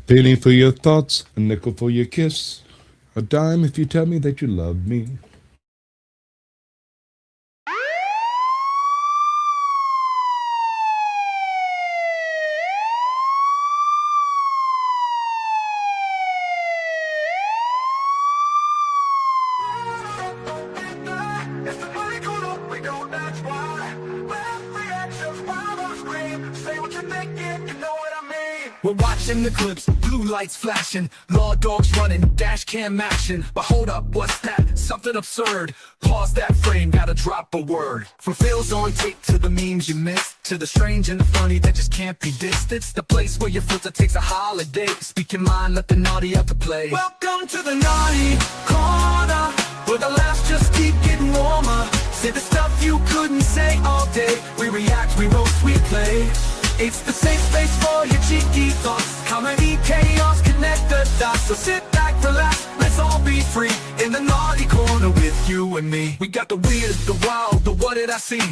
Penny for your thoughts, a nickel for your kiss, a dime if you tell me that you love me. We're watching the clips, blue lights flashing, law dogs running, dash cam action. But hold up, what's that? Something absurd. Pause that frame, gotta drop a word. From fails on tape to the memes you missed, to the strange and the funny that just can't be dissed. It's the place where your filter takes a holiday. Speak your mind, let the naughty out to play. Welcome to the naughty corner, where the laughs just keep getting warmer. Say the stuff you couldn't say all day. We react, we roast, we play. It's the safe space for your cheeky thoughts. Comedy, chaos, connect the dots. So sit back, relax, let's all be free. In the naughty corner with you and me. We got the weird, the wild, the what did I see?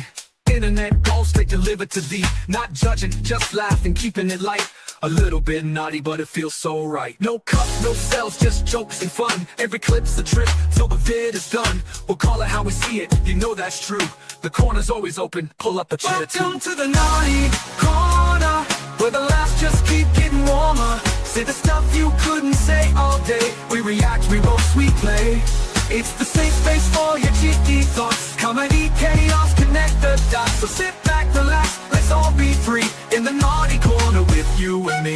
Internet gold straight delivered to thee. Not judging, just laughing, keeping it light. A little bit naughty, but it feels so right. No cups, no cells, just jokes and fun. Every clip's a trip, till the vid is done. We'll call it how we see it, you know that's true. The corner's always open, pull up a chair too. Welcome to the naughty corner, where the laughs just keep getting warmer. Say the stuff you couldn't say all day. We react, we roast, we play. It's the safe space for your cheeky thoughts. Comedy, chaos, connect the dots. So sit back, relax, let's all be free. In the naughty corner with you and me.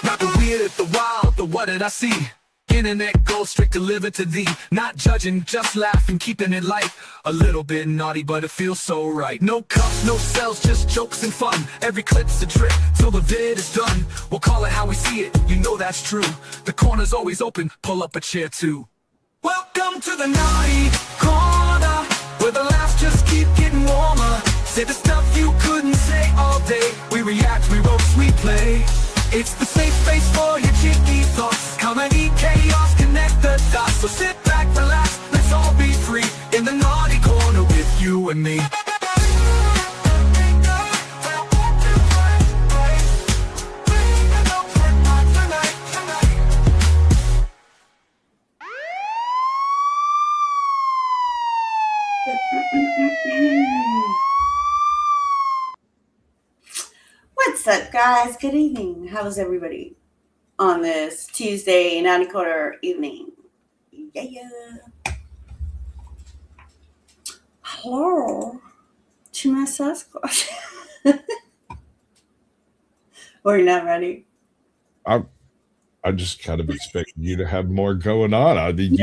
Not the weird, the wild, the what did I see? Internet gold straight delivered to thee. Not judging, just laughing, keeping it light. A little bit naughty, but it feels so right. No cups, no cells, just jokes and fun. Every clip's a trip, till the vid is done. We'll call it how we see it, you know that's true. The corner's always open, pull up a chair too. Welcome to the naughty corner, where the laughs just keep getting warmer. Say the stuff you couldn't say all day. We react, we roast, we play. It's the safe space for your cheeky thoughts. Comedy, chaos, connect the dots. So sit back, relax, let's all be free. In the naughty corner with you and me. What's up, guys? Good evening. How's everybody on this Tuesday, 9:15 evening? Yeah. Hello to my Sasquatch. Or you're not ready? I just kind of expected you to have more going on. I mean,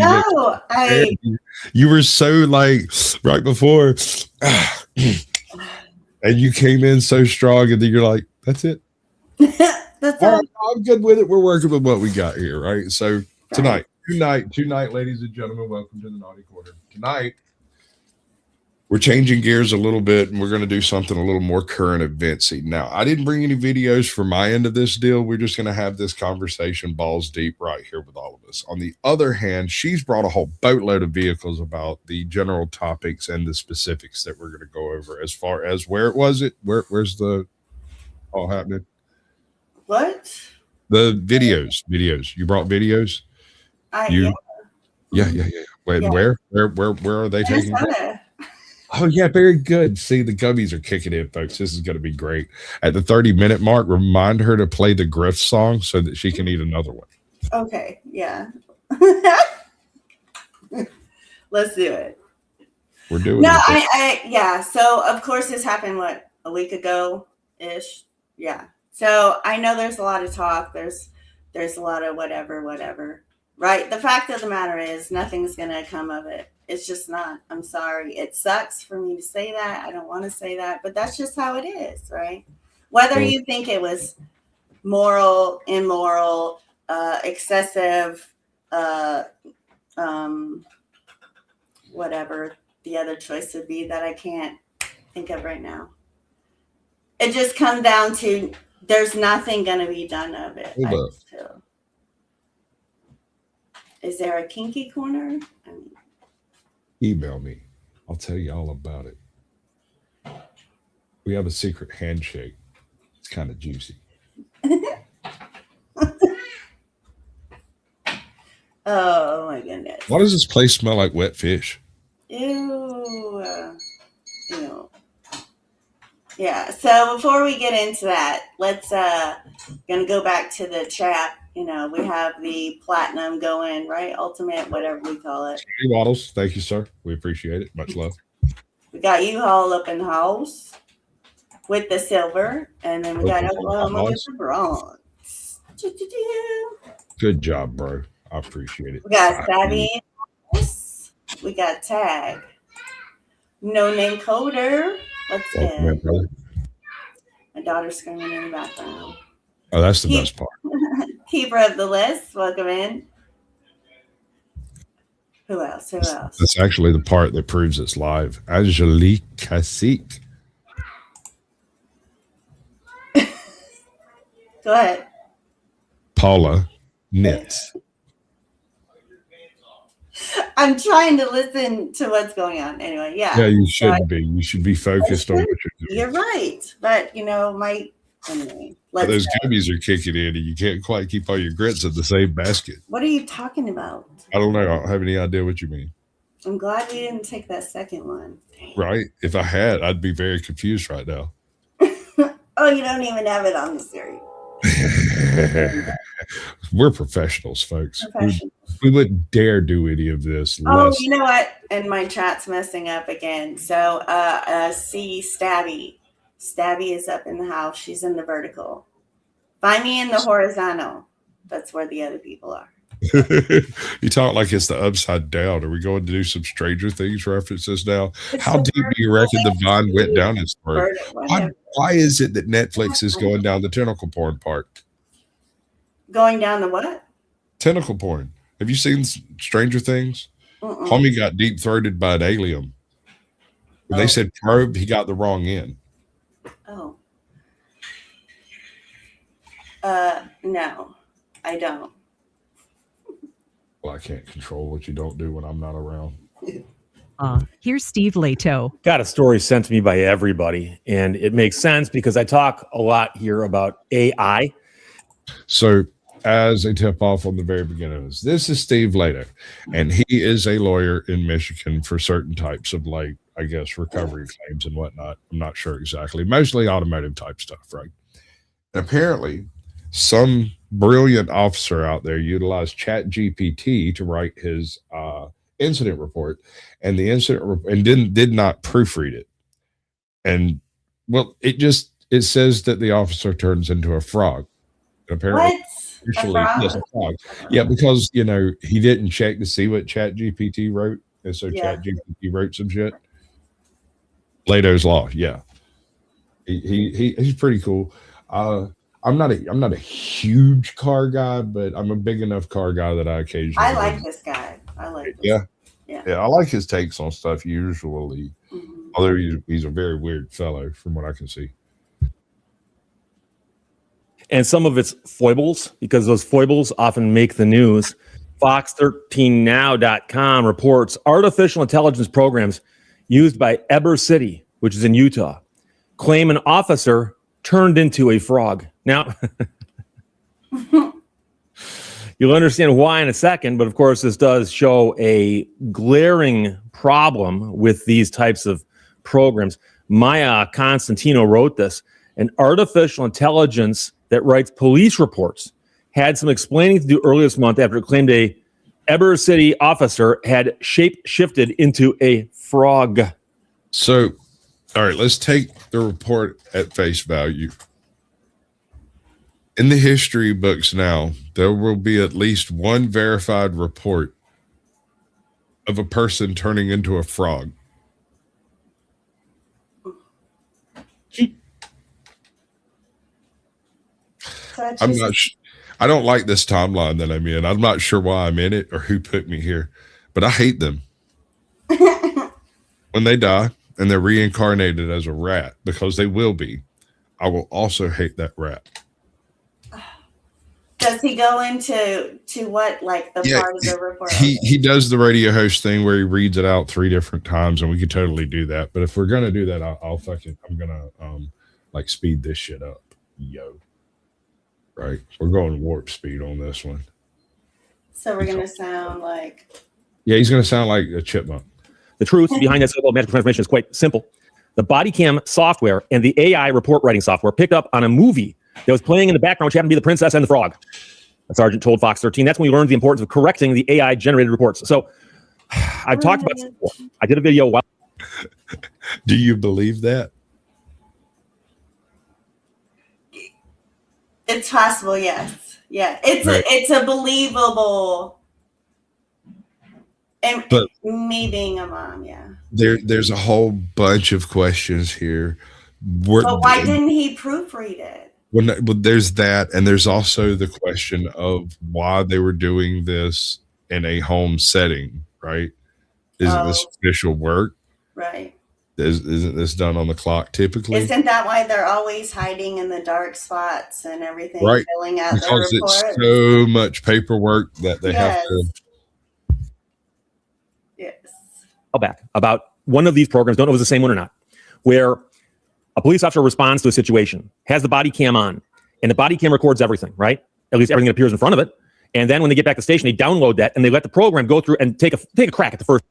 you were so like right before, and you came in so strong, and then you're like, "That's it. That's all. Right, I'm good with it. We're working with what we got here, right?" So tonight, ladies and gentlemen, welcome to the Naughty Corner. Tonight, we're changing gears a little bit, and we're going to do something a little more current eventsy. Now, I didn't bring any videos for my end of this deal. We're just going to have this conversation balls deep right here with all of us. On the other hand, she's brought a whole boatload of vehicles about the general topics and the specifics that we're going to go over. As far as where's the all happening? What? The videos. You brought videos. Yeah. Wait, Yeah. where are they taking? Minnesota. Oh, yeah, very good. See, the gummies are kicking in, folks. This is going to be great. At the 30-minute mark, remind her to play the Griff song so that she can eat another one. Okay, yeah. Let's do it. We're doing No, it. yeah. So, of course, this happened, a week ago-ish? Yeah. So, I know there's a lot of talk. There's a lot of whatever. Right? The fact of the matter is nothing's going to come of it. It's just not. I'm sorry. It sucks for me to say that. I don't want to say that, but that's just how it is, right? Whether you think it was moral, immoral, excessive, whatever the other choice would be that I can't think of right now. It just comes down to there's nothing going to be done of it. I just feel. Is there a kinky corner? I mean, email me. I'll tell you all about it. We have a secret handshake. It's kind of juicy. Oh my goodness. Why does this place smell like wet fish? Ew. Ew. Yeah. So before we get into that, let's gonna go back to the chat. You know, we have the platinum going, right? Ultimate, whatever we call it. Waddles, thank you, sir. We appreciate it. Much love. We got U-Haul up in the house with the silver, and then we got Oklahoma with the bronze. Good job, bro. I appreciate it. We got Savvy. We got Tag. No Name Coder. What's in? My daughter's screaming in the background. Oh, that's the best part. Keeper of the list. Welcome in. Who else? That's actually the part that proves it's live. Angelique Cacique. Go ahead. Paula Nitz. I'm trying to listen to what's going on. Anyway, yeah. Yeah, you should be. You should be focused on what you're doing. You're right. But, anyway. Those gummies are kicking in, and you can't quite keep all your grits in the same basket. What are you talking about? I don't know. I don't have any idea what you mean. I'm glad we didn't take that second one. Dang. Right? If I had, I'd be very confused right now. Oh, you don't even have it on the series. We're professionals, folks. We wouldn't dare do any of this. Oh, you know what? And my chat's messing up again. So, see Stabby. Stabby is up in the house. She's in the vertical. Find me in the horizontal. That's where the other people are. You talk like it's the upside down. Are we going to do some Stranger Things references now? How deep do you reckon the vine went down its throat? Why is it that Netflix is going down the tentacle porn part? Going down the what? Tentacle porn. Have you seen Stranger Things? Homie got deep throated by an alien. When they said probe, he got the wrong end. Oh. No, I don't. Well, I can't control what you don't do when I'm not around. Here's Steve Leto. Got a story sent to me by everybody, and it makes sense because I talk a lot here about AI. So, as a tip off on the very beginning of this is Steve Leto, and he is a lawyer in Michigan for certain types of, like, I guess, recovery claims and whatnot. I'm not sure exactly. Mostly automotive type stuff, right? And apparently, some brilliant officer out there utilized ChatGPT to write his incident report, and the incident and did not proofread it. And well, it says that the officer turns into a frog. And apparently, yes, a frog. Yeah, because he didn't check to see what ChatGPT wrote, and so ChatGPT wrote some shit. Leto's Law, yeah. He's pretty cool. I'm not a huge car guy, but I'm a big enough car guy that I occasionally. I like this guy. I like. Yeah. I like his takes on stuff usually. Although he's a very weird fellow, from what I can see. And some of its foibles, because those foibles often make the news. Fox13now.com reports artificial intelligence programs used by Eber City, which is in Utah, claim an officer turned into a frog. Now, you'll understand why in a second, but of course, this does show a glaring problem with these types of programs. Maya Constantino wrote this. An artificial intelligence that writes police reports had some explaining to do earlier this month after it claimed a Eber City officer had shape-shifted into a frog. So, all right, let's take the report at face value. In the history books now, there will be at least one verified report of a person turning into a frog. I'm not sure. I don't like this timeline that I'm in. I'm not sure why I'm in it or who put me here, but I hate them. When they die and they're reincarnated as a rat, because they will be, I will also hate that rat. Does he go into what, like the part of the report? He does the radio host thing where he reads it out 3 different times, and we could totally do that. But if we're gonna do that, I'm gonna like speed this shit up, yo. Right, we're going warp speed on this one. So we're gonna sound like. Yeah, he's gonna sound like a chipmunk. The truth behind that so-called magical transformation is quite simple. The body cam software and the AI report writing software picked up on a movie that was playing in the background, which happened to be The Princess and the Frog. The sergeant told Fox 13. That's when we learned the importance of correcting the AI generated reports. So I've talked about this before. I did a video. Do you believe that? It's possible, yes. Yeah, it's a believable. And but me being a mom, yeah. There's a whole bunch of questions here. But why didn't he proofread it? Well, there's that, and there's also the question of why they were doing this in a home setting, right? Isn't this official work? Right. Isn't this done on the clock typically? Isn't that why they're always hiding in the dark spots and everything, right? Filling out Because their report? It's so much paperwork that they have to. Yes. Back about one of these programs, don't know if it was the same one or not, where a police officer responds to a situation, has the body cam on, and the body cam records everything, right? At least everything that appears in front of it. And then when they get back to the station, they download that and they let the program go through and take a crack at the first.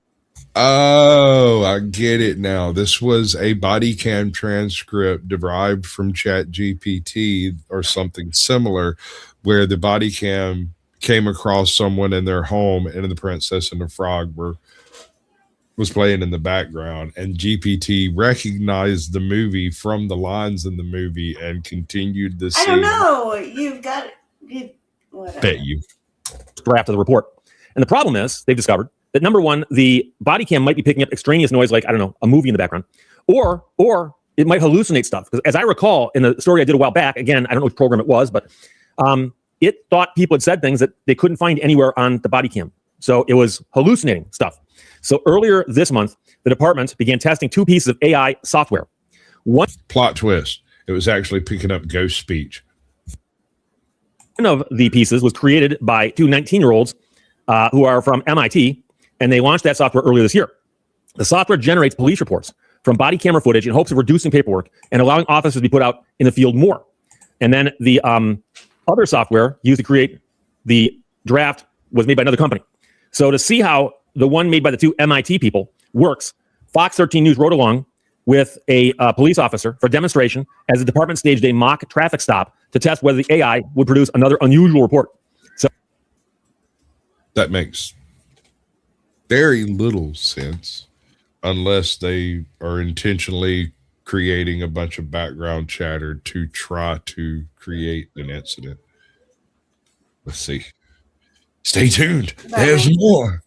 Oh, I get it now. This was a body cam transcript derived from ChatGPT or something similar, where the body cam came across someone in their home and The Princess and the Frog was playing in the background, and GPT recognized the movie from the lines in the movie and continued the scene. I don't know. You've got it. Whatever. Bet you. Draft of the report. And the problem is, they've discovered that number one, the body cam might be picking up extraneous noise, like, I don't know, a movie in the background, or it might hallucinate stuff. Because as I recall in the story I did a while back, again, I don't know which program it was, but it thought people had said things that they couldn't find anywhere on the body cam. So it was hallucinating stuff. So earlier this month, the department began testing 2 pieces of AI software. One plot twist. It was actually picking up ghost speech. One of the pieces was created by 2 19-year-olds who are from MIT, and they launched that software earlier this year. The software generates police reports from body camera footage in hopes of reducing paperwork and allowing officers to be put out in the field more. And then the other software used to create the draft was made by another company. So to see how the one made by the 2 MIT people works, Fox 13 News rode along with a police officer for demonstration as the department staged a mock traffic stop to test whether the AI would produce another unusual report. So that makes very little sense unless they are intentionally creating a bunch of background chatter to try to create an incident. Let's see. Stay tuned. There's more.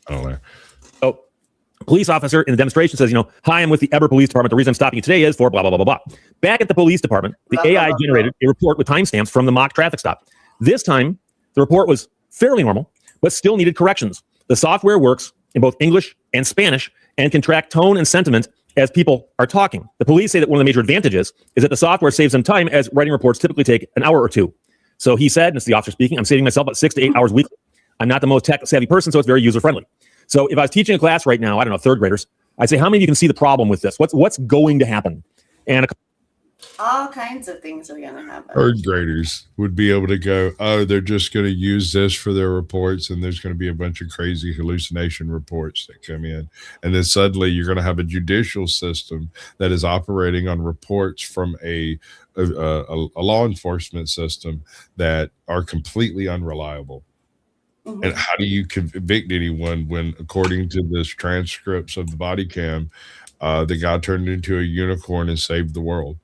I don't know. So, police officer in the demonstration says, hi, I'm with the Eber Police Department. The reason I'm stopping you today is for blah, blah, blah, blah, blah. Back at the police department, the AI generated a report with timestamps from the mock traffic stop. This time, the report was fairly normal, but still needed corrections. The software works in both English and Spanish and can track tone and sentiment as people are talking. The police say that one of the major advantages is that the software saves them time, as writing reports typically take an hour or 2. So he said, and it's the officer speaking, I'm saving myself about 6 to 8 hours weekly. I'm not the most tech-savvy person, so it's very user-friendly. So if I was teaching a class right now, I don't know, 3rd graders, I'd say, how many of you can see the problem with this? What's going to happen? And all kinds of things are going to happen. 3rd graders would be able to go, oh, they're just going to use this for their reports, and there's going to be a bunch of crazy hallucination reports that come in. And then suddenly you're going to have a judicial system that is operating on reports from a law enforcement system that are completely unreliable. Mm-hmm. And how do you convict anyone when, according to this transcripts of the body cam, the guy turned into a unicorn and saved the world?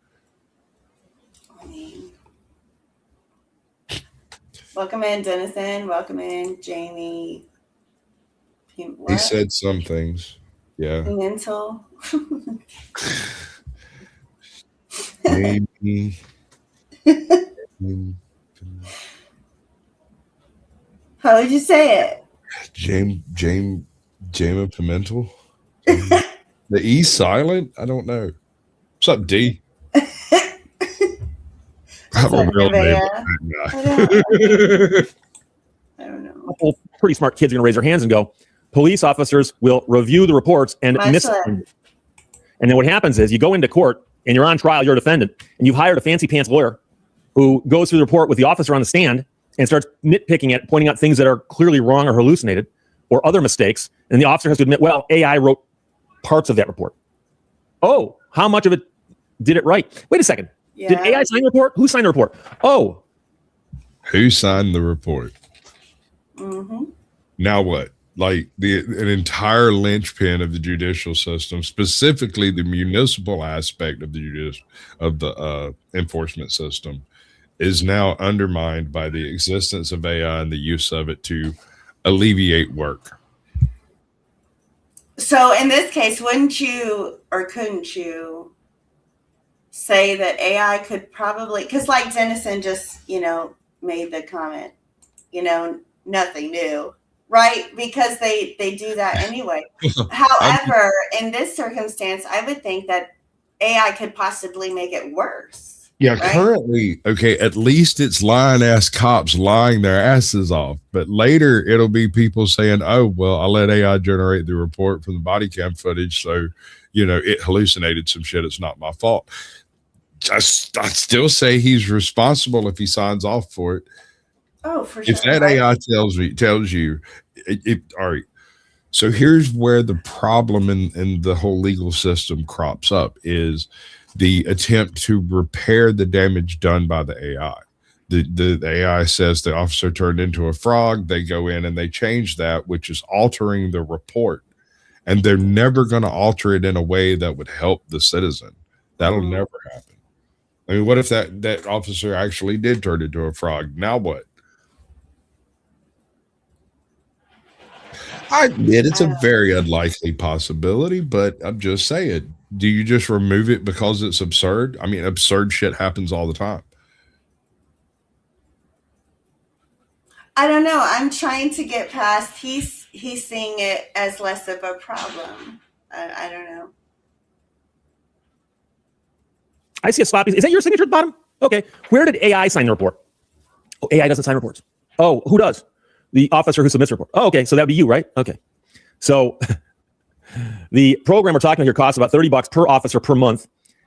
Welcome in, Denison. Welcome in, Jamie. He said some things. Yeah. Mental. Jamie. How would you say it? Jamie Pimental. The E silent? I don't know. What's up, D? have a real name. I don't know. A couple pretty smart kids are going to raise their hands and go, police officers will review the reports and miss them. And then what happens is you go into court and you're on trial, you're a defendant, and you've hired a fancy pants lawyer who goes through the report with the officer on the stand and starts nitpicking it, pointing out things that are clearly wrong or hallucinated or other mistakes. And the officer has to admit, well, AI wrote parts of that report. Oh, how much of it did it write? Wait a second. Yeah. Did AI sign the report? Who signed the report? Oh. Who signed the report? Mm-hmm. Now what? Like an entire linchpin of the judicial system, specifically the municipal aspect of the enforcement system, is now undermined by the existence of AI and the use of it to alleviate work. So in this case, wouldn't you or couldn't you say that AI could probably, because like Dennison just, made the comment, nothing new, right? Because they do that anyway. However, in this circumstance, I would think that AI could possibly make it worse. Yeah, right? Currently, okay, at least it's lying ass cops lying their asses off. But later it'll be people saying, oh, well, I let AI generate the report from the body cam footage. So, it hallucinated some shit. It's not my fault. I still say he's responsible if he signs off for it. Oh, for sure. If that AI tells you, all right. So here's where the problem in the whole legal system crops up is the attempt to repair the damage done by the AI. The AI says the officer turned into a frog. They go in and they change that, which is altering the report. And they're never going to alter it in a way that would help the citizen. That'll never happen. I mean, what if that officer actually did turn into a frog? Now what? I admit it's a very unlikely possibility, but I'm just saying, do you just remove it because it's absurd? I mean, absurd shit happens all the time. I don't know. I'm trying to get past, he's seeing it as less of a problem. I don't know. I see a sloppy. Is that your signature at the bottom? Okay. Where did AI sign the report? Oh, AI doesn't sign reports. Oh, who does? The officer who submits the report. Oh, okay. So that'd be you, right? Okay. So the program we're talking about here costs about $30 per officer per month.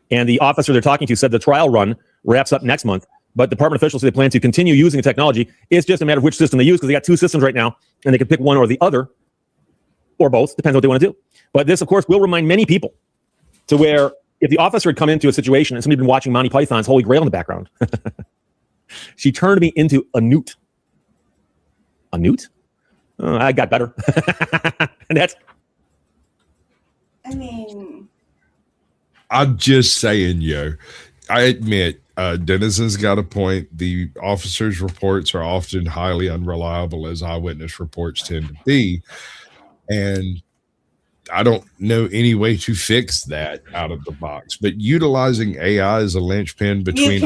And the officer they're talking to said the trial run wraps up next month. But department officials say they plan to continue using the technology. It's just a matter of which system they use because they got two systems right now and they can pick one or the other or both. Depends on what they want to do. But this, of course, will remind many people to where if the officer had come into a situation and somebody had been watching Monty Python's Holy Grail in the background, she turned me into a newt. A newt? I got better. And that's. I mean, I'm just saying, I admit, Denison's got a point. The officers' reports are often highly unreliable, as eyewitness reports tend to be. And I don't know any way to fix that out of the box. But utilizing AI as a linchpin between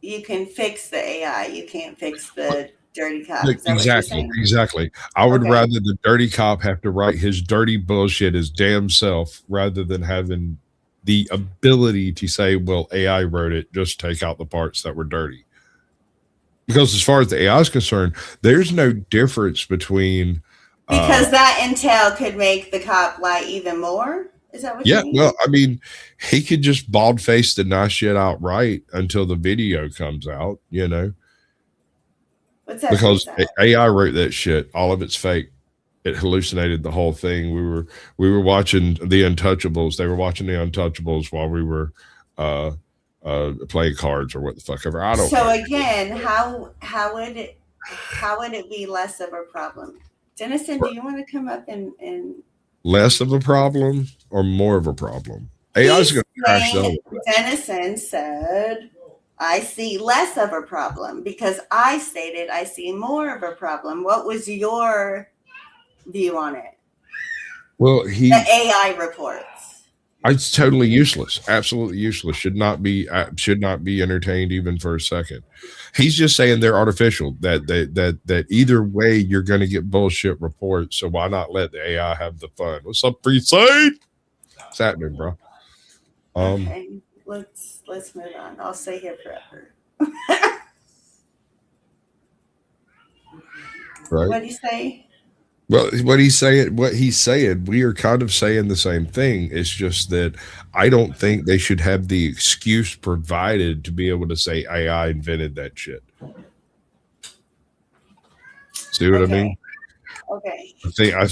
you can fix the AI. You can't fix the dirty cop. Exactly. I would rather the dirty cop have to write his dirty bullshit his damn self rather than having the ability to say, well, AI wrote it, just take out the parts that were dirty. Because as far as the AI is concerned, there's no difference between because that intel could make the cop lie even more. Is that what you mean? Well, I mean, he could just bald face deny shit outright until the video comes out, What's that? Because AI wrote that shit. All of it's fake. It hallucinated the whole thing. We were watching The Untouchables. They were watching The Untouchables while we were playing cards or what the fuck ever. I don't know. So again, how would it be less of a problem? Dennison, do you want to come up and less of a problem or more of a problem? AI is going to crash the whole. Dennison said, I see less of a problem because I stated I see more of a problem. What was your view on it? Well, the AI reports. It's totally useless. Absolutely useless. Should not be entertained even for a second. He's just saying they're artificial. That either way you're going to get bullshit reports. So why not let the AI have the fun? What's up, free side? What's happening, bro? Okay, let's let's move on. I'll stay here forever. Right. What do you say? Well, what he's saying, we are kind of saying the same thing. It's just that I don't think they should have the excuse provided to be able to say AI invented that shit. See what I mean? Okay. I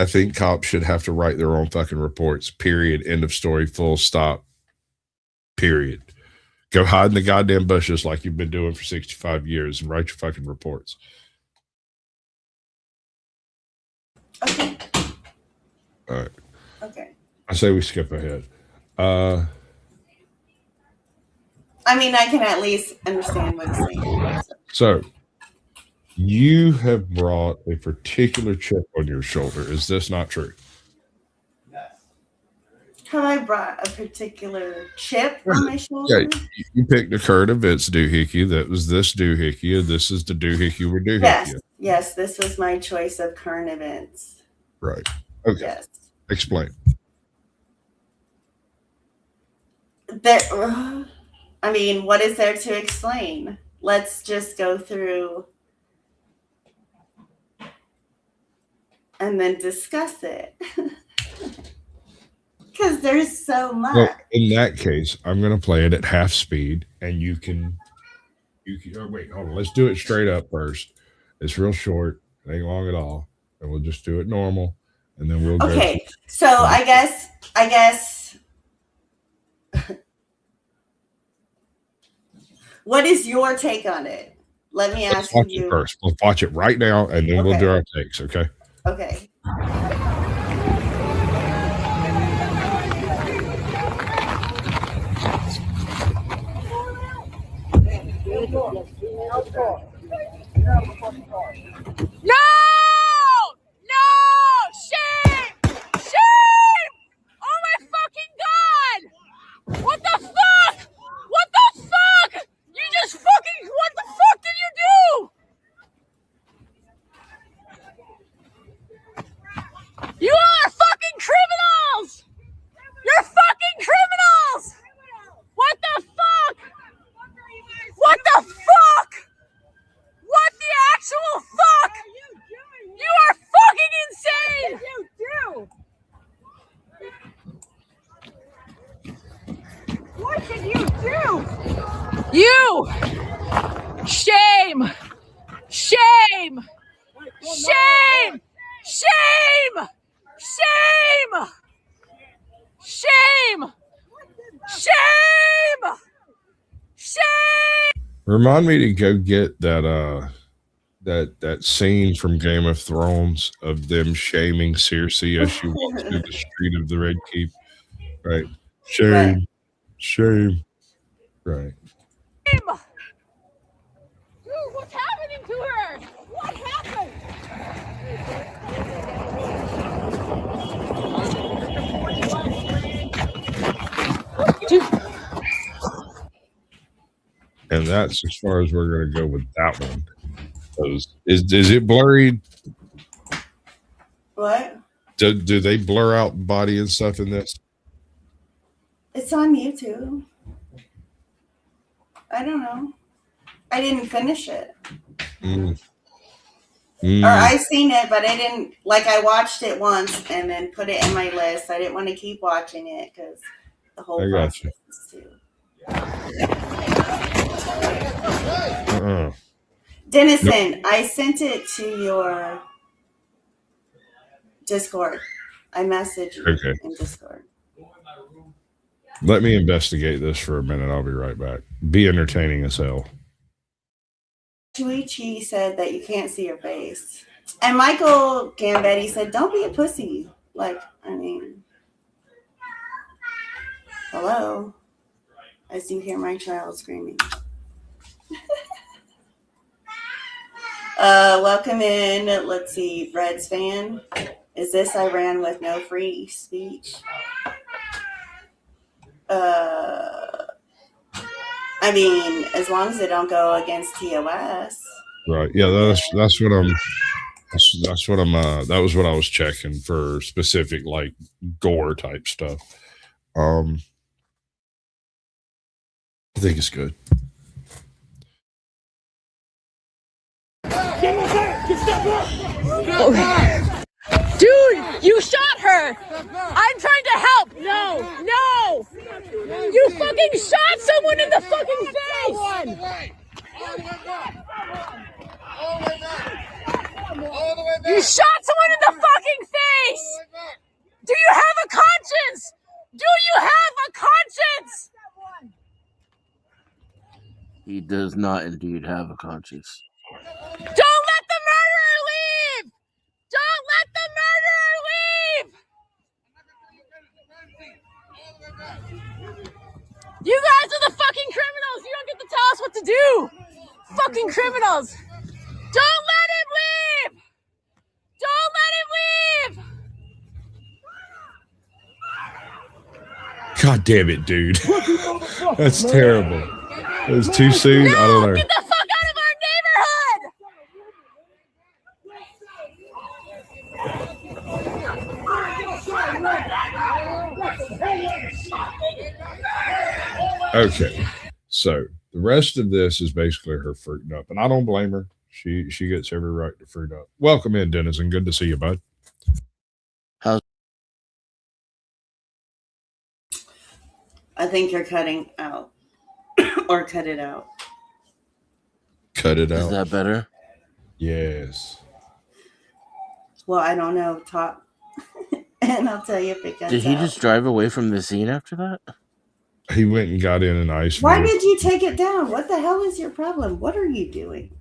think cops should have to write their own fucking reports. Period. End of story. Full stop. Period. Go hide in the goddamn bushes like you've been doing for 65 years and write your fucking reports. Okay. All right. Okay. I say we skip ahead. I mean, I can at least understand what he's saying. So you have brought a particular chip on your shoulder. Is this not true? Have I brought a particular chip on my shoulder? Yeah, you picked a current events doohickey. That was this doohickey, and this is the doohickey we're doohickey. Yes, this was my choice of current events. Right. Okay. Yes. Explain. I mean, what is there to explain? Let's just go through and then discuss it. Because there's so much. Well, in that case, I'm going to play it at half speed, and you can. Oh, wait, hold on. Let's do it straight up first. It's real short. It ain't long at all, and we'll just do it normal, and then we'll go. Okay, so I guess. What is your take on it? Let me ask watch you it first. We'll watch it right now, and then we'll do our takes. Okay. Okay. No! Shame! Shame! Oh my fucking god! What the fuck? What the fuck? You just fucking, what the fuck did you do? You are fucking criminals! You're fucking criminals! What the fuck? What the fuck? What the actual fuck? You are fucking insane! What did you do? You! Shame! Shame! Shame! Shame! Shame! Shame! Shame! Shame! Remind me to go get that scene from Game of Thrones of them shaming Cersei as she walks through the street of the Red Keep. Right. Shame. Right. Shame. Right. Dude, what's happening to her? What happened? Dude. And that's as far as we're going to go with that one. Is it blurry? What? Do they blur out body and stuff in this? It's on YouTube. I don't know. I didn't finish it. Mm. Or I've seen it, but I didn't, like, I watched it once and then put it in my list. I didn't want to keep watching it because the whole I got you. process is too. Dennison, I sent it to your Discord. I messaged you in Discord. Let me investigate this for a minute. I'll be right back. Be entertaining as hell. Chuichi said that you can't see your face. And Michael Gambetti said, don't be a pussy. Like, I mean, hello? I do hear my child screaming. Welcome in. Let's see. Reds fan. Is this Iran with no free speech? I mean, as long as they don't go against TOS. Right. Yeah, that's what I'm that was what I was checking for, specific like gore type stuff. I think it's good. Dude, you shot her! I'm trying to help! No! No! You fucking shot someone in the fucking face! You shot someone in the fucking face! Do you have a conscience? Do you have a conscience? He does not indeed have a conscience. Don't let the murderer leave! Don't let the murderer leave! You guys are the fucking criminals! You don't get to tell us what to do! Fucking criminals! Don't let him leave! Don't let him leave! God damn it, dude. That's terrible. It was too soon. I don't know. Get the fuck out of our neighborhood! Okay. So the rest of this is basically her fruiting up. And I don't blame her. She gets every right to fruit up. Welcome in, Denizen. Good to see you, bud. I think you're cutting out. Or cut it out. Cut it out. Is that better? Yes. Well, I don't know. Talk. And I'll tell you if it cuts Did he out. just drive away from the scene after that? He went and got in an ice. Why did you take it down? What the hell is your problem? What are you doing?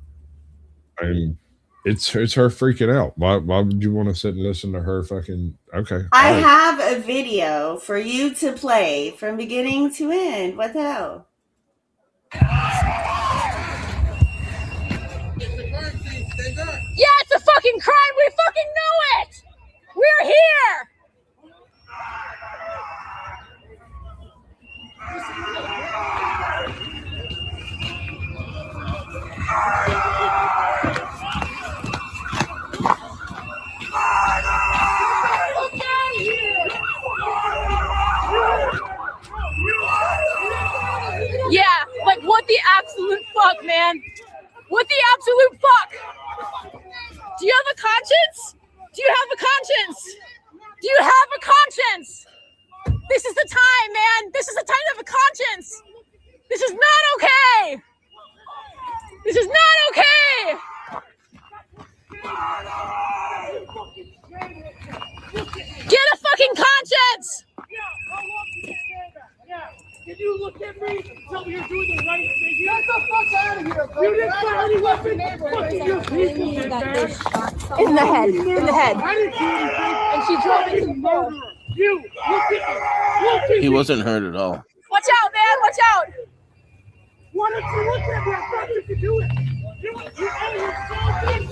I mean, it's her freaking out. Why would you want to sit and listen to her fucking okay? I all right. have a video for you to play from beginning to end. What the hell? Yeah, it's a fucking crime! We fucking know it! We're here! Yeah, like what the absolute fuck, man? What the absolute fuck? Do you have a conscience? Do you have a conscience? Do you have a conscience? This is the time, man. This is the time to have a conscience. This is not okay. This is not okay. Get a fucking conscience. Can you look at me and tell me you're doing the right thing? Get the fuck out of here, bro. You didn't fire any weapon. Fucking your people, man. In the head. In the head. I didn't do anything. And she drove into the Murderer. You, look at me. Look at He me. wasn't hurt at all. Watch out, man. Watch out. Why don't you look at me? I thought you could do it. You out of here so good.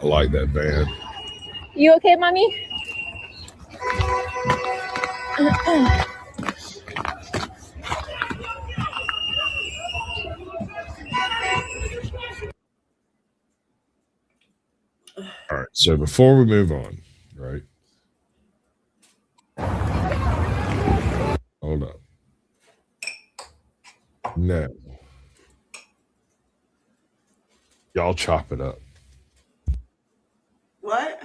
I like that van. You okay, mommy? All right. So before we move on, right? Hold up. No. Y'all chop it up. What?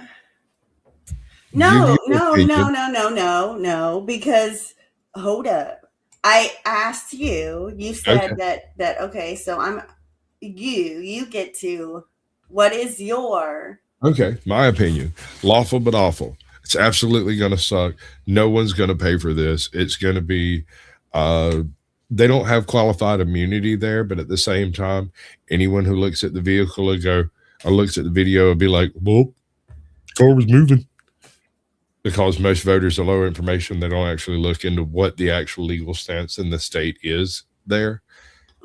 No, You no, take no, it. no, no, no, no. Because hold up. I asked you. You said Okay. that okay, so I'm you get to what is your Okay, my opinion. Lawful but awful. It's absolutely going to suck. No one's going to pay for this. It's going to be they don't have qualified immunity there, but at the same time, anyone who looks at the vehicle will go or looks at the video and be like, well, car was moving. Because most voters are low information, they don't actually look into what the actual legal stance in the state is there.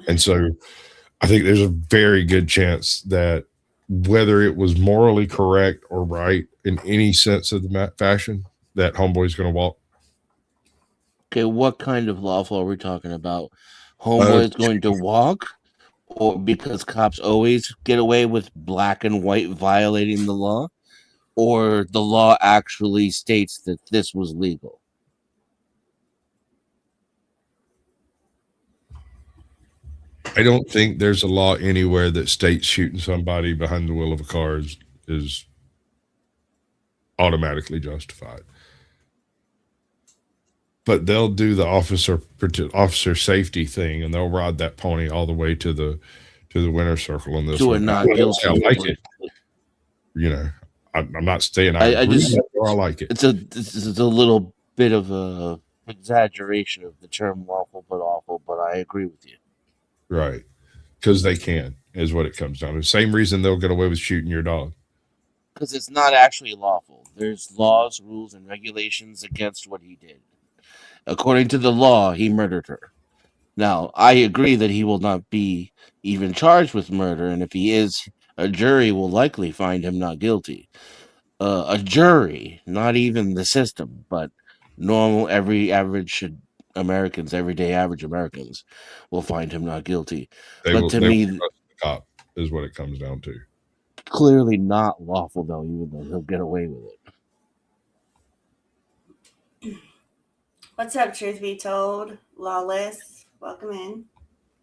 And so I think there's a very good chance that whether it was morally correct or right in any sense of the fashion, that homeboy's going to walk. Okay, what kind of lawful are we talking about? Homeboy is going to walk, or because cops always get away with black and white violating the law, or the law actually states that this was legal? I don't think there's a law anywhere that states shooting somebody behind the wheel of a car is automatically justified. But they'll do the officer safety thing, and they'll ride that pony all the way to the winner's circle on this To a one. not guilty. I like it. You know, I'm not saying I I just- or I like it. This is a little bit of a exaggeration of the term lawful but awful, but I agree with you. Right. Because they can, is what it comes down to. Same reason they'll get away with shooting your dog. Because it's not actually lawful. There's laws, rules, and regulations against what he did. According to the law, he murdered her. Now, I agree that he will not be even charged with murder, and if he is, a jury will likely find him not guilty. A jury, not even the system, but normal, everyday average Americans will find him not guilty. They will to trust me, the cop is what it comes down to. clearly not lawful, though, even though he'll get away with it. What's up, truth be told? Lawless, welcome in.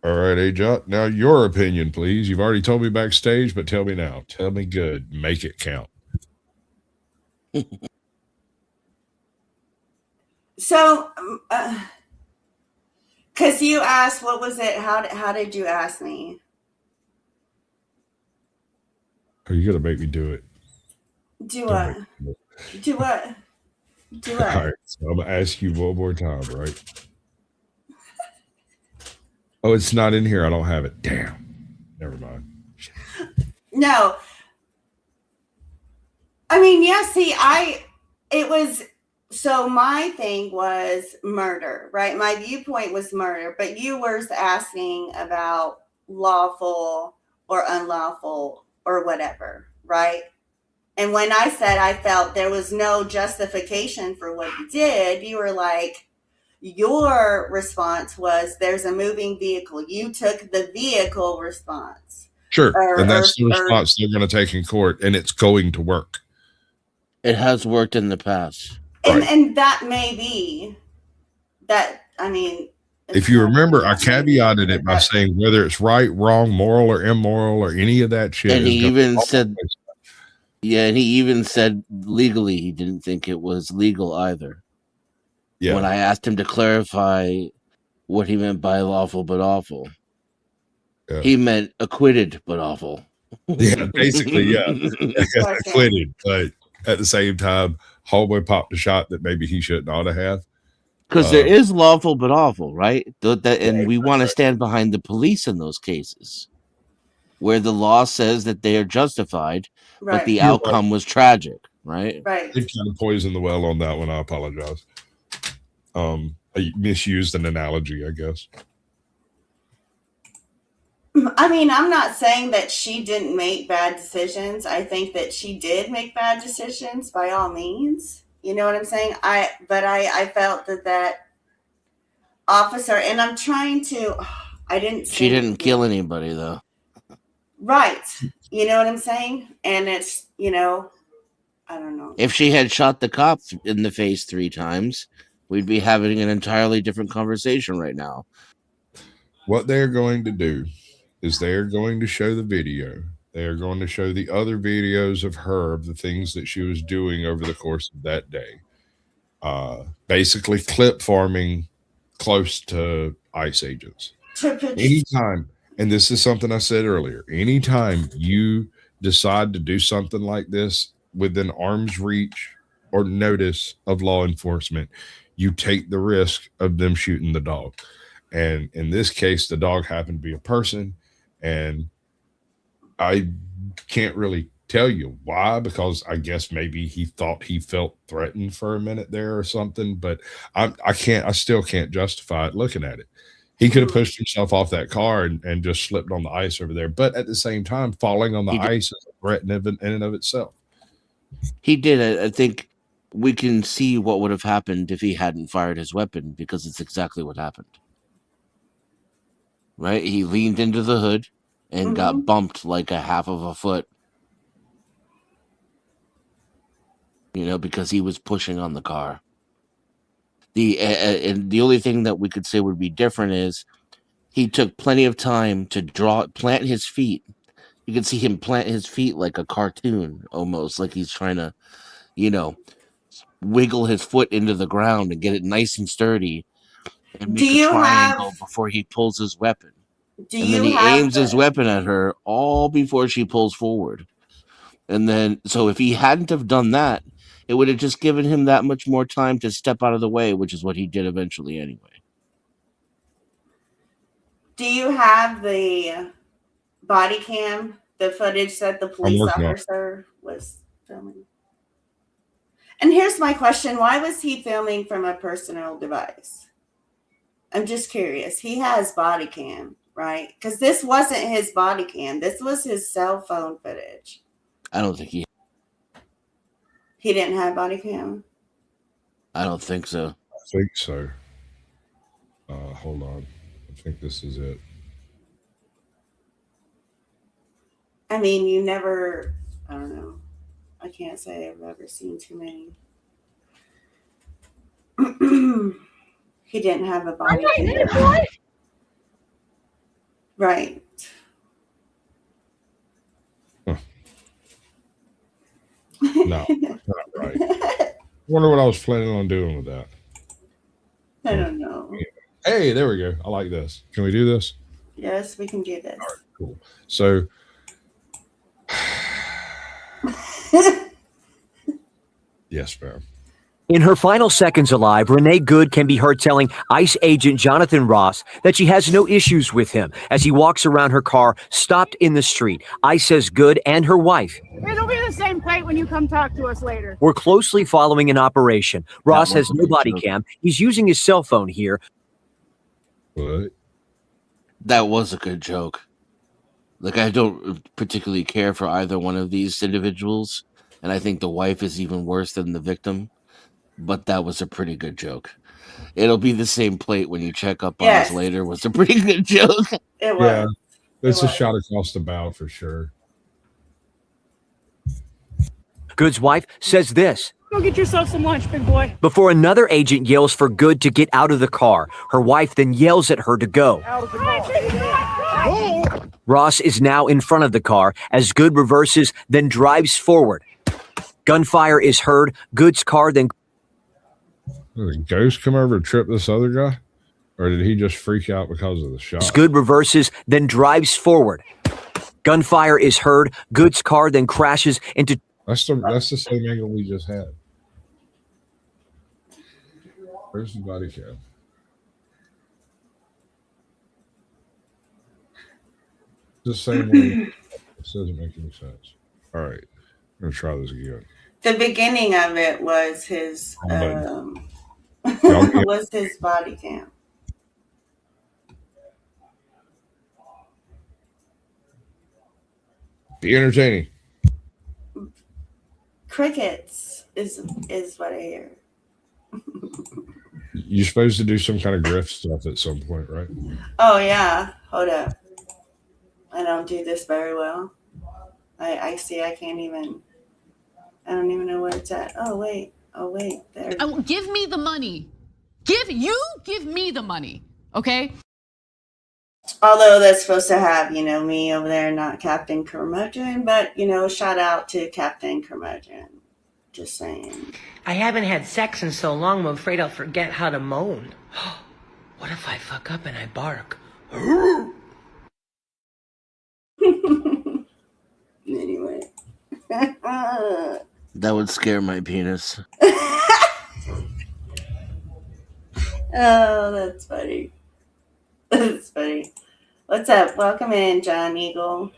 All right, Ajot. Now your opinion, please. You've already told me backstage, but tell me now. Tell me good. Make it count. So, because you asked, what was it? How did you ask me? Are you going to make me do it? Do what? Do what? Do what? All right. So I'm going to ask you one more time, right? Oh, it's not in here. I don't have it. Damn. Never mind. No. I mean, yeah, see, so my thing was murder, right? My viewpoint was murder, but you were asking about lawful or unlawful or whatever, right? And when I said I felt there was no justification for what he did, you were like, your response was there's a moving vehicle. You took the vehicle response. Sure. And that's the response they're going to take in court, and it's going to work. It has worked in the past. And that may be that, I mean. If you remember, I caveated it by saying whether it's right, wrong, moral, or immoral, or any of that shit. And he even said, and he even said legally he didn't think it was legal either. Yeah. When I asked him to clarify what he meant by lawful but awful, he meant acquitted but awful. Yeah, basically, yeah. Acquitted, but at the same time, homeboy popped a shot that maybe he shouldn't ought to have. Because there is lawful but awful, right? And we want to stand behind the police in those cases where the law says that they are justified, but the outcome was tragic, right? Right. They kind of poisoned the well on that one. I apologize. I misused an analogy, I guess. I mean, I'm not saying that she didn't make bad decisions. I think that she did make bad decisions by all means. You know what I'm saying? I felt that officer, and I'm trying to, she didn't kill anybody though. Right. You know what I'm saying? And it's, I don't know. If she had shot the cop in the face 3 times, we'd be having an entirely different conversation right now. What they're going to do is they're going to show the video. They're going to show the other videos of her, of the things that she was doing over the course of that day. Basically clip farming close to ICE agents. Anytime, and this is something I said earlier, anytime you decide to do something like this within arm's reach or notice of law enforcement, you take the risk of them shooting the dog. And in this case, the dog happened to be a person, and I can't really tell you why, because I guess maybe he thought he felt threatened for a minute there or something, but I still can't justify it looking at it. He could have pushed himself off that car and just slipped on the ice over there. But at the same time, falling on the ice is a threat in and of itself. He did. I think we can see what would have happened if he hadn't fired his weapon, because it's exactly what happened. Right? He leaned into the hood and got bumped like a half of a foot. Because he was pushing on the car. And the only thing that we could say would be different is he took plenty of time to plant his feet. You can see him plant his feet like a cartoon, almost like he's trying to, wiggle his foot into the ground and get it nice and sturdy and make a triangle before he pulls his weapon. And then he aims his weapon at her all before she pulls forward. And then, so if he hadn't have done that, it would have just given him that much more time to step out of the way, which is what he did eventually anyway. Do you have the body cam, the footage that the police officer was filming? And here's my question. Why was he filming from a personal device? I'm just curious. He has body cam, right? Because this wasn't his body cam. This was his cell phone footage. I don't think he didn't have body cam. I don't think so. I think so. Hold on. I think this is it. I mean, you never, I don't know. I can't say I've ever seen too many. He didn't have a body cam. Right. Huh. No, that's not right. I wonder what I was planning on doing with that. I don't know. Hey, there we go. I like this. Can we do this? Yes, we can do this. All right, cool. So, yes, ma'am. In her final seconds alive, Renee Good can be heard telling ICE agent Jonathan Ross that she has no issues with him as he walks around her car stopped in the street. ICE says Good and her wife, It'll be the same plate when you come talk to us later. were closely following an operation. Ross has no body cam. He's using his cell phone here. What? That was a good joke. Like, I don't particularly care for either one of these individuals, and I think the wife is even worse than the victim. But that was a pretty good joke. It'll be the same plate when you check up on us later was a pretty good joke. It was. Yeah, it's a shot across the bow for sure. Good's wife says this Go get yourself some lunch, big boy. before another agent yells for Good to get out of the car. Her wife then yells at her to go. Out of the car. Ross is now in front of the car as Good reverses, then drives forward. Gunfire is heard. Good's car then Did a ghost come over and trip this other guy? Or did he just freak out because of the shot? Good reverses, then drives forward. Gunfire is heard. Good's car then crashes into. That's the same angle we just had. Where's the body cam? The same way. This doesn't make any sense. All right. I'm going to try this again. The beginning of it was his was his body cam. Be entertaining. Crickets is what I hear. You're supposed to do some kind of grift stuff at some point, right? Oh yeah. Hold up. I don't do this very well. I see I don't even know where it's at. Oh wait. There. Give me the money. Give me the money. Okay? Although that's supposed to have, me over there, not Captain Curmudgeon, but, shout out to Captain Curmudgeon. Just saying. I haven't had sex in so long, I'm afraid I'll forget how to moan. What if I fuck up and I bark? Anyway. That would scare my penis. Oh, that's funny. That's funny. What's up? Welcome in, John Eagle.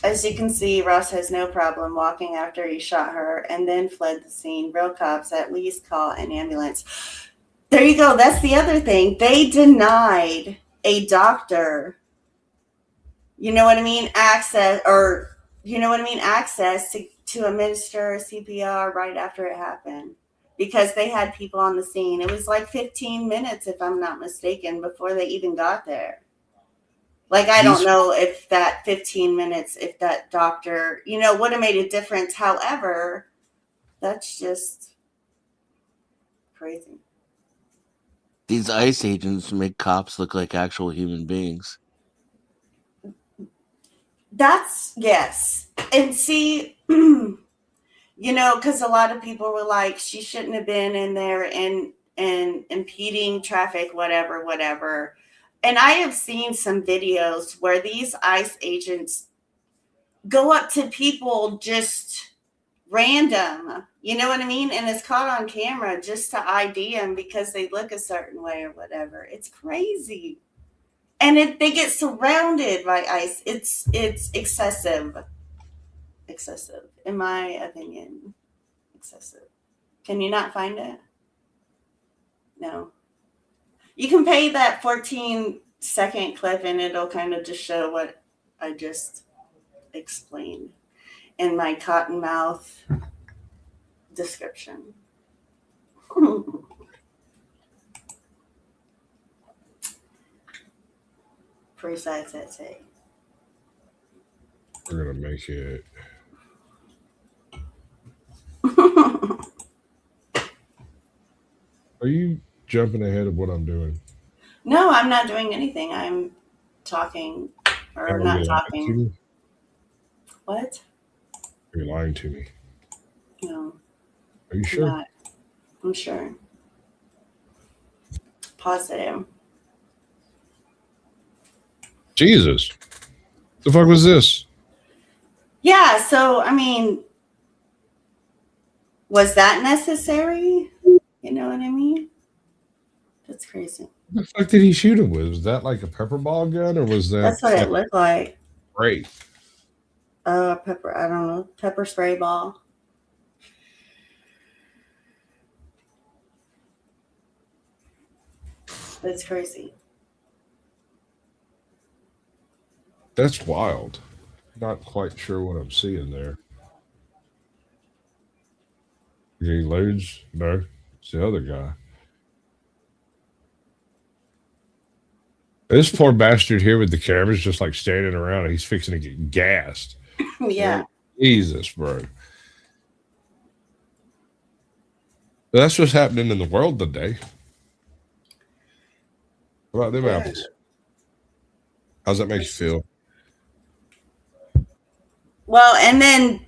As you can see, Ross has no problem walking after he shot her and then fled the scene. Real cops at least call an ambulance. There you go. That's the other thing. They denied a doctor, you know what I mean, access, or you know what I mean, access to administer CPR right after it happened, because they had people on the scene. It was like 15 minutes, if I'm not mistaken, before they even got there. Like, I don't know if that 15 minutes, if that doctor, would have made a difference. However, that's just crazy. These ICE agents make cops look like actual human beings. That's, yes. And see, because a lot of people were like, she shouldn't have been in there and impeding traffic, whatever. And I have seen some videos where these ICE agents go up to people just random, you know what I mean? And it's caught on camera just to ID them because they look a certain way or whatever. It's crazy. And they get surrounded by ICE. It's excessive. Excessive, in my opinion. Excessive. Can you not find it? No. You can pay that 14-second clip and it'll kind of just show what I just explained in my cottonmouth description. Precisely. We're gonna make it. Are you jumping ahead of what I'm doing? No, I'm not doing anything. I'm talking or not talking. What? You're lying to me. No. Are you sure? I'm sure. Positive. Jesus. The fuck was this? Yeah, so I mean, was that necessary? You know what I mean? That's crazy. What the fuck did he shoot him with? Was that like a pepper ball gun or was that? That's what it looked like. Great. Pepper, I don't know, pepper spray ball. That's crazy. That's wild. Not quite sure what I'm seeing there. He loads? No, it's the other guy. This poor bastard here with the cameras just like standing around and he's fixing to get gassed. Yeah. Jesus, bro. That's what's happening in the world today. What about them apples? How's that make you feel? Well, and then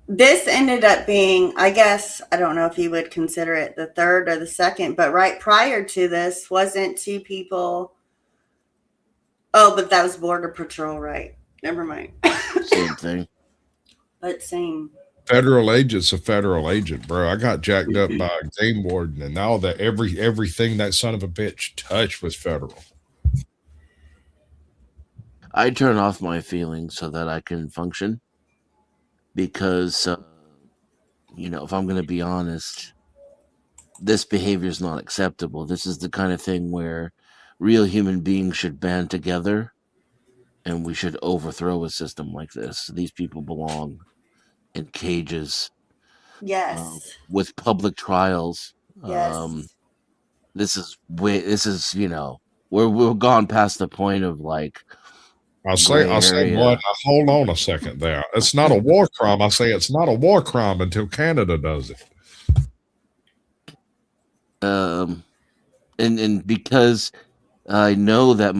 this ended up being, I guess, I don't know if you would consider it the third or the second, but right prior to this, wasn't two people. Oh, but that was Border Patrol, right? Never mind. Same thing. But same. Federal agent's a federal agent, bro. I got jacked up by a game warden, and now that everything that son of a bitch touched was federal. I turn off my feelings so that I can function. Because, if I'm going to be honest, this behavior is not acceptable. This is the kind of thing where real human beings should band together and we should overthrow a system like this. These people belong in cages. Yes. With public trials. Yes. This is we're gone past the point of like. I'll say what? Hold on a second there. It's not a war crime. I say it's not a war crime until Canada does it. And because I know that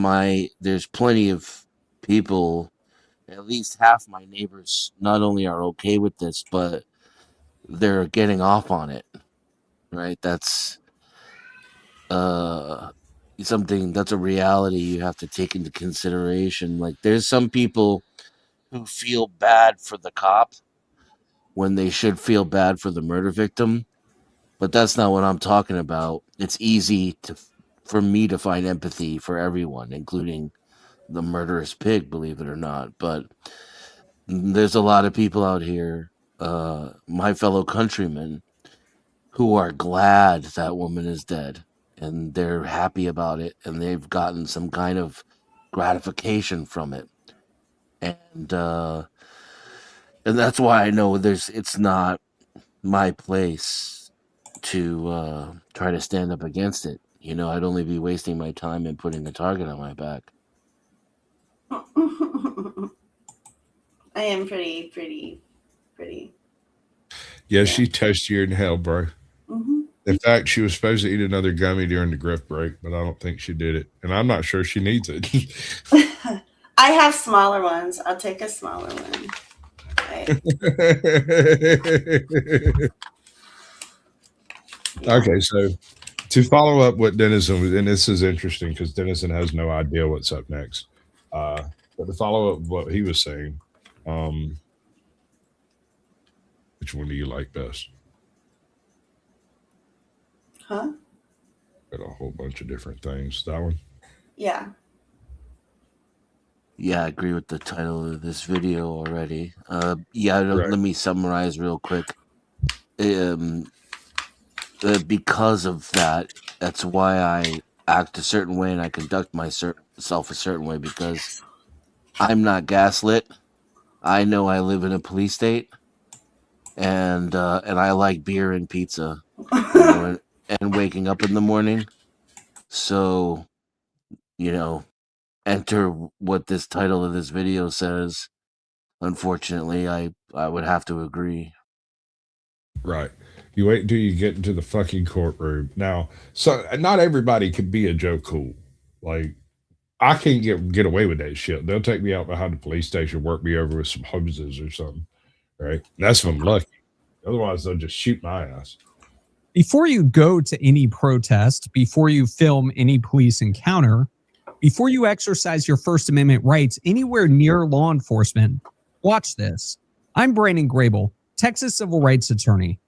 there's plenty of people, at least half my neighbors, not only are okay with this, but they're getting off on it. Right? That's something that's a reality you have to take into consideration. Like there's some people who feel bad for the cop when they should feel bad for the murder victim, but that's not what I'm talking about. It's easy for me to find empathy for everyone, including the murderous pig, believe it or not. But there's a lot of people out here, my fellow countrymen, who are glad that woman is dead. And they're happy about it, and they've gotten some kind of gratification from it. And And that's why I know it's not my place to try to stand up against it. You know, I'd only be wasting my time and putting a target on my back. I am pretty. Yeah, she touched you in hell, bro. Mm-hmm. In fact, she was supposed to eat another gummy during the grift break, but I don't think she did it. And I'm not sure she needs it. I have smaller ones. I'll take a smaller one. Okay, so to follow up what Dennison, and this is interesting because Dennison has no idea what's up next. But to follow up what he was saying, which one do you like best? Huh? Got a whole bunch of different things. That one? Yeah. Yeah, I agree with the title of this video already. Let me summarize real quick. Because of that, that's why I act a certain way and I conduct myself a certain way, because I'm not gaslit. I know I live in a police state, and I like beer and pizza, and waking up in the morning. So, enter what this title of this video says. Unfortunately, I would have to agree. Right. You wait until you get into the fucking courtroom. Now, so not everybody can be a Joe Cool. Like, I can't get away with that shit. They'll take me out behind the police station, work me over with some hoses or something. Right. That's if I'm lucky. Otherwise, they'll just shoot my ass. Before you go to any protest, before you film any police encounter, before you exercise your First Amendment rights anywhere near law enforcement, watch this. I'm Brandon Grable, Texas civil rights attorney.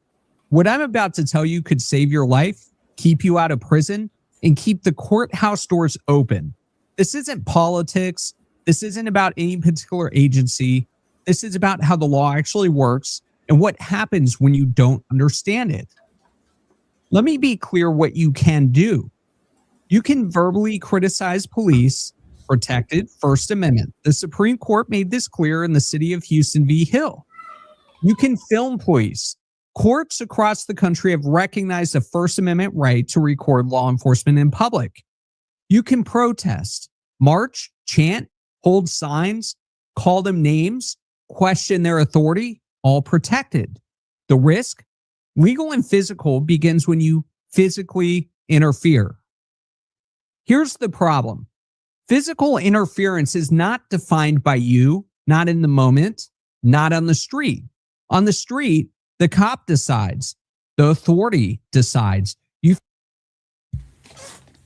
What I'm about to tell you could save your life, keep you out of prison, and keep the courthouse doors open. This isn't politics. This isn't about any particular agency. This is about how the law actually works and what happens when you don't understand it. Let me be clear what you can do. You can verbally criticize police, protected First Amendment. The Supreme Court made this clear in the city of Houston v. Hill. You can film police. Courts across the country have recognized the First Amendment right to record law enforcement in public. You can protest, march, chant, hold signs, call them names, question their authority, all protected. The risk, legal and physical, begins when you physically interfere. Here's the problem. Physical interference is not defined by you, not in the moment, not on the street. On the street, the cop decides. The authority decides.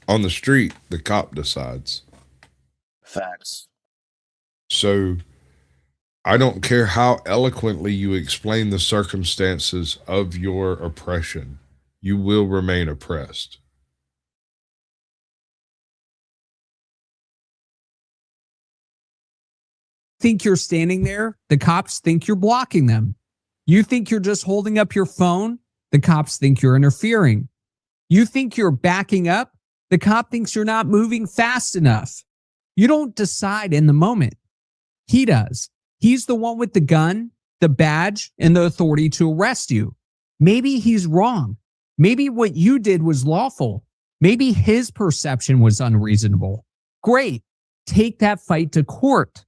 On the street, the cop decides. Facts. So I don't care how eloquently you explain the circumstances of your oppression, you will remain oppressed. Think you're standing there, the cops think you're blocking them. You think you're just holding up your phone, the cops think you're interfering. You think you're backing up, the cop thinks you're not moving fast enough. You don't decide in the moment. He does. He's the one with the gun, the badge, and the authority to arrest you. Maybe he's wrong. Maybe what you did was lawful. Maybe his perception was unreasonable. Great. Take that fight to court.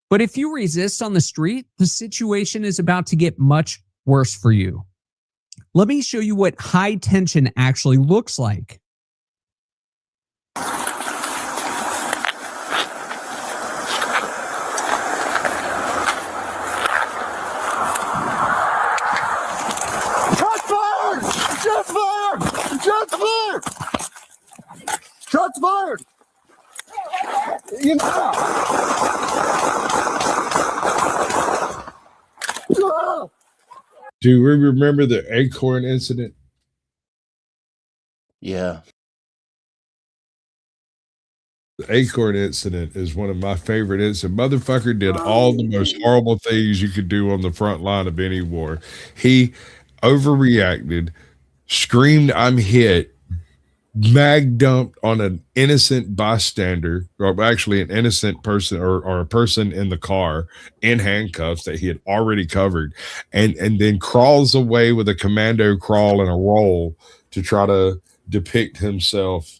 But if you resist on the street, the situation is about to get much worse for you. Let me show you what high tension actually looks like. Shots fired! Shots fired! Shots fired! You know. Do we remember the acorn incident? Yeah. The acorn incident is one of my favorite incidents. Motherfucker did all the most horrible things you could do on the front line of any war. He overreacted, screamed, "I'm hit," mag dumped on an innocent bystander, or actually an innocent person, or a person in the car in handcuffs that he had already covered, and then crawls away with a commando crawl and a roll to try to depict himself.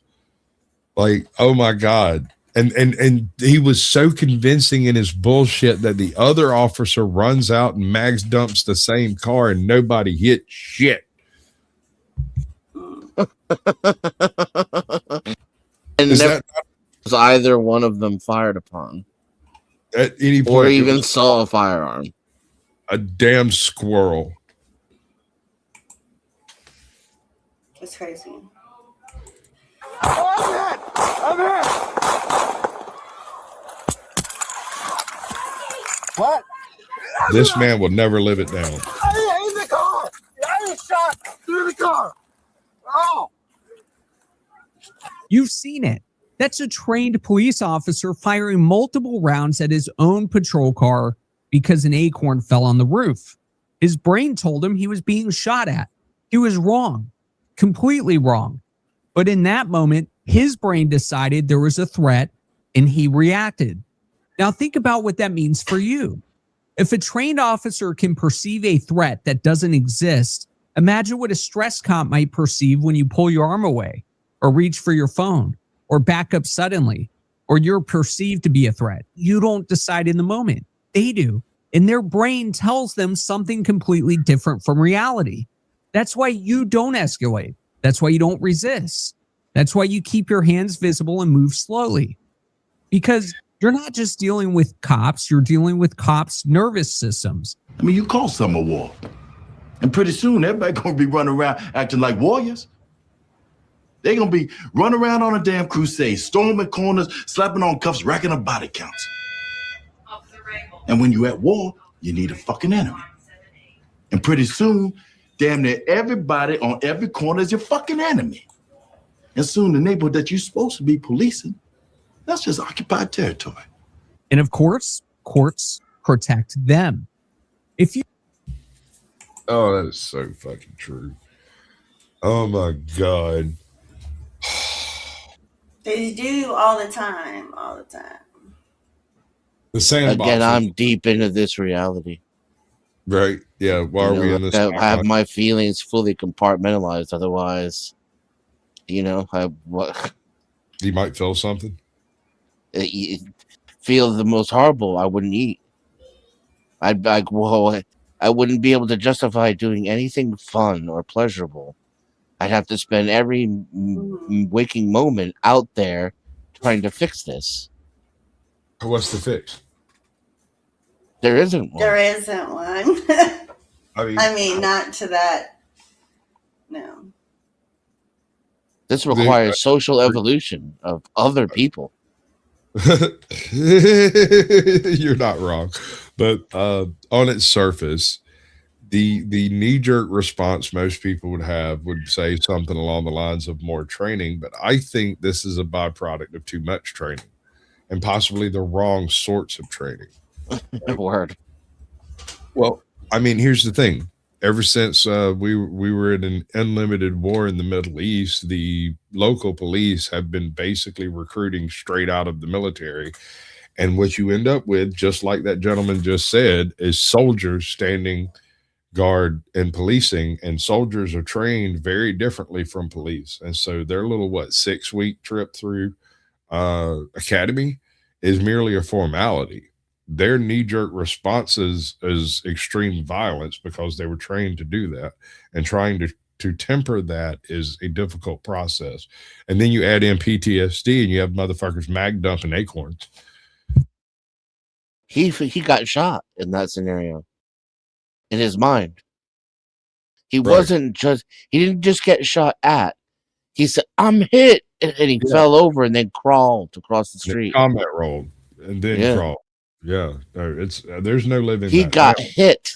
Like, oh my God. And he was so convincing in his bullshit that the other officer runs out and mags dumps the same car and nobody hit shit. And Is never that was either one of them fired upon, at any point, or it even was saw a firearm? a damn squirrel? It's crazy. I'm here. What? This man will never live it down. In the car. I was shot through the car. Oh. You've seen it. That's a trained police officer firing multiple rounds at his own patrol car because an acorn fell on the roof. His brain told him he was being shot at. He was wrong, completely wrong. But in that moment, his brain decided there was a threat and he reacted. Now think about what that means for you. If a trained officer can perceive a threat that doesn't exist, imagine what a stress cop might perceive when you pull your arm away, or reach for your phone, or back up suddenly, or you're perceived to be a threat. You don't decide in the moment. They do. And their brain tells them something completely different from reality. That's why you don't escalate. That's why you don't resist. That's why you keep your hands visible and move slowly. Because you're not just dealing with cops, you're dealing with cops' nervous systems. I mean, you call summer war. And pretty soon, everybody gonna be running around acting like warriors. They're gonna be running around on a damn crusade, storming corners, slapping on cuffs, racking up body counts. And when you're at war, you need a fucking enemy. And pretty soon, damn near everybody on every corner is your fucking enemy. And soon the neighborhood that you're supposed to be policing, that's just occupied territory. And of course, courts protect them. If you Oh, that is so fucking true. Oh my God. They do all the time, all the time. The sandbox. Again, I'm deep into this reality. Right. Yeah. Why are we in this? I have my feelings fully compartmentalized. Otherwise, you might feel something. Feel the most horrible. I wouldn't eat. I'd be like, whoa, I wouldn't be able to justify doing anything fun or pleasurable. I'd have to spend every waking moment out there trying to fix this. What's the fix? There isn't one. There isn't one. I mean, not to that. No. This requires social evolution of other people. You're not wrong. But on its surface, the knee-jerk response most people would say something along the lines of more training, but I think this is a byproduct of too much training and possibly the wrong sorts of training. Word. Well, I mean, here's the thing. Ever since we were in an unlimited war in the Middle East, the local police have been basically recruiting straight out of the military. And what you end up with, just like that gentleman just said, is soldiers standing guard and policing, and soldiers are trained very differently from police. And so their little 6-week trip through academy is merely a formality. Their knee-jerk responses is extreme violence because they were trained to do that, and trying to temper that is a difficult process. And then you add in PTSD and you have motherfuckers mag dumping acorns. He got shot in that scenario. In his mind. He didn't just get shot at. He said, I'm hit. And he fell over and then crawled across the street. Combat rolled and then crawled. Yeah. No, there's no living. He got hit.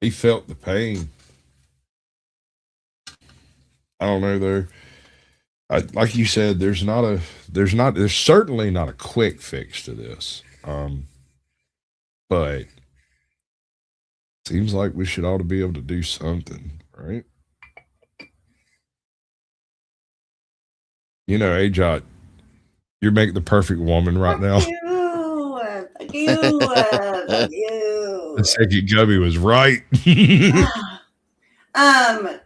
He felt the pain. I don't know there. Like you said, there's certainly not a quick fix to this. But seems like we should ought to be able to do something, right? You know, AJOT, you're making the perfect woman right now. Fuck you. Fuck you. The second Gubby was right. The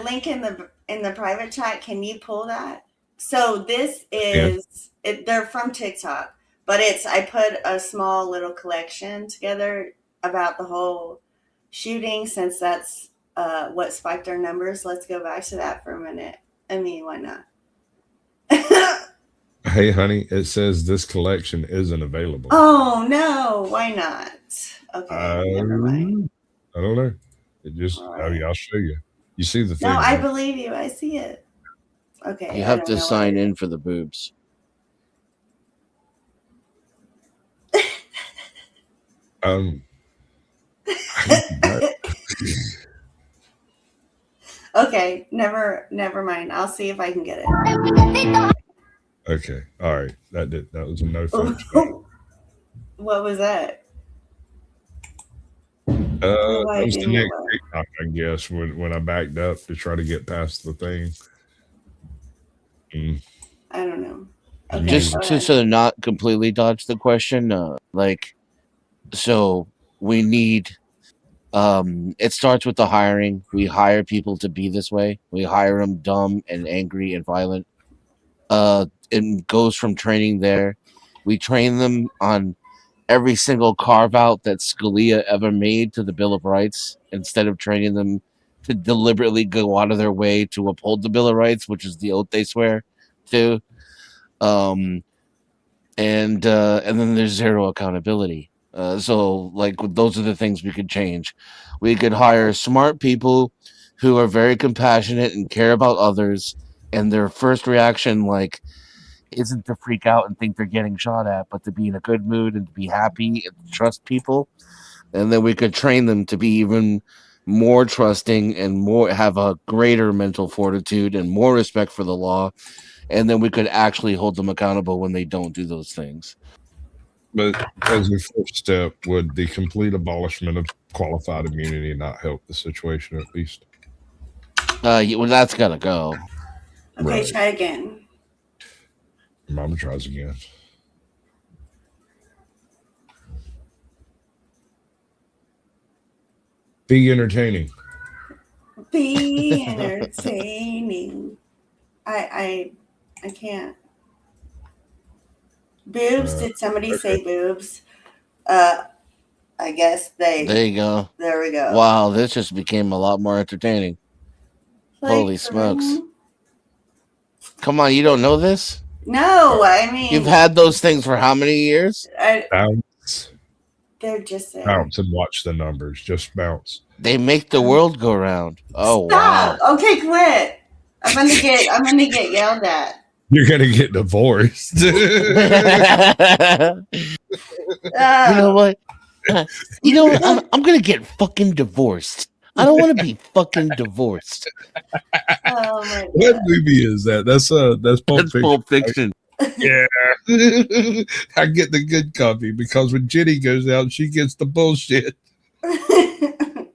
link in the private chat, can you pull that? So this is they're from TikTok, but I put a small little collection together about the whole shooting, since that's what spiked our numbers. Let's go back to that for a minute. I mean, why not? Hey, honey, it says this collection isn't available. Oh no, why not? Okay, never mind. I don't know. It just, I'll show you. You see the thing. No, I right? believe you. I see it. Okay. You have to sign in for the boobs. Okay, never mind. I'll see if I can get it. Okay, all right. That was a no thanks. What was that? That was the next TikTok, I guess, when I backed up to try to get past the thing. I don't know. Okay, Just to not completely dodge the question, so we need. It starts with the hiring. We hire people to be this way. We hire them dumb and angry and violent. It goes from training there. We train them on every single carve out that Scalia ever made to the Bill of Rights, instead of training them to deliberately go out of their way to uphold the Bill of Rights, which is the oath they swear to. And then there's zero accountability. So those are the things we could change. We could hire smart people who are very compassionate and care about others, and their first reaction isn't to freak out and think they're getting shot at, but to be in a good mood and to be happy and to trust people. And then we could train them to be even more trusting and have a greater mental fortitude and more respect for the law. And then we could actually hold them accountable when they don't do those things. But as a first step, would the complete abolishment of qualified immunity not help the situation at least? Well, that's gotta go. Okay, Right. try again. Mama tries again. Be entertaining. Be entertaining. I can't. Boobs? Did somebody say boobs? I guess they. There you go. There we go. Wow, this just became a lot more entertaining. Holy smokes. Come on, you don't know this? No, I mean. You've had those things for how many years? Bounce. They're just there. Bounce and watch the numbers. Just bounce. They make the world go round. Oh, Stop. wow. Okay, quit. I'm gonna get yelled at. You're gonna get divorced. You know what? I'm gonna get fucking divorced. I don't want to be fucking divorced. Oh my God. What movie is that? That's Pulp Fiction. Yeah. I get the good copy because when Jenny goes out, she gets the bullshit. I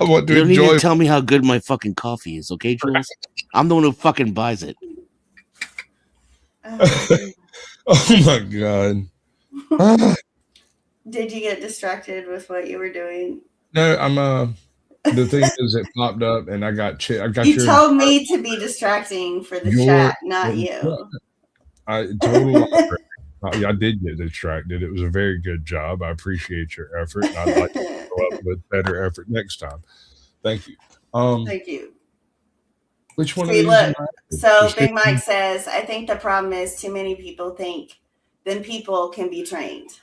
want to You don't enjoy. need to tell me how good my fucking coffee is, okay, Jules? I'm the one who fucking buys it. Oh my God. Did you get distracted with what you were doing? No, I'm the thing is it popped up and I got You told me to be distracting for the chat, not you. I did get distracted. It was a very good job. I appreciate your effort. And I'd like to go up with better effort next time. Thank you. Thank you. Which one? See, of these look. am I? So Just Big 15? Mike says, I think the problem is too many people think then people can be trained.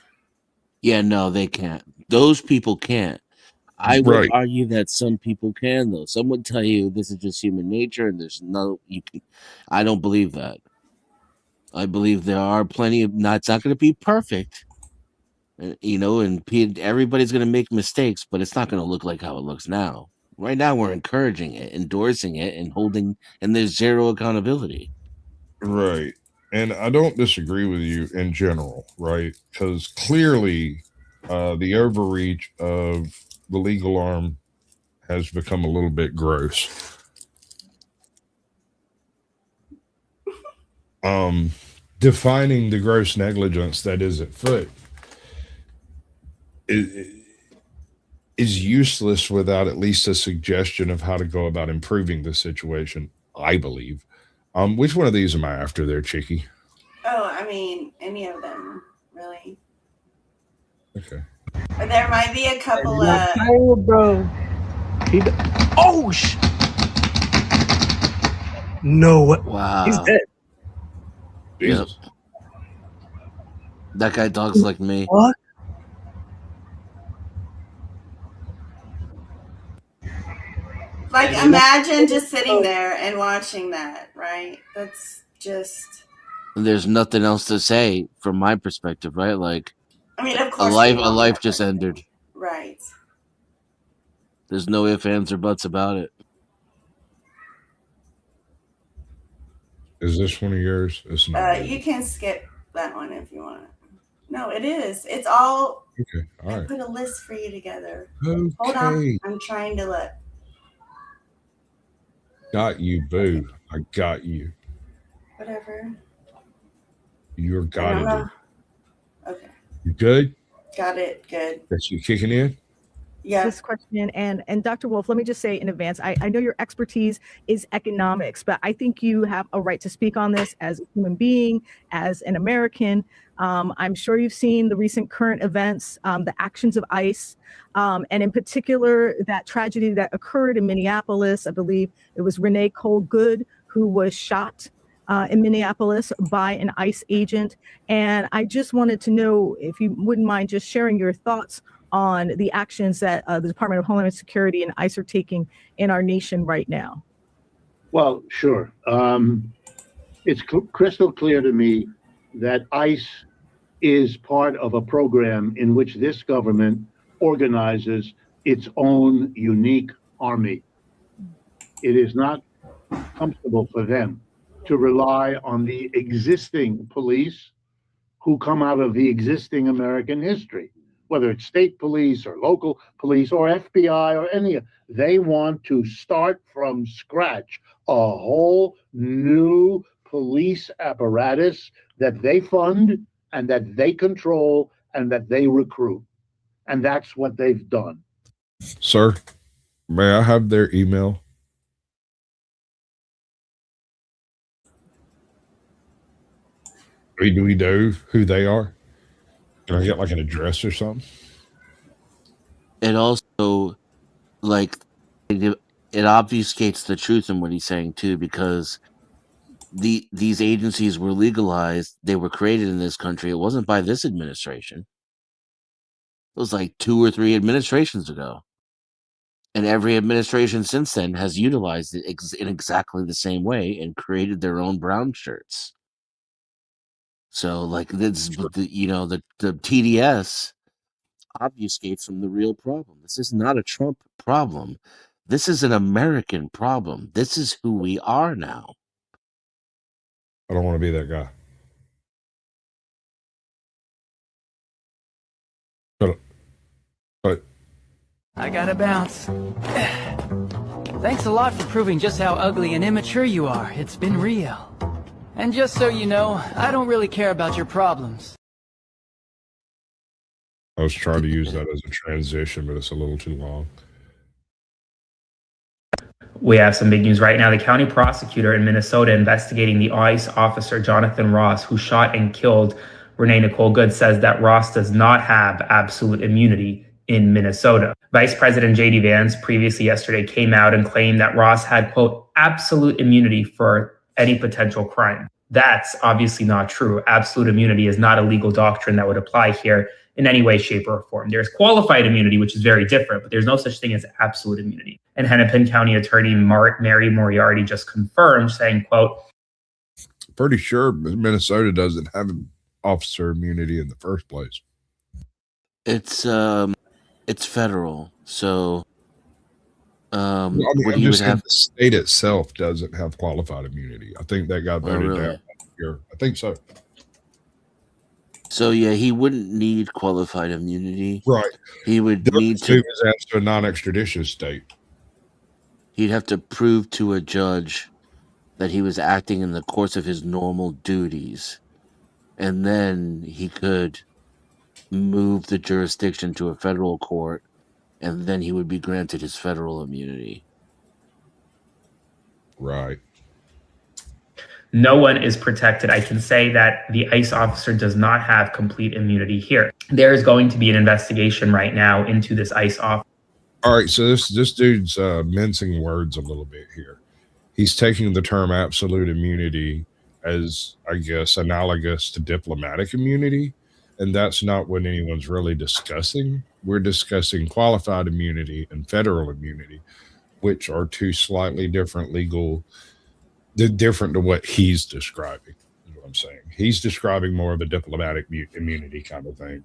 Yeah, no, they can't. Those people can't. I would Right. argue that some people can, though. Some would tell you this is just human nature, and there's no you can. I don't believe that. I believe there are plenty of. Not, it's not going to be perfect, and everybody's going to make mistakes, but it's not going to look like how it looks now. Right now, we're encouraging it, endorsing it, and there's zero accountability. Right. And I don't disagree with you in general, right? Because clearly the overreach of the legal arm has become a little bit gross. defining the gross negligence that is at foot is useless without at least a suggestion of how to go about improving the situation, I believe. Which one of these am I after there, Chicky? Oh, I mean, any of them, really. Okay. There might be a couple bro. Oh, no. Wow. He's dead. Yep. That guy talks like me. What? Like, imagine just sitting there and watching that, right? That's just. There's nothing else to say from my perspective, right? Like, I mean, of a course. life just ended. Right. There's no ifs, ands, or buts about it. Is this one of yours? It's not. You can skip that one if you want. No, it is. It's all. Okay. All I right. put a list for you together. Okay. Hold on. I'm trying to look. Got you, boo. I got you. Whatever. You're got it. Okay. You good? Got it. Good. That's you kicking in? Yeah. This question and Dr. Wolf, let me just say in advance, I know your expertise is economics, but I think you have a right to speak on this as a human being, as an American. I'm sure you've seen the recent current events, the actions of ICE, and in particular, that tragedy that occurred in Minneapolis. I believe it was Renee Cole Good who was shot in Minneapolis by an ICE agent. And I just wanted to know if you wouldn't mind just sharing your thoughts on the actions that the Department of Homeland Security and ICE are taking in our nation right now. Well, sure. It's crystal clear to me that ICE is part of a program in which this government organizes its own unique army. It is not comfortable for them to rely on the existing police who come out of the existing American history, whether it's state police or local police or FBI or any of. They want to start from scratch a whole new police apparatus that they fund and that they control and that they recruit. And that's what they've done. Sir, may I have their email? Do we know who they are? Can I get like an address or something? It also, like, it obfuscates the truth in what he's saying too, because these agencies were legalized. They were created in this country. It wasn't by this administration. It was like 2 or 3 administrations ago. And every administration since then has utilized it in exactly the same way and created their own brown shirts. So, like, this, the TDS obfuscates from the real problem. This is not a Trump problem. This is an American problem. This is who we are now. I don't want to be that guy. But I gotta bounce. Thanks a lot for proving just how ugly and immature you are. It's been real. And just so you know, I don't really care about your problems. I was trying to use that as a transition, but it's a little too long. We have some big news right now. The county prosecutor in Minnesota investigating the ICE officer Jonathan Ross, who shot and killed Renee Nicole Good, says that Ross does not have absolute immunity in Minnesota. Vice President J.D. Vance previously yesterday came out and claimed that Ross had, quote, absolute immunity for any potential crime. That's obviously not true. Absolute immunity is not a legal doctrine that would apply here in any way, shape, or form. There's qualified immunity, which is very different, but there's no such thing as absolute immunity. And Hennepin County Attorney Mary Moriarty just confirmed, saying, quote, pretty sure Minnesota doesn't have officer immunity in the first place. It's federal, so what you would have, the state itself doesn't have qualified immunity. I think that got voted down here. I think so. So yeah, he wouldn't need qualified immunity. Right. He would need to as to a non-extradition state. He'd have to prove to a judge that he was acting in the course of his normal duties, and then he could move the jurisdiction to a federal court, and then he would be granted his federal immunity. Right. No one is protected. I can say that the ICE officer does not have complete immunity here. There is going to be an investigation right now into this ICE officer. All right, so this dude's mincing words a little bit here. He's taking the term absolute immunity as, I guess, analogous to diplomatic immunity, and that's not what anyone's really discussing. We're discussing qualified immunity and federal immunity, which are two slightly different legal, different to what he's describing, is what I'm saying. He's describing more of a diplomatic immunity kind of thing.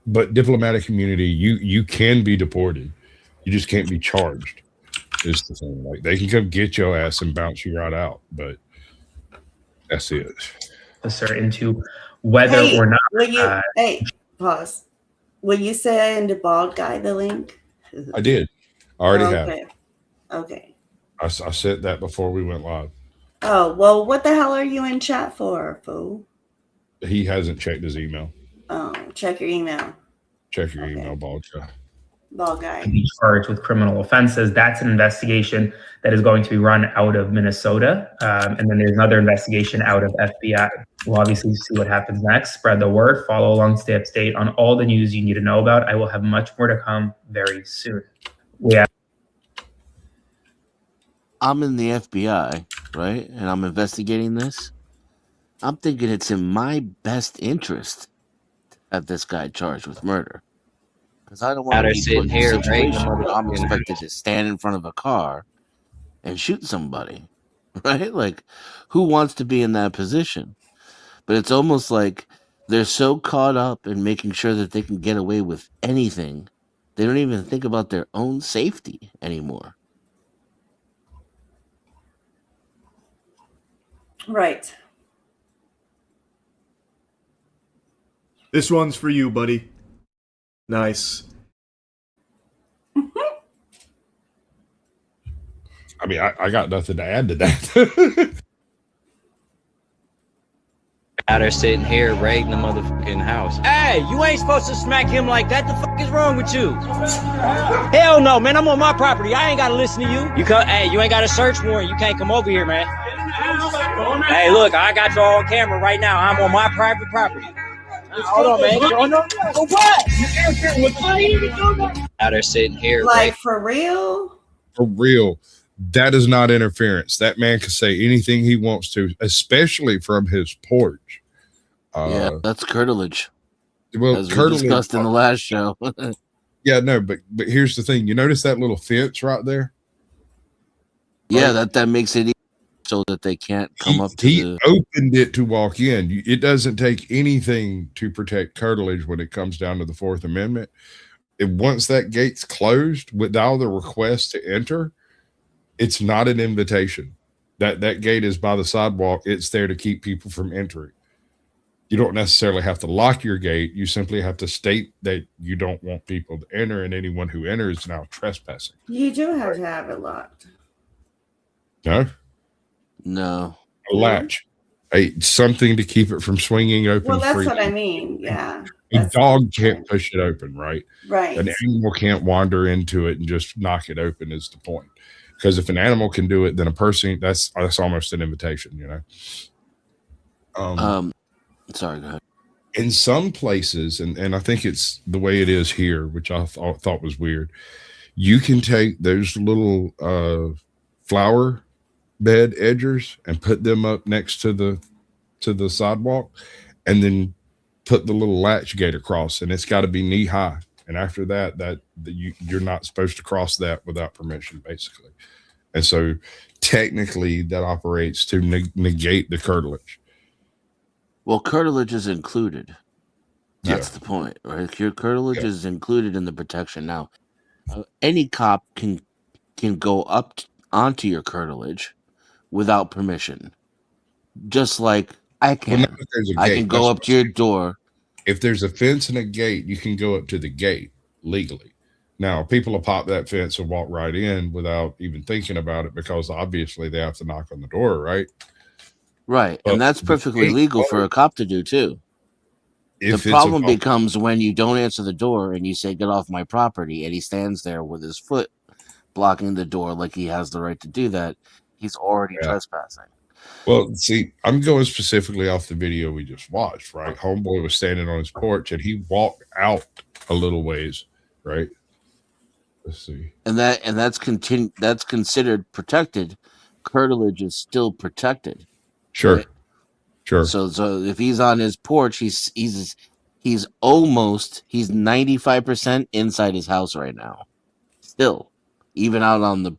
But diplomatic immunity, you can be deported. You just can't be charged. Is the thing. Like, they can come get your ass and bounce you right out, but that's it. Officer into whether or not. Will you, hey, pause. Will you send the bald guy the link? I did. I already have. Okay. I said that before we went live. Oh, well, what the hell are you in chat for, fool? He hasn't checked his email. Oh, check your email. Check your email, bald guy. Bald guy. Be charged with criminal offenses. That's an investigation that is going to be run out of Minnesota. And then there's another investigation out of FBI. We'll obviously see what happens next. Spread the word. Follow along, stay up to date on all the news you need to know about. I will have much more to come very soon. Yeah. I'm in the FBI, right? And I'm investigating this. I'm thinking it's in my best interest to have this guy charged with murder. Because I don't want to be put in a situation where I'm expected to stand in front of a car and shoot somebody, right? Like, who wants to be in that position? But it's almost like they're so caught up in making sure that they can get away with anything, they don't even think about their own safety anymore. Right. This one's for you, buddy. Nice. I mean, I got nothing to add to that. Out there sitting here raiding the motherfucking house. Hey, you ain't supposed to smack him like that. The fuck is wrong with you? Hell no, man. I'm on my property. I ain't gotta listen to you. Hey, you ain't got a search warrant. You can't come over here, man. Hey, look, I got you all on camera right now. I'm on my private property. Hold on, man. What? Out there sitting here. Like, for real? For real. That is not interference. That man can say anything he wants to, especially from his porch. Yeah, that's curtilage. Well, as we discussed in the last show. Yeah, no, but here's the thing. You notice that little fence right there? Yeah, that makes it easy so that they can't come up to He opened it to walk in. It doesn't take anything to protect curtilage when it comes down to the Fourth Amendment. Once that gate's closed with all the requests to enter, it's not an invitation. That gate is by the sidewalk. It's there to keep people from entering. You don't necessarily have to lock your gate. You simply have to state that you don't want people to enter, and anyone who enters is now trespassing. You do have to have it locked. No? No. A latch. Something to keep it from swinging open. Well, that's freely. what I mean. Yeah. A dog can't push it open, right? Right. An animal can't wander into it and just knock it open is the point. Because if an animal can do it, then a person, that's almost an invitation, you know? Sorry, go ahead. In some places, and I think it's the way it is here, which I thought was weird, you can take those little flower bed edgers and put them up next to the sidewalk, and then put the little latch gate across, and it's got to be knee high. And after that you're not supposed to cross that without permission, basically. And so technically that operates to negate the curtilage. Well, curtilage is included. That's the point, right? Your curtilage is included in the protection. Now, any cop can go up onto your curtilage without permission. Just like I can. I can go up to your door. If there's a fence and a gate, you can go up to the gate legally. Now, people will pop that fence and walk right in without even thinking about it because obviously they have to knock on the door, right? Right, But and that's perfectly legal for a cop to do too. The problem becomes when you don't answer the door and you say, "Get off my property," and he stands there with his foot blocking the door like he has the right to do that. He's already trespassing. Well, see, I'm going specifically off the video we just watched, right? Homeboy was standing on his porch and he walked out a little ways, right? Let's see. And that's considered protected. Curtilage is still protected. Sure. Right? Sure. So if he's on his porch, he's 95% inside his house right now. Still, even out on the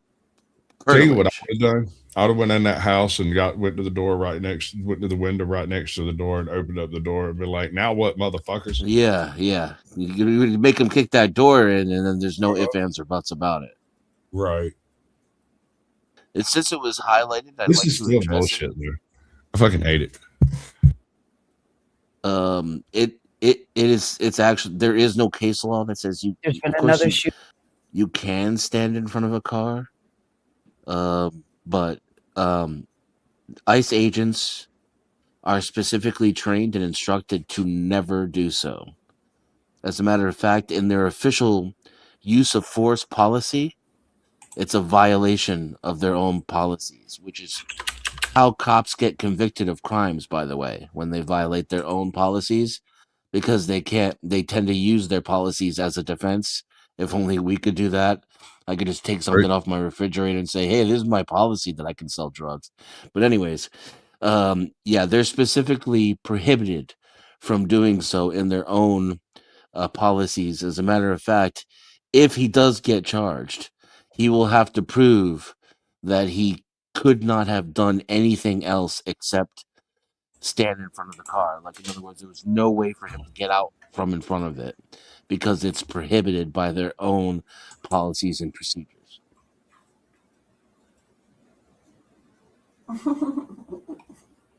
Tell you curtilage. what I would have done. I would have went in that house and went to the door went to the window right next to the door and opened up the door and be like, "Now what, motherfuckers?" Yeah. You make him kick that door in, and then there's no ifs, ands, or buts about it. Right. Since it was highlighted, I'd This like is to still address bullshit, dude. I fucking hate it. It's actually, there is no case law that says you. There's been of course another you can stand in front of a car, but ICE agents are specifically trained and instructed to never do so. As a matter of fact, in their official use of force policy, it's a violation of their own policies, which is how cops get convicted of crimes, by the way, when they violate their own policies, because they tend to use their policies as a defense. If only we could do that. I could just take something off my refrigerator and say, "Hey, this is my policy that I can sell drugs." But anyways, they're specifically prohibited from doing so in their own policies. As a matter of fact, if he does get charged, he will have to prove that he could not have done anything else except stand in front of the car. Like, in other words, there was no way for him to get out from in front of it because it's prohibited by their own policies and procedures.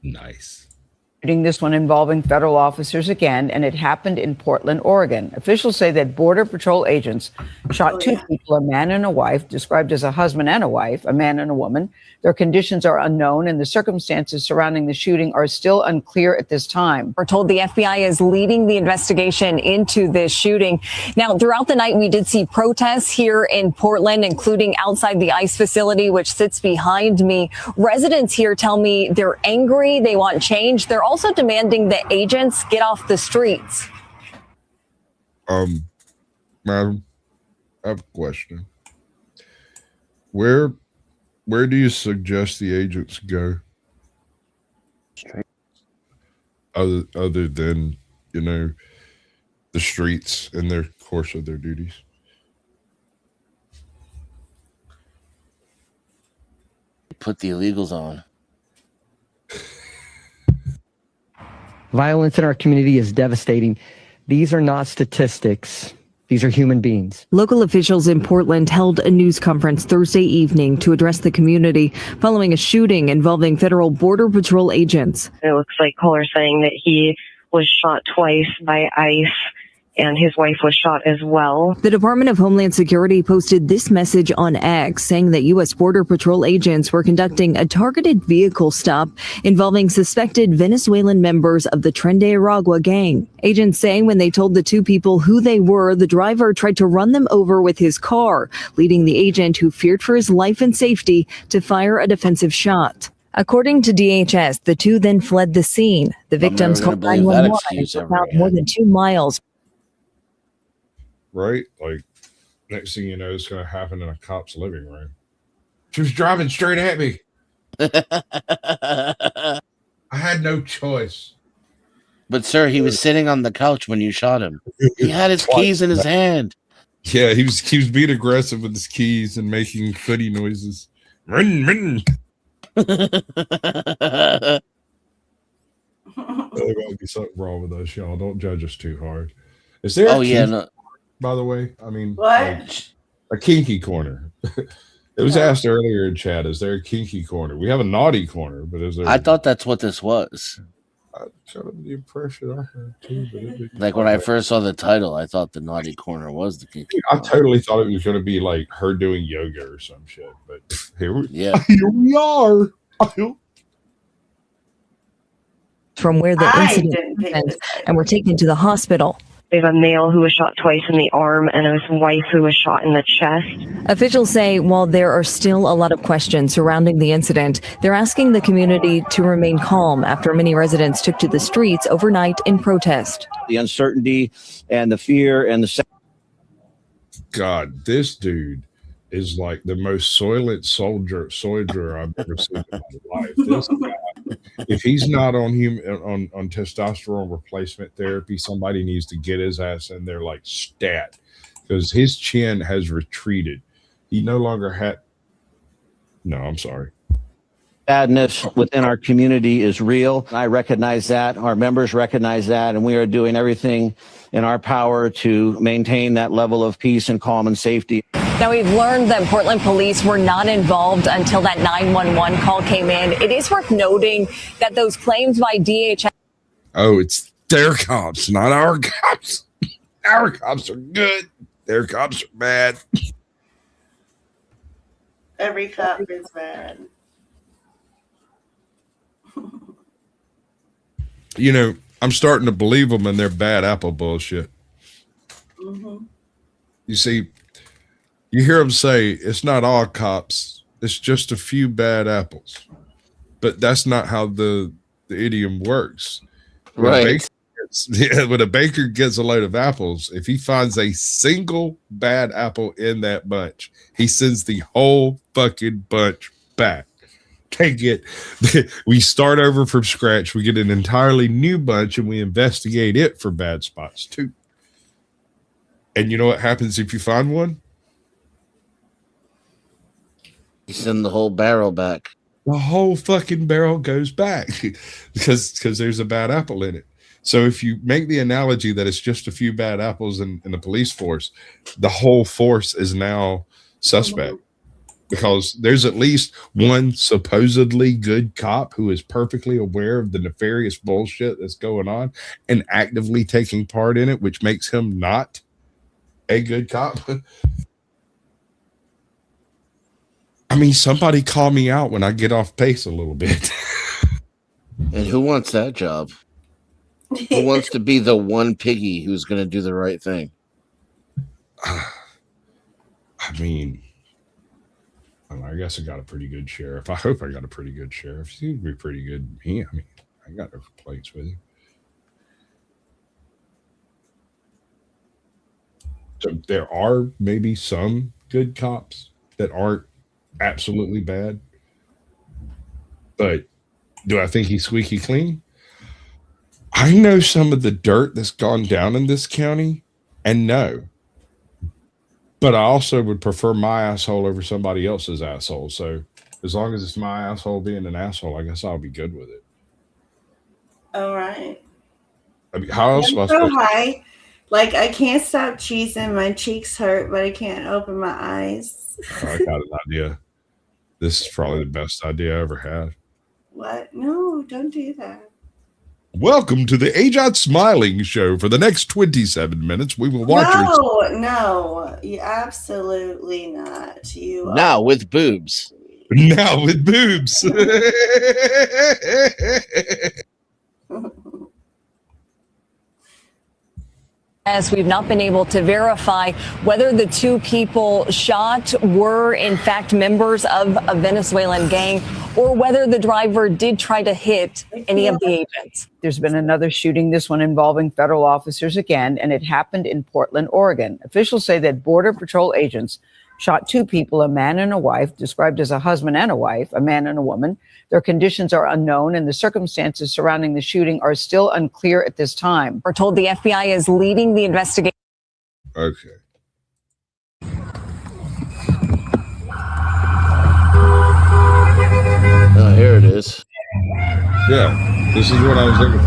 Nice. This one involving federal officers again, and it happened in Portland, Oregon. Officials say that Border Patrol agents shot two people, a man and a wife, described as a husband and a wife, a man and a woman. Their conditions are unknown, and the circumstances surrounding the shooting are still unclear at this time. We're told the FBI is leading the investigation into this shooting. Now, throughout the night, we did see protests here in Portland, including outside the ICE facility, which sits behind me. Residents here tell me they're angry, they want change. They're also demanding that agents get off the streets. Madam, I have a question. Where do you suggest the agents go? Other than, the streets in their course of their duties? Put the illegals on. Violence in our community is devastating. These are not statistics. These are human beings. Local officials in Portland held a news conference Thursday evening to address the community following a shooting involving federal Border Patrol agents. It looks like caller saying that he was shot twice by ICE and his wife was shot as well. The Department of Homeland Security posted this message on X saying that U.S. Border Patrol agents were conducting a targeted vehicle stop involving suspected Venezuelan members of the Tren de Aragua gang. Agents saying when they told the two people who they were, the driver tried to run them over with his car, leading the agent, who feared for his life and safety, to fire a defensive shot. According to DHS, the two then fled the scene. The victims called 911 and took out more than 2 miles. Right? Like, next thing you know, it's going to happen in a cop's living room. She was driving straight at me. I had no choice. But, sir, he was sitting on the couch when you shot him. He had his keys in his hand. Yeah, he was being aggressive with his keys and making footy noises. Rin, rin. There might be something wrong with us, y'all. Don't judge us too hard. Is there by the way? I mean, what? A kinky corner. It was asked earlier in chat, is there a kinky corner? We have a naughty corner, but is there? I thought that's what this was. I kind of the impression I had too, but Like when I first saw the title, I thought the naughty corner was the king. I totally thought it was going to be like her doing yoga or some shit, but here we are. From where the incident happened and were taken to the hospital. We have a male who was shot twice in the arm and his wife who was shot in the chest. Officials say while there are still a lot of questions surrounding the incident, they're asking the community to remain calm after many residents took to the streets overnight in protest. The uncertainty and the fear and the... God, this dude is like the most soylent soldier I've ever seen in my life. This guy, if he's not on testosterone replacement therapy, somebody needs to get his ass in there like stat, because his chin has retreated. He no longer had. No, I'm sorry. Sadness within our community is real. I recognize that. Our members recognize that, and we are doing everything in our power to maintain that level of peace and calm and safety. Now, we've learned that Portland police were not involved until that 911 call came in. It is worth noting that those claims by DHS. Oh, it's their cops, not our cops. Our cops are good. Their cops are bad. Every cop is bad. You know, I'm starting to believe them in their bad apple bullshit. Mm-hmm. You see, you hear them say it's not all cops, it's just a few bad apples. But that's not how the idiom works. Right. When a baker gets a load of apples, if he finds a single bad apple in that bunch, he sends the whole fucking bunch back. We start over from scratch. We get an entirely new bunch and we investigate it for bad spots too. And you know what happens if you find one? You send the whole barrel back. The whole fucking barrel goes back because there's a bad apple in it. So if you make the analogy that it's just a few bad apples in the police force, the whole force is now suspect. Because there's at least one supposedly good cop who is perfectly aware of the nefarious bullshit that's going on and actively taking part in it, which makes him not a good cop. I mean, somebody call me out when I get off pace a little bit. And who wants that job? Who wants to be the one piggy who's going to do the right thing? I mean, I guess I got a pretty good sheriff. I hope I got a pretty good sheriff. He seems to be pretty good to me. I mean, I got no complaints with him. So there are maybe some good cops that aren't absolutely bad. But do I think he's squeaky clean? I know some of the dirt that's gone down in this county, and no. But I also would prefer my asshole over somebody else's asshole. So as long as it's my asshole being an asshole, I guess I'll be good with it. All right. I mean, how else am I I'm so high. Like, I can't stop cheesing. My cheeks hurt, but I can't open my eyes. I got an idea. This is probably the best idea I ever had. What? No, don't do that. Welcome to the Agent Smiling Show. For the next 27 minutes, we will watch No, you absolutely not. You now with boobs. Now with boobs. As we've not been able to verify whether the two people shot were in fact members of a Venezuelan gang or whether the driver did try to hit any of the agents. There's been another shooting, this one involving federal officers again, and it happened in Portland, Oregon. Officials say that Border Patrol agents shot two people, a man and a wife, described as a husband and a wife, a man and a woman. Their conditions are unknown, and the circumstances surrounding the shooting are still unclear at this time. We're told the FBI is leading the investigation. Okay. Oh, here it is. Yeah, this is what I was looking for.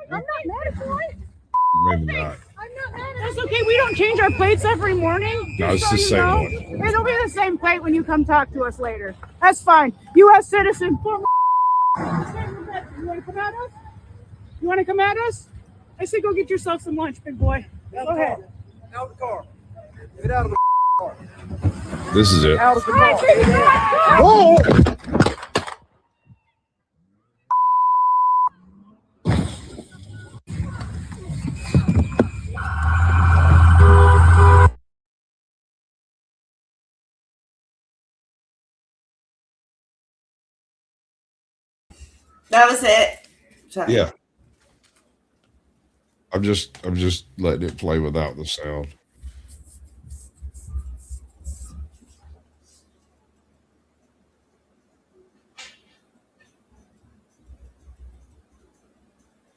I'm not mad at you. Maybe not. I'm not mad at That's okay. We don't change our plates every morning. No, it's the same one. Hey, be the same fate when you come talk to us later. That's fine. U.S. citizen, former. You want to come at us? You want to come at us? I say go get yourself some lunch, big boy. Go ahead. Out of the car. Get out of the car. This is it. Out of the car. Whoa! That was it. Sorry. Yeah. I'm just letting it play without the sound.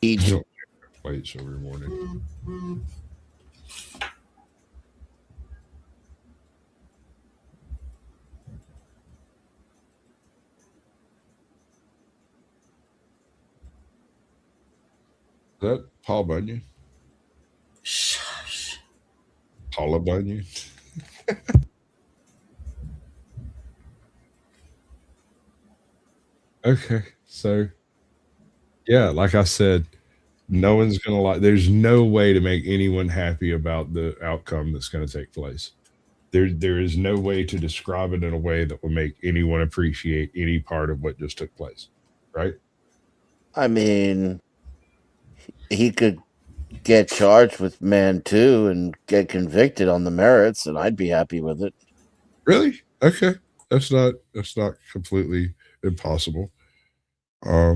Don't play it every morning. Is that Paul Bunyan? Shush. Paula Bunyan? Okay, so yeah, like I said, no one's gonna like. There's no way to make anyone happy about the outcome that's going to take place. There is no way to describe it in a way that will make anyone appreciate any part of what just took place, right? I mean, he could get charged with man too and get convicted on the merits, and I'd be happy with it. Really? Okay, that's not completely impossible. How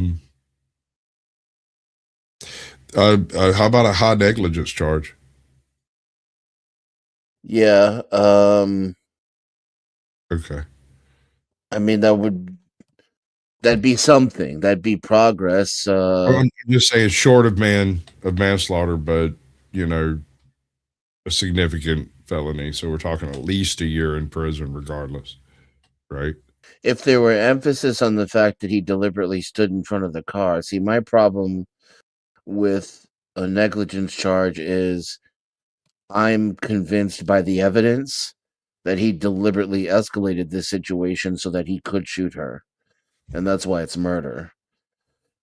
about a high negligence charge? Yeah. Okay. I mean, that'd be something. That'd be progress. I'm just saying, short of manslaughter, but a significant felony. So we're talking at least a year in prison, regardless, right? If there were emphasis on the fact that he deliberately stood in front of the car. See, my problem with a negligence charge is I'm convinced by the evidence that he deliberately escalated this situation so that he could shoot her. And that's why it's murder.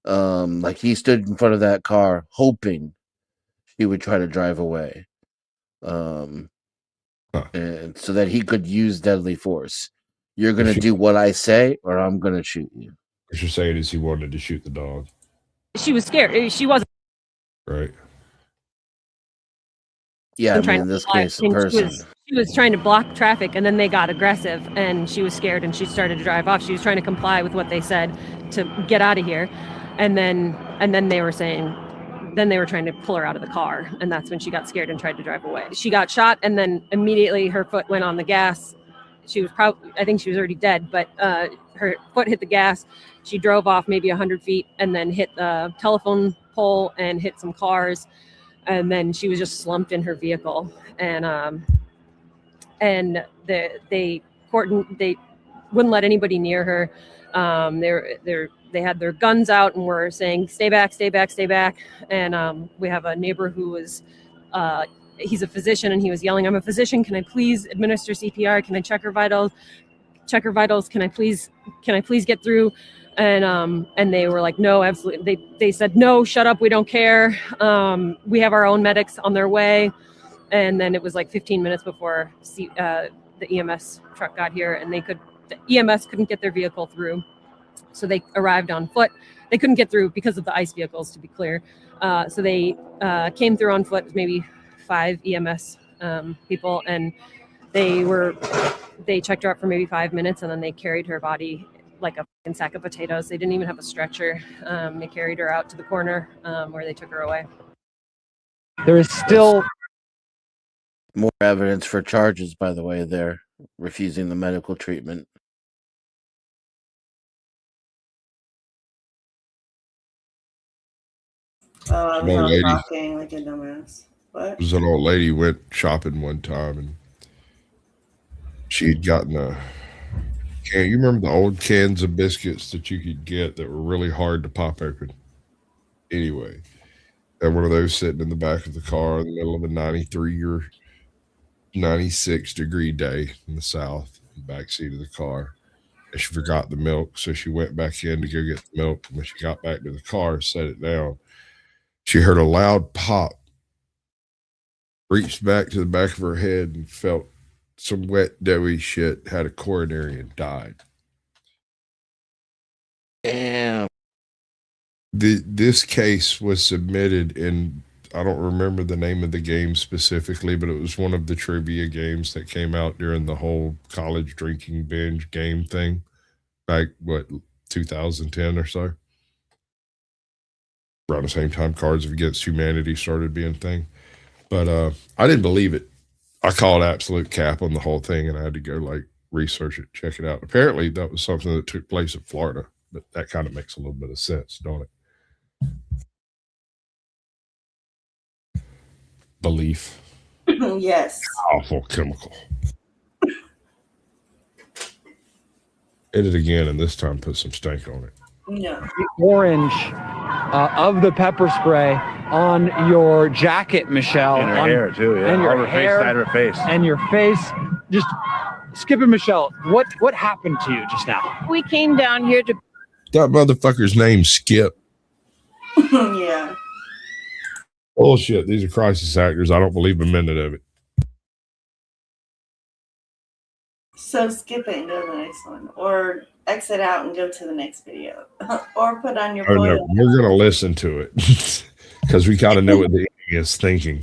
Like he stood in front of that car hoping she would try to drive away. And so that he could use deadly force. You're going to do what I say or I'm going to shoot you. What you're saying is he wanted to shoot the dog. She was scared. She wasn't. Right. Yeah, I mean, in this case, a person. She was trying to block traffic, and then they got aggressive, and she was scared, and she started to drive off. She was trying to comply with what they said to get out of here, and then they were saying, then they were trying to pull her out of the car, and that's when she got scared and tried to drive away. She got shot, and then immediately her foot went on the gas. She was I think she was already dead, but her foot hit the gas. She drove off maybe 100 feet, and then hit the telephone pole and hit some cars. And then she was just slumped in her vehicle, and they wouldn't let anybody near her. They had their guns out and were saying, "Stay back, stay back, stay back." And we have a neighbor who was he's a physician, and he was yelling, "I'm a physician. Can I please administer CPR? Can I check her vitals? Check her vitals. Can I please get through?" And they were like, "No, absolutely." They said, "No, shut up. We don't care. We have our own medics on their way." And then it was like 15 minutes before the EMS truck got here, and the EMS couldn't get their vehicle through. So they arrived on foot. They couldn't get through because of the ICE vehicles, to be clear. So they came through on foot, maybe 5 EMS people, and they checked her out for maybe 5 minutes, and then they carried her body like a fucking sack of potatoes. They didn't even have a stretcher. They carried her out to the corner where they took her away. There is still more evidence for charges, by the way. They're refusing the medical treatment. Oh, I was An old all lady. talking like a dumbass. What? There's an old lady went shopping one time, and she had gotten you remember the old cans of biscuits that you could get that were really hard to pop open? Anyway, had one of those sitting in the back of the car in the middle of a 93 or 96 degree day in the South. in the backseat of the car. And she forgot the milk, so she went back in to go get the milk. And when she got back to the car, set it down, she heard a loud pop, reached back to the back of her head and felt some wet, doughy shit, had a coronary and died. Damn. This case was submitted in, I don't remember the name of the game specifically, but it was one of the trivia games that came out during the whole college drinking binge game thing back, 2010 or so. Around the same time Cards Against Humanity started being a thing. But I didn't believe it. I called absolute cap on the whole thing, and I had to go research it, check it out. Apparently that was something that took place in Florida, but that kind of makes a little bit of sense, don't it? Belief. Yes. Powerful chemical. Hit it again, and this time put some stank on it. No. The orange of the pepper spray on your jacket, Michelle. And her hair too, yeah. And your All her hair, face, side of her face. And your face. Just Skip and Michelle, what happened to you just now? We came down here to. That motherfucker's name Skip. Yeah. Bullshit. These are crisis actors. I don't believe a minute of it. So skip it and go to the next one, or exit out and go to the next video, or put on your. Oh no, we're gonna listen to it because we gotta know what the enemy is thinking.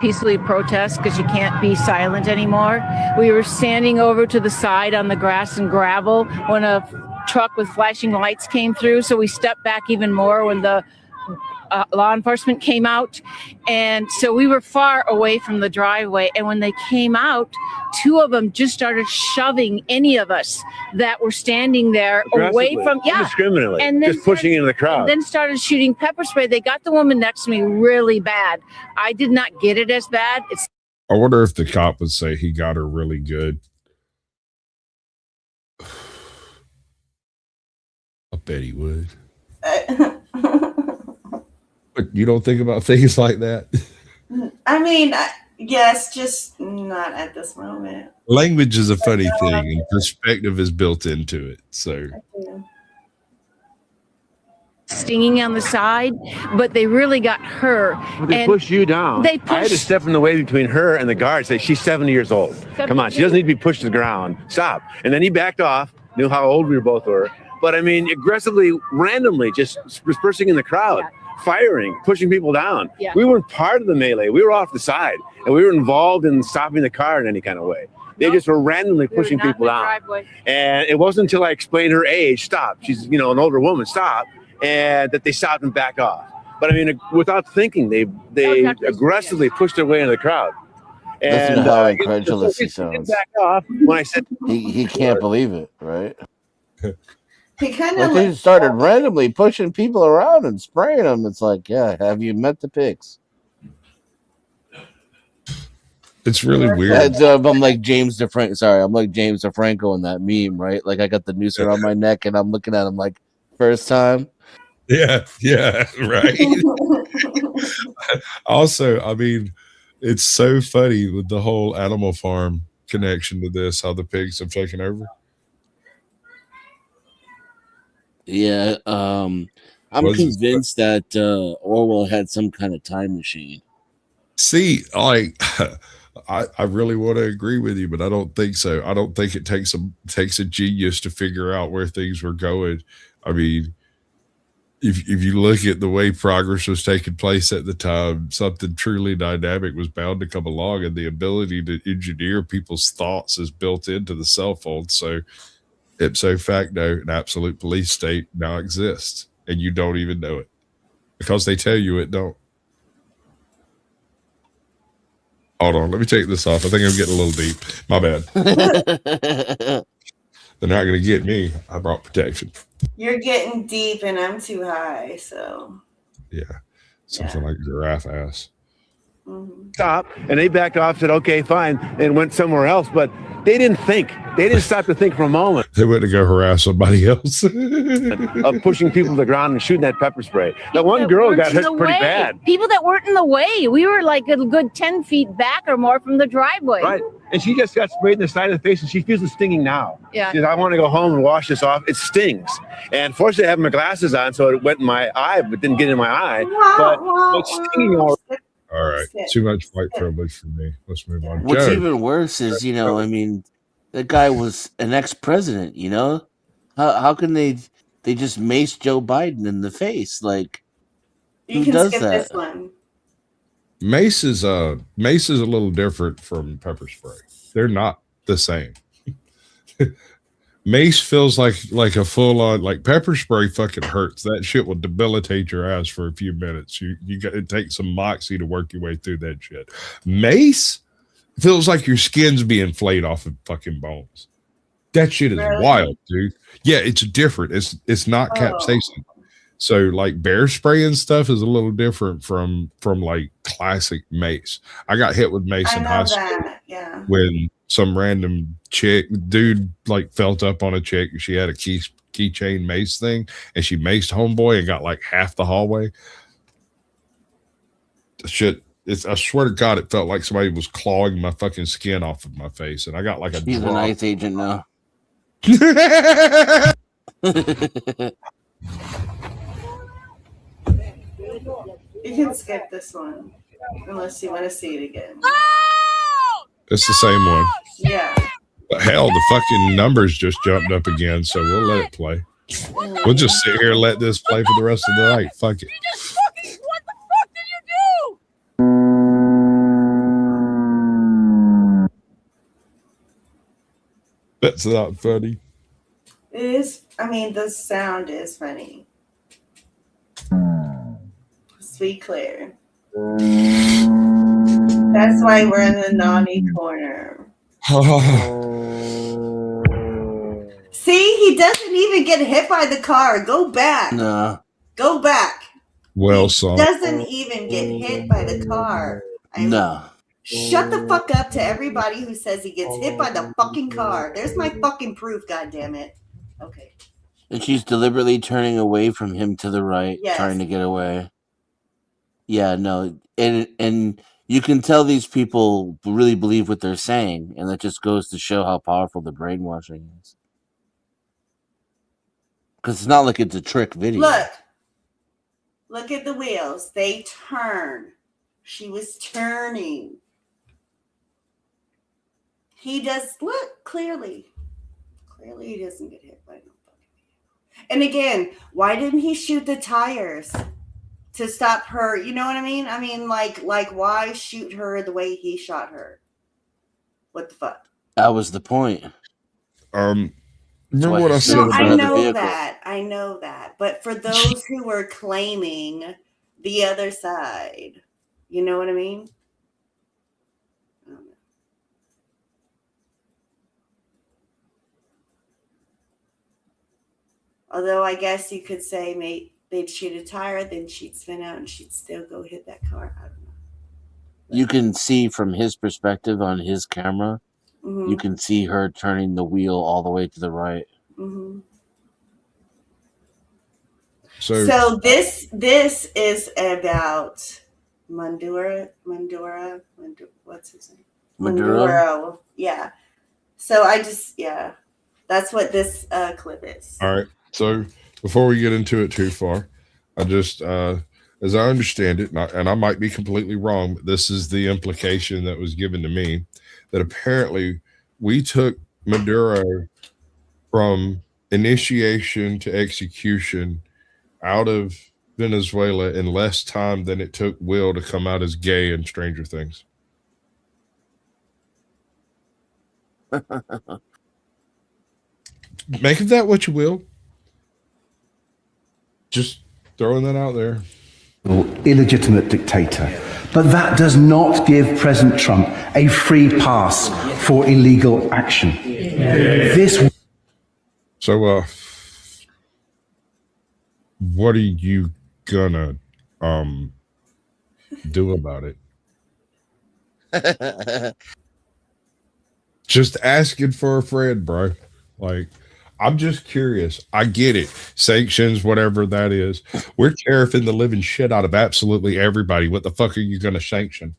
Peacefully protest because you can't be silent anymore. We were standing over to the side on the grass and gravel when a truck with flashing lights came through. So we stepped back even more when the law enforcement came out. And so we were far away from the driveway. And when they came out, two of them just started shoving any of us that were standing there away from, indiscriminately, and then just pushing into the crowd. and then started shooting pepper spray. They got the woman next to me really bad. I did not get it as bad. I wonder if the cop would say he got her really good. I bet he would. But you don't think about things like that? I mean, yes, just not at this moment. Language is a funny thing, and perspective is built into it. So stinging on the side, but they really got her. Well, they and pushed you down. They I had to pushed. step in the way between her and the guard. Say she's 70 years old. Come on, she doesn't need to be pushed to the ground. Stop. And then he backed off. Knew how old we both were. But I mean, aggressively, randomly, just dispersing in the crowd. Firing, pushing people down. Yeah. We weren't part of the melee. We were off the side, and we were involved in stopping the car in any kind of way. They just were randomly We were pushing not in people the down. driveway. And it wasn't until I explained her age, stop. She's an older woman, stop, and that they stopped and backed off. But I mean, without thinking, they aggressively pushed their way into the crowd. Listen to And how incredulous he sounds. back off when I said He can't believe it, right? He kind Like of they started randomly pushing people around and spraying them. It's like, yeah, have you met the pigs? it's really weird. I'm like James DeFranco. Sorry, I'm like James DeFranco in that meme, right? Like I got the noose around my neck and I'm looking at him like, first time. Yeah, right. Also, I mean, it's so funny with the whole Animal Farm connection to this, how the pigs have taken over. Yeah, I'm convinced that Orwell had some kind of time machine. See, like, I really want to agree with you, but I don't think so. I don't think it takes a genius to figure out where things were going. I mean, if you look at the way progress was taking place at the time, something truly dynamic was bound to come along, and the ability to engineer people's thoughts is built into the cell phone. So ipso facto, an absolute police state now exists, and you don't even know it because they tell you it don't. Hold on, let me take this off. I think I'm getting a little deep. My bad. They're not going to get me. I brought protection. You're getting deep, and I'm too high. So Yeah, something like giraffe ass. stop, and they backed off, said, okay, fine, and went somewhere else. But they didn't think. They didn't stop to think for a moment. They went to go harass somebody else. Of pushing people to the ground and shooting that pepper spray. That one girl got hit pretty bad. People that weren't in the way. We were like a good 10 feet back or more from the driveway. Right. And she just got sprayed in the side of the face, and she feels it stinging now. Yeah. She says, I want to go home and wash this off. It stings. And fortunately, I have my glasses on, so it went in my eye, but didn't get in my eye. But it's stinging all All right. Too much white privilege for me. Let's move on. What's Joe. even worse is, I mean, that guy was an ex-president, How can they just mace Joe Biden in the face? Like, You who can does skip that? this one. Mace is a little different from pepper spray. They're not the same. Mace feels like a full on, like pepper spray fucking hurts. That shit will debilitate your ass for a few minutes. You got to take some moxie to work your way through that shit. Mace feels like your skin's being flayed off of fucking bones. That shit is wild, dude. Yeah, it's different. It's not capsaicin. So like bear spray and stuff is a little different from like classic mace. I got hit with mace in high school when some random dude like felt up on a chick. She had a keychain mace thing, and she maced homeboy and got like half the hallway. Shit. I swear to God, it felt like somebody was clawing my fucking skin off of my face, and I got like a. He's an ICE agent now. You can skip this one unless you want to see it again. It's the same one. Yeah. But hell, the fucking numbers just jumped up again, so we'll let it play. We'll just sit here and let this play for the rest of the night. Fuck it. What the fuck did you do? That's not funny. It is. I mean, the sound is funny. Sweet Claire. That's why we're in the naughty corner. See, he doesn't even get hit by the car. Go back. No. Go back. Well, son. Doesn't even get hit by the car. No. Shut the fuck up to everybody who says he gets hit by the fucking car. There's my fucking proof, goddammit. Okay. And she's deliberately turning away from him to the right, Yes. trying to get away. Yeah, no. And you can tell these people really believe what they're saying, and that just goes to show how powerful the brainwashing is. Because it's not like it's a trick video. Look at the wheels. They turn. She was turning. He does look clearly. Clearly, he doesn't get hit by no fucking. And again, why didn't he shoot the tires to stop her? You know what I mean? I mean, like why shoot her the way he shot her? What the fuck? That was the point. Remember what I said? No, I about know the that. I know that. But for those who were claiming the other side, you know what I mean? Although I guess you could say they'd shoot a tire, then she'd spin out and she'd still go hit that car. I don't know. You can see from his perspective on his camera, Mhm. you can see her turning the wheel all the way to the right. Mm-hmm. So this is about Maduro. What's his name? Maduro? Yeah. So that's what this clip is. All right. So before we get into it too far, I just, as I understand it, and I might be completely wrong, but this is the implication that was given to me, that apparently we took Maduro from initiation to execution out of Venezuela in less time than it took Will to come out as gay in Stranger Things. Make of that what you will. Just throwing that out there. Illegitimate dictator. But that does not give President Trump a free pass for illegal action. So, what are you gonna do about it? Just asking for a friend, bro. Like, I'm just curious. I get it. Sanctions, whatever that is. We're tariffing the living shit out of absolutely everybody. What the fuck are you going to sanction?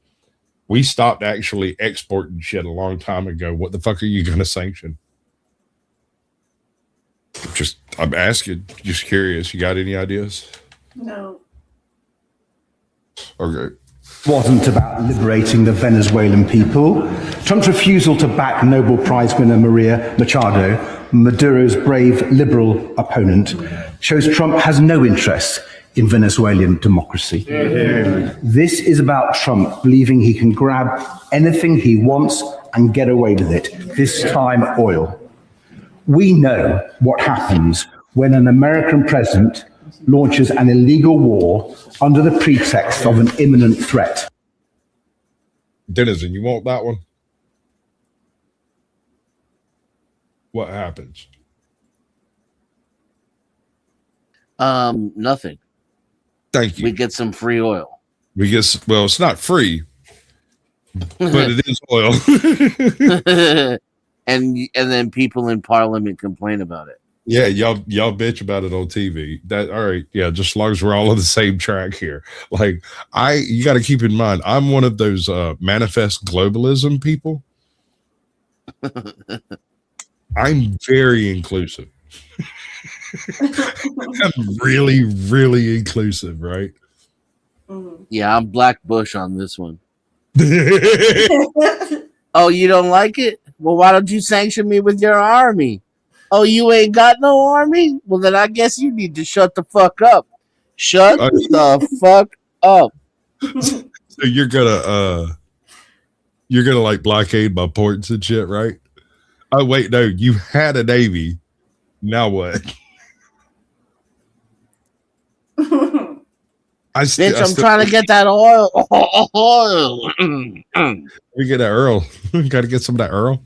We stopped actually exporting shit a long time ago. What the fuck are you going to sanction? I'm asking. Just curious. You got any ideas? No. Okay. Wasn't about liberating the Venezuelan people. Trump's refusal to back Nobel Prize winner Maria Machado, Maduro's brave liberal opponent, shows Trump has no interest in Venezuelan democracy. This is about Trump believing he can grab anything he wants and get away with it, this time oil. We know what happens when an American president launches an illegal war under the pretext of an imminent threat. Denizen, you want that one? What happens? Nothing. Thank you. We get some free oil. Well, it's not free, but it is oil. and then people in Parliament complain about it. Yeah, y'all bitch about it on TV. All right, yeah, just as long as we're all on the same track here. Like, you got to keep in mind, I'm one of those manifest globalism people. I'm very inclusive. I'm really, really inclusive, right? Yeah, I'm Black Bush on this one. Oh, you don't like it? Well, why don't you sanction me with your army? Oh, you ain't got no army? Well, then I guess you need to shut the fuck up. Shut the fuck up. So you're gonna like blockade my ports and shit, right? Oh wait, no, you had a navy. Now what? I'm trying to get that oil. We get that Earl. Got to get some of that Earl.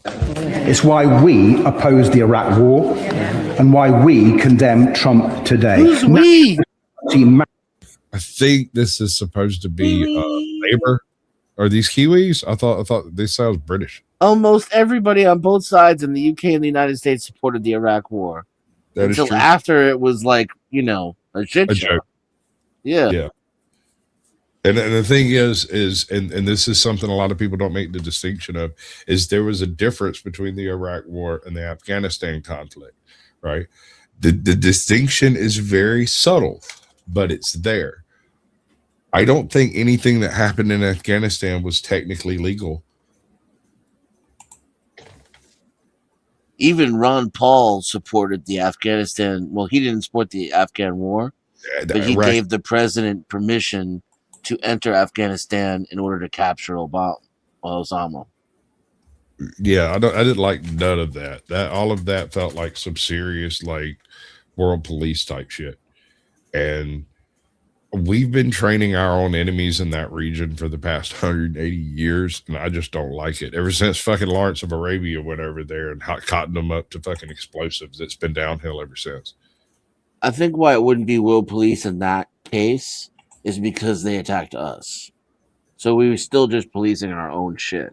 It's why we oppose the Iraq war and why we condemn Trump today. Who's we? I think this is supposed to be labor. Are these Kiwis? I thought this sounds British. Almost everybody on both sides in the UK and the United States supported the Iraq war until after it was like, a shit show. Yeah. And the thing is and this is something a lot of people don't make the distinction of, is there was a difference between the Iraq war and the Afghanistan conflict, right? The distinction is very subtle, but it's there. I don't think anything that happened in Afghanistan was technically legal. Even Ron Paul supported the Afghanistan. Well, he didn't support the Afghan war, but he gave the president permission to enter Afghanistan in order to capture Osama. Yeah, I didn't like none of that. All of that felt like some serious, like, world police type shit. And we've been training our own enemies in that region for the past 180 years, and I just don't like it. Ever since fucking Lawrence of Arabia went over there and cottoned them up to fucking explosives, it's been downhill ever since. I think why it wouldn't be world police in that case is because they attacked us. So we were still just policing our own shit.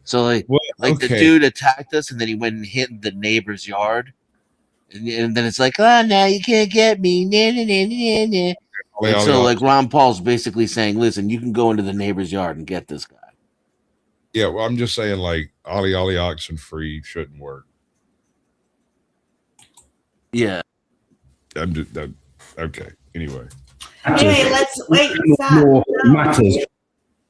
So the dude attacked us and then he went and hit the neighbor's yard. And then it's like, oh, now you can't get me. Nah, nah, nah, nah, nah. And so like Ron Paul's basically saying, listen, you can go into the neighbor's yard and get this guy. Yeah, well, I'm just saying, like, Ollie oxen free shouldn't work. Yeah. Okay. Anyway, let's wait. Stop. Matters.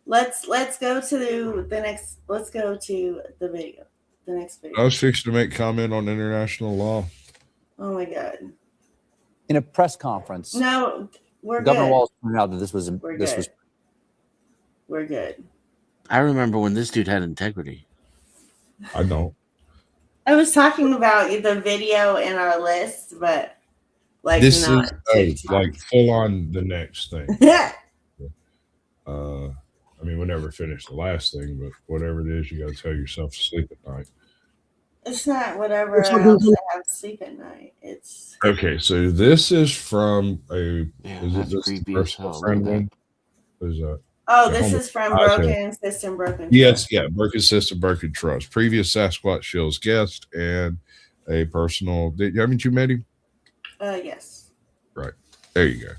Let's go to the next. Let's go to the video. The next video. I was fixing to make comment on international law. Oh my god. In a press conference. No, we're Governor good. Walz pointed out that this was We're good. I remember when this dude had integrity. I don't. I was talking about the video in our list, but like This not is like full on the next thing. I mean, we never finished the last thing, but whatever it is, you got to tell yourself to sleep at night. It's not whatever else I have to sleep at night. It's Okay, so this is from is it this personal friend one? What is that? Oh, The this home is from of- Broken System, Broken Yes, yeah, Broken System, Broken Trust. Previous Sasquatch Shills guest and a personal. Haven't you met him? Yes. Right. There you go.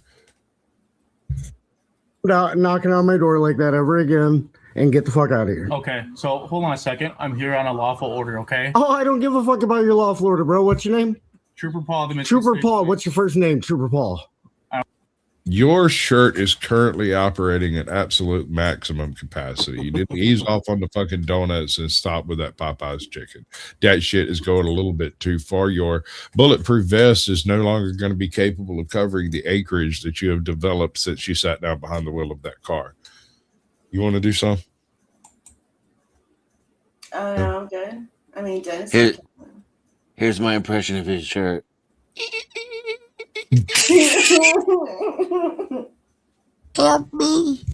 Without knocking on my door like that ever again and get the fuck out of here. Okay, so hold on a second. I'm here on a lawful order, okay? Oh, I don't give a fuck about your lawful order, bro. What's your name? Trooper Paul. Trooper Paul. What's your first name? Trooper Paul. Your shirt is currently operating at absolute maximum capacity. You didn't ease off on the fucking donuts and stop with that Popeye's chicken. That shit is going a little bit too far. Your bulletproof vest is no longer going to be capable of covering the acreage that you have developed since you sat down behind the wheel of that car. You want to do something? Oh, no, I'm good. I mean, Dennis. Here's my impression of his shirt. Help me.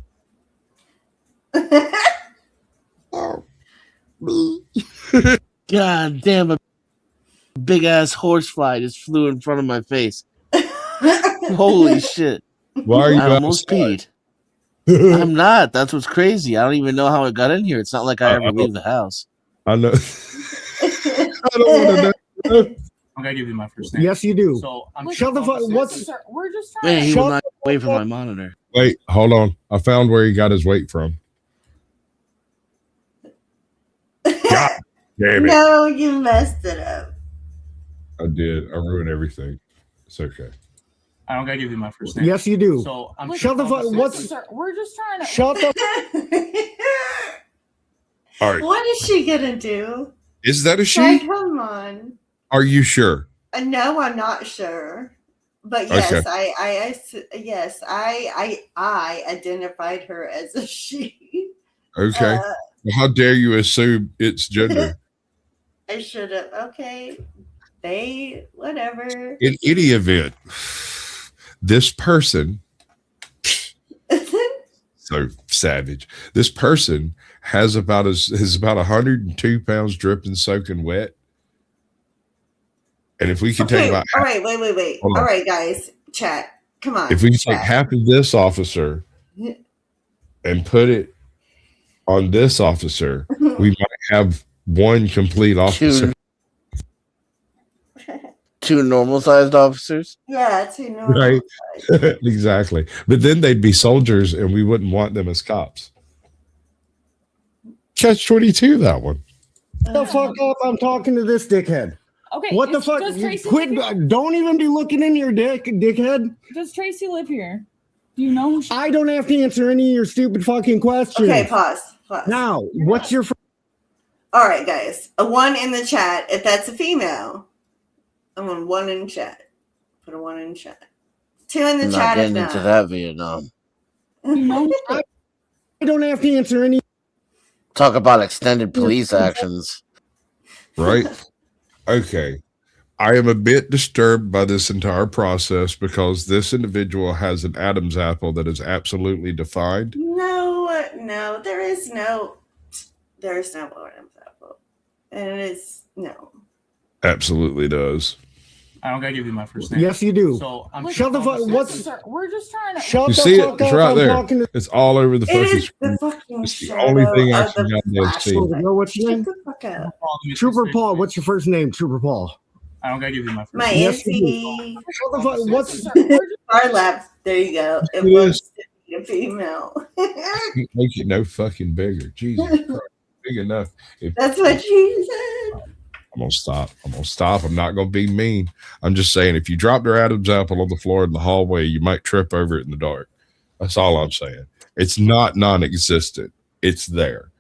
Help me. God damn, a big ass horsefly just flew in front of my face. Holy shit. Why are you I almost peed. I'm not. That's what's crazy. I don't even know how it got in here. It's not like I ever leave the house. I know. I don't want to know. I'm gonna give you my first name. Yes, you do. So I'm Shut the fuck. What's? We're just trying Man, to. he will not away from my monitor. Wait, hold on. I found where he got his weight from. God damn it. No, you messed it up. I did. I ruined everything. It's okay. I don't gotta give you my first name. Yes, you do. So I'm Shut the fuck. What's? We're just trying to. Shut the. All right. What is she gonna do? Is that a Hey, she? come on. Are you sure? No, I'm not sure. But yes, Okay. I identified her as a she. Okay. Well, how dare you assume it's gender? I should have. Okay. They, whatever. In any event, this person, so savage. This person has about 102 pounds dripping, soaking wet. And if we can take about all right, wait. Hold on. All right, guys, chat. Come on. if we can take chat. half of this officer and put it on this officer, we might have one complete officer. Two normal sized officers? Yeah, it's normal. Right. Exactly. But then they'd be soldiers and we wouldn't want them as cops. Catch 22, that one. Shut the fuck up. I'm talking to this dickhead. Okay. What the fuck? Does Tracy Quit. live here? Don't even be looking in your dickhead. Does Tracy live here? Do you know who she? I don't have to answer any of your stupid fucking questions. Okay, pause. Now, what's your? All right, guys. A 1 in the chat if that's a female. I want 1 in chat. Put a 1 in chat. 2 in the I'm not chat if getting not. into that Vietnam. I don't have to answer any. Talk about extended police actions. Right? Okay. I am a bit disturbed by this entire process because this individual has an Adam's apple that is absolutely defined. No, there is no Adam's apple. And it is no. Absolutely does. I don't gotta give you my first name. Yes, you do. So I'm Shut the fuck. What's? We're just trying to. Shut You the see it? fuck It's up. right I'm there. talking to. It's all over the It fucking is the screen. fucking It's the shadow only thing I of can the goddamn see. You know what's your name? Shut the fuck up. Trooper Paul. What's your first name? Trooper Paul. I don't gotta give you my first My name. Yes, you NC. Shut the fuck. What's? Our lab. There you go. It It wants is. to be a female. Make it no fucking bigger. Jesus Christ. Big enough. If That's what she said. I'm gonna stop. I'm not gonna be mean. I'm just saying if you dropped your Adam's apple on the floor in the hallway, you might trip over it in the dark. That's all I'm saying. It's not non-existent. It's there.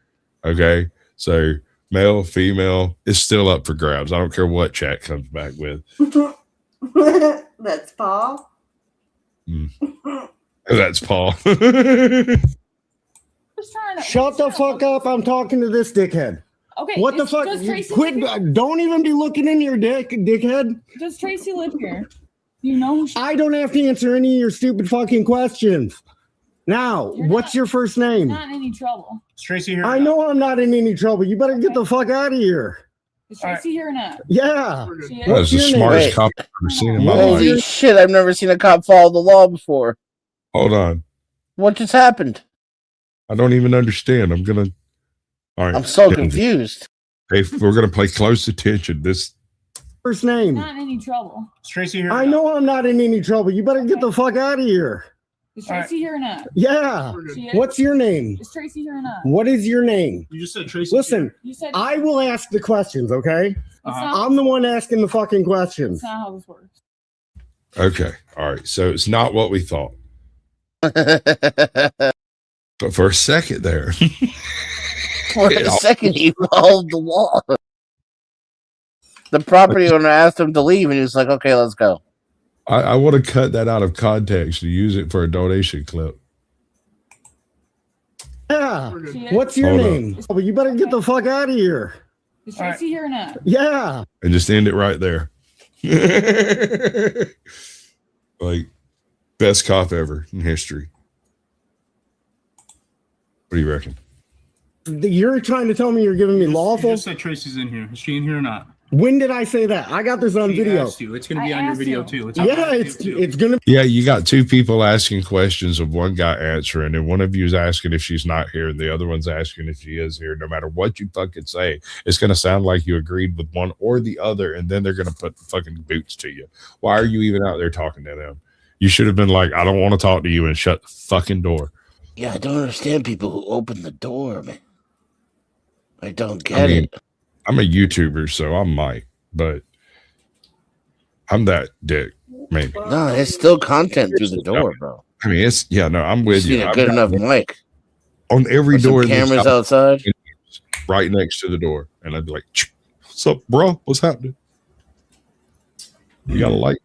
Okay. So male, female, it's still up for grabs. I don't care what chat comes back with. That's Paul. That's Paul. Shut the fuck up. I'm talking to this dickhead. Okay. What the fuck? Does Tracy Quit. live here? Don't even be looking in your dickhead. Does Tracy live here? Do you know who she? I don't have to answer any of your stupid fucking questions. Now, what's your first name? Not in any trouble. Is Tracy here? I know I'm not in any trouble. You better get the fuck out of here. Is Tracy here or not? Yeah. She is? That's the your name? smartest Wait. cop I've ever seen in my Holy life. shit, I've never seen a cop follow the law before. Hold on. What just happened? I don't even understand. I'm gonna. All right. I'm so confused. Hey, we're gonna pay close attention. This First name. Not in any trouble. Is Tracy here? I know I'm not in any trouble. You better get the fuck out of here. Is Tracy here or not? Yeah. She is? What's your name? Is Tracy here or not? What is your name? You just said Tracy. Listen, You said I will ask the questions, okay? not- I'm the one asking the fucking questions. That's not how this works. okay. All right. So it's not what we thought. But for a second there, For a second, he followed the law. The property owner asked him to leave, and he was like, "Okay, let's go." I want to cut that out of context to use it for a donation clip. Yeah. She is? What's your Hold name? Oh, you better get the fuck out of here. Is Tracy here or not? Yeah. And just end it right there. Like, best cop ever in history. What do you reckon? You're trying to tell me you're giving me You lawful? just said Tracy's in here. Is she in here or not? When did I say that? I got this on She video. asked you. It's going to be I on your asked video you. too. It's Yeah, it's gonna Yeah, you got two people asking questions of one guy answering, and one of you is asking if she's not here, and the other one's asking if she is here. No matter what you fucking say, it's going to sound like you agreed with one or the other, and then they're going to put fucking boots to you. Why are you even out there talking to them? You should have been like, I don't want to talk to you, and shut the fucking door. Yeah, I don't understand people who open the door, man. I don't get it. I'm a YouTuber, so I might, but I'm that dick, maybe. No, it's still content through the door, bro. I mean, it's I'm with You you. need a I've good got enough mic. on every Put some door. in this cameras house, outside. right next to the door, and I'd be like, "What's up, bro? What's happening? You got a light?"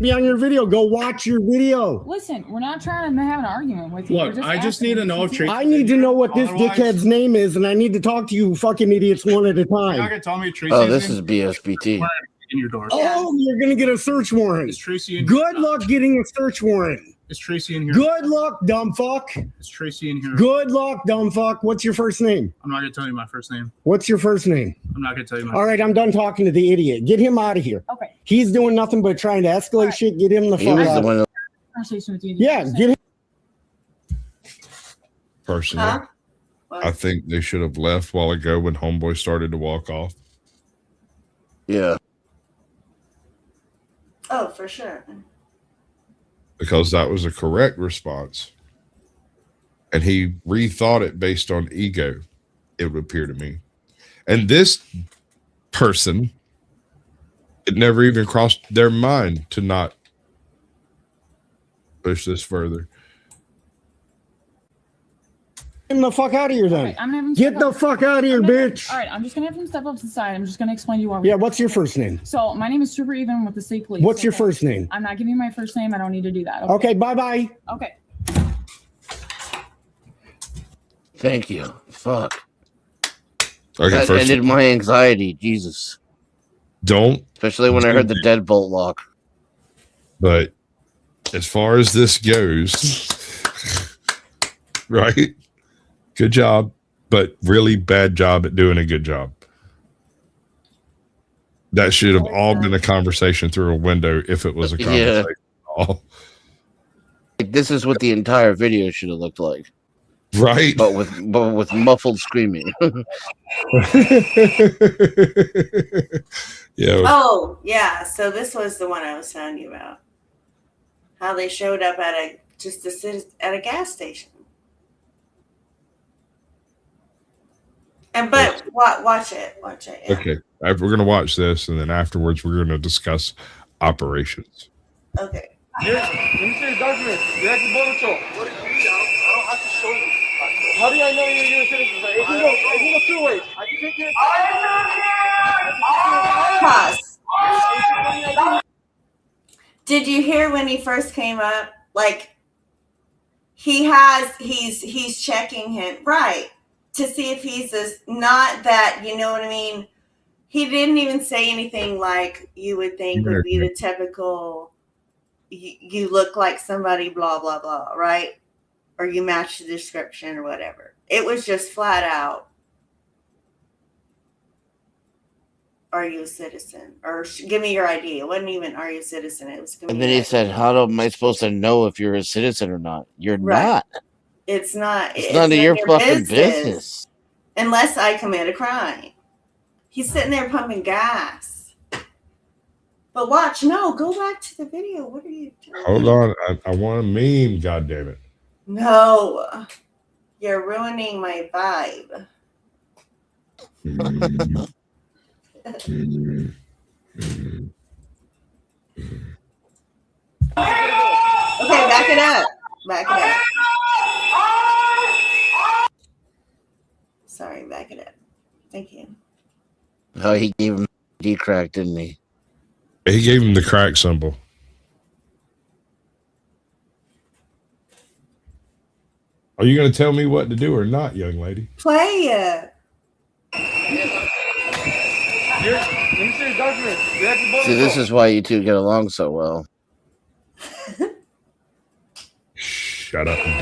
be on your video. Go watch your video. Listen, we're not trying to have an argument with you. Look, I just need to know if Tracy. I need to know what this Otherwise- dickhead's name is, and I need to talk to you fucking idiots one at a You're not time. going to tell me if Tracy Oh, this in? is BSBT. In your door. Oh, you're gonna get a search warrant. Is Tracy in here? Good luck getting a search warrant. Is Tracy in here? Good luck, dumb fuck. Is Tracy in here? Good luck, dumb fuck. What's your first name? I'm not going to tell you my first name. What's your first name? I'm not going to tell you my All right, I'm done talking to the idiot. Get him out of here. Okay. He's doing nothing but trying to escalate shit. Get him the He fuck was the out. one that Conversation with you. Yeah, get him. Personally, Huh? I think they should have left a while ago when Homeboy started to walk off. Yeah. Oh, for sure. Because that was a correct response. And he rethought it based on ego, it would appear to me. And this person, it never even crossed their mind to not push this further. Get him the fuck out of here, then. Right, I'm gonna have him Get step the up. fuck out of here, bitch. All right, I'm just gonna have him step up to the side. I'm just gonna explain to you why. we're Yeah, here. what's your first name? So my name is Super Even with the state police. What's your okay? first name? I'm not giving you my first name. I don't need to do that. Okay, bye-bye. Okay. Thank you. Fuck. Okay, That first ended my anxiety. Jesus. don't, Especially when I heard the deadbolt lock. but as far as this goes, right? Good job, but really bad job at doing a good job. That should have all been a conversation through a window if it was a conversation Yeah. at all. This is what the entire video should have looked like. Right? But with muffled screaming. Yeah. Oh, yeah. So this was the one I was telling you about. How they showed up at a gas station. And but watch it. Yeah. Okay. We're going to watch this, and then afterwards, we're going to discuss operations. Okay. Let me see your document. You're acting border patrol. What do you mean? I don't have to show you. How do I know you're a U.S. citizen? If you go two ways, I can take your Pause. Did you hear when he first came up? Like he's checking him right to see if he's this, not that, you know what I mean? He didn't even say anything like you would think would be the typical you look like somebody, blah, blah, blah, right? Or you match the description or whatever. It was just flat out, are you a citizen? Or give me your ID. It wasn't even, are you a citizen? It was, And then he said, how am I supposed to know if you're a citizen or not? You're Right. not. It's not. It's none of your fucking business. Unless I commit a crime. He's sitting there pumping gas. But watch, no, go back to the video. What are you doing? Hold on. I want a meme, God damn it. No. You're ruining my vibe. Okay, back it up. Back it up. Sorry, back it up. Thank you. Oh, he gave him D crack, didn't he? He gave him the crack symbol. Are you going to tell me what to do or not, young lady? Play it. See, this is why you two get along so well. Shut up, D.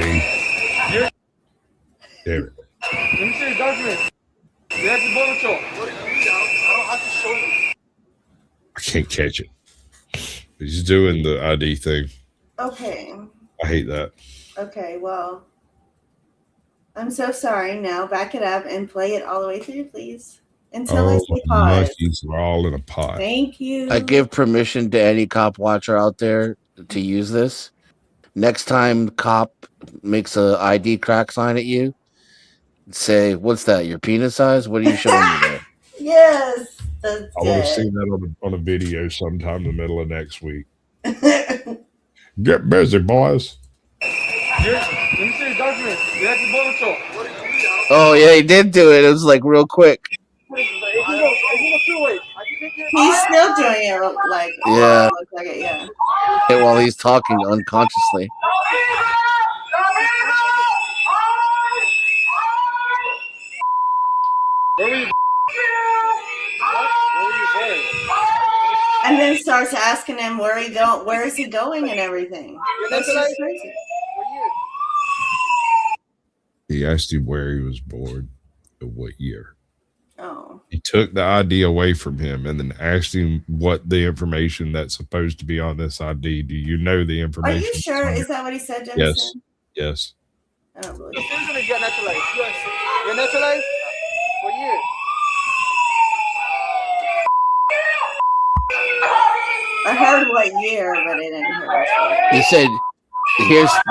Damn it. Let me see your document. I can't catch it. He's doing the ID thing. Okay. I hate that. Okay, well, I'm so sorry. Now back it up and play it all the way through, please. Until I say pause. Monkeys are all in a pot. Thank you. I give permission to any cop watcher out there to use this. Next time cop makes a ID crack sign at you, say, "What's that? Your penis size? What are you showing me there?" Yes, that's I want to good. see that on a video sometime in the middle of next week. Get busy, boys. Let me see your document. Oh yeah, he did do it. It was like real quick. He's still doing it like Yeah. looks like it, yeah. While he's talking unconsciously. And then starts asking him where is he going and everything. That's just crazy. He asked him where he was born and what year. Oh. He took the ID away from him and then asked him what the information that's supposed to be on this ID. Do you know the Are information? you sure? Is that what he said, Jensen? Yes. Yes. I don't believe You're naturalized. You're naturalized for years. I heard what year, but I didn't hear. He said,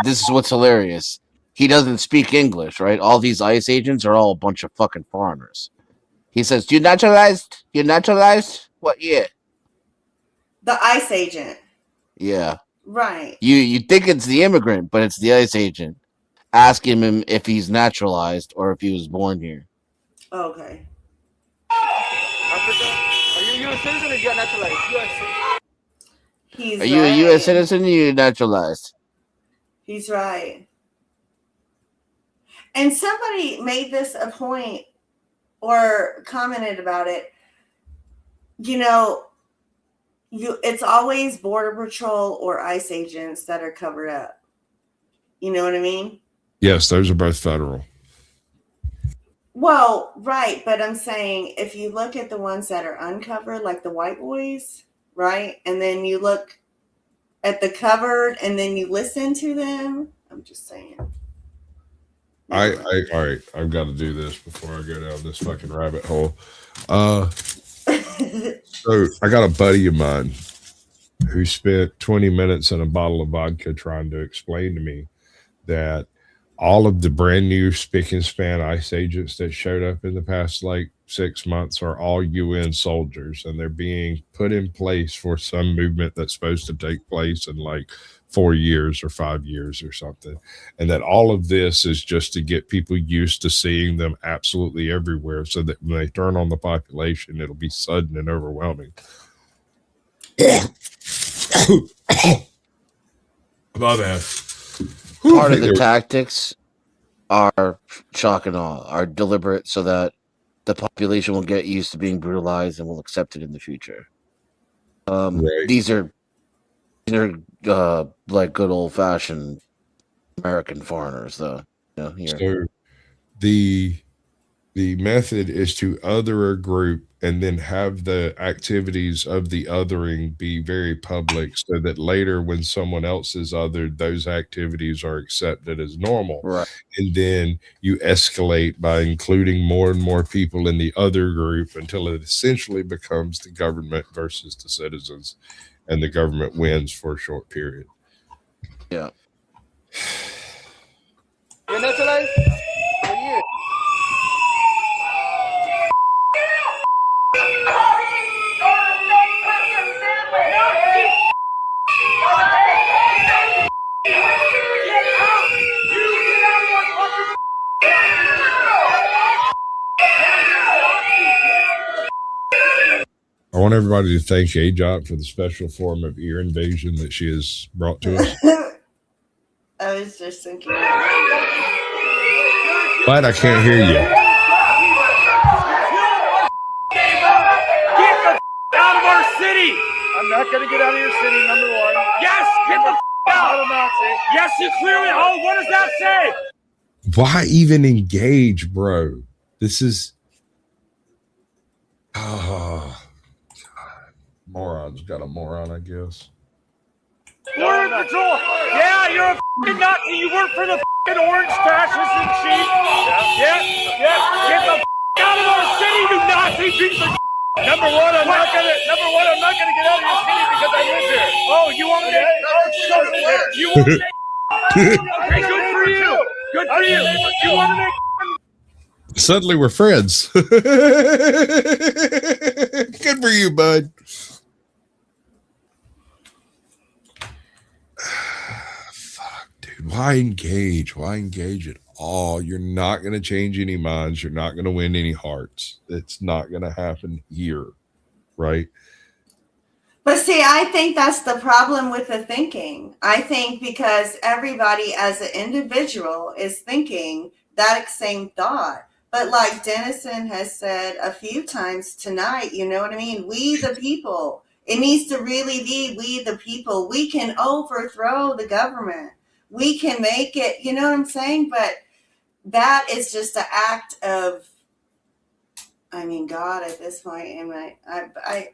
this is what's hilarious. He doesn't speak English, right? All these ICE agents are all a bunch of fucking foreigners. He says, "You naturalized? You naturalized? What year?" The ICE agent. Yeah. Right. You think it's the immigrant, but it's the ICE agent. Asking him if he's naturalized or if he was born here. Okay. Africa? Are you a U.S. citizen or you got naturalized? He's Are you a U.S. citizen or you naturalized? He's right. And somebody made this a point or commented about it. You know, it's always Border Patrol or ICE agents that are covered up. You know what I mean? Yes, those are both federal. Well, right. But I'm saying if you look at the ones that are uncovered, like the white boys, right? And then you look at the covered and then you listen to them. I'm just saying. All right. I've got to do this before I go down this fucking rabbit hole. So I got a buddy of mine who spent 20 minutes in a bottle of vodka trying to explain to me that all of the brand new spick and span ICE agents that showed up in the past like 6 months are all UN soldiers, and they're being put in place for some movement that's supposed to take place in like 4 years or 5 years or something. And that all of this is just to get people used to seeing them absolutely everywhere so that when they turn on the population, it'll be sudden and overwhelming. My bad. Part of the tactics are shock and awe, are deliberate so that the population will get used to being brutalized and will accept it in the future. Right. These are like good old fashioned American foreigners, though. You know, here. So the The method is to other a group and then have the activities of the othering be very public so that later when someone else is othered, those activities are accepted as normal. Right. And then you escalate by including more and more people in the other group until it essentially becomes the government versus the citizens, and the government wins for a short period. Yeah. You're neutralized? For you. I want everybody to thank AJOT for the special form of ear invasion that she has brought to us. I was just thinking. But I can't hear you. Get the out of our city! I'm not gonna get out of your city, number one. Yes, get the out of Nazi. Yes, you clearly. Oh, what does that say? Why even engage, bro? This is morons got a moron, I guess. Border Patrol. Yeah, you're a fucking Nazi. You work for the fucking orange fascists and cheat. Yeah. Get the out of our city, you Nazi piece of. Number one, I'm not gonna get out of your city because I live here. Oh, you want to make? You want to make? Okay, good for you. Good for you. You want to make? Suddenly we're friends. Good for you, bud. Fuck, dude. Why engage? Why engage at all? You're not going to change any minds. You're not going to win any hearts. It's not going to happen here, right? But see, I think that's the problem with the thinking. I think because everybody as an individual is thinking that same thought. But like Dennison has said a few times tonight, you know what I mean? We the people. It needs to really be we the people. We can overthrow the government. We can make it, you know what I'm saying? But that is just an act of, I mean, God at this point. And I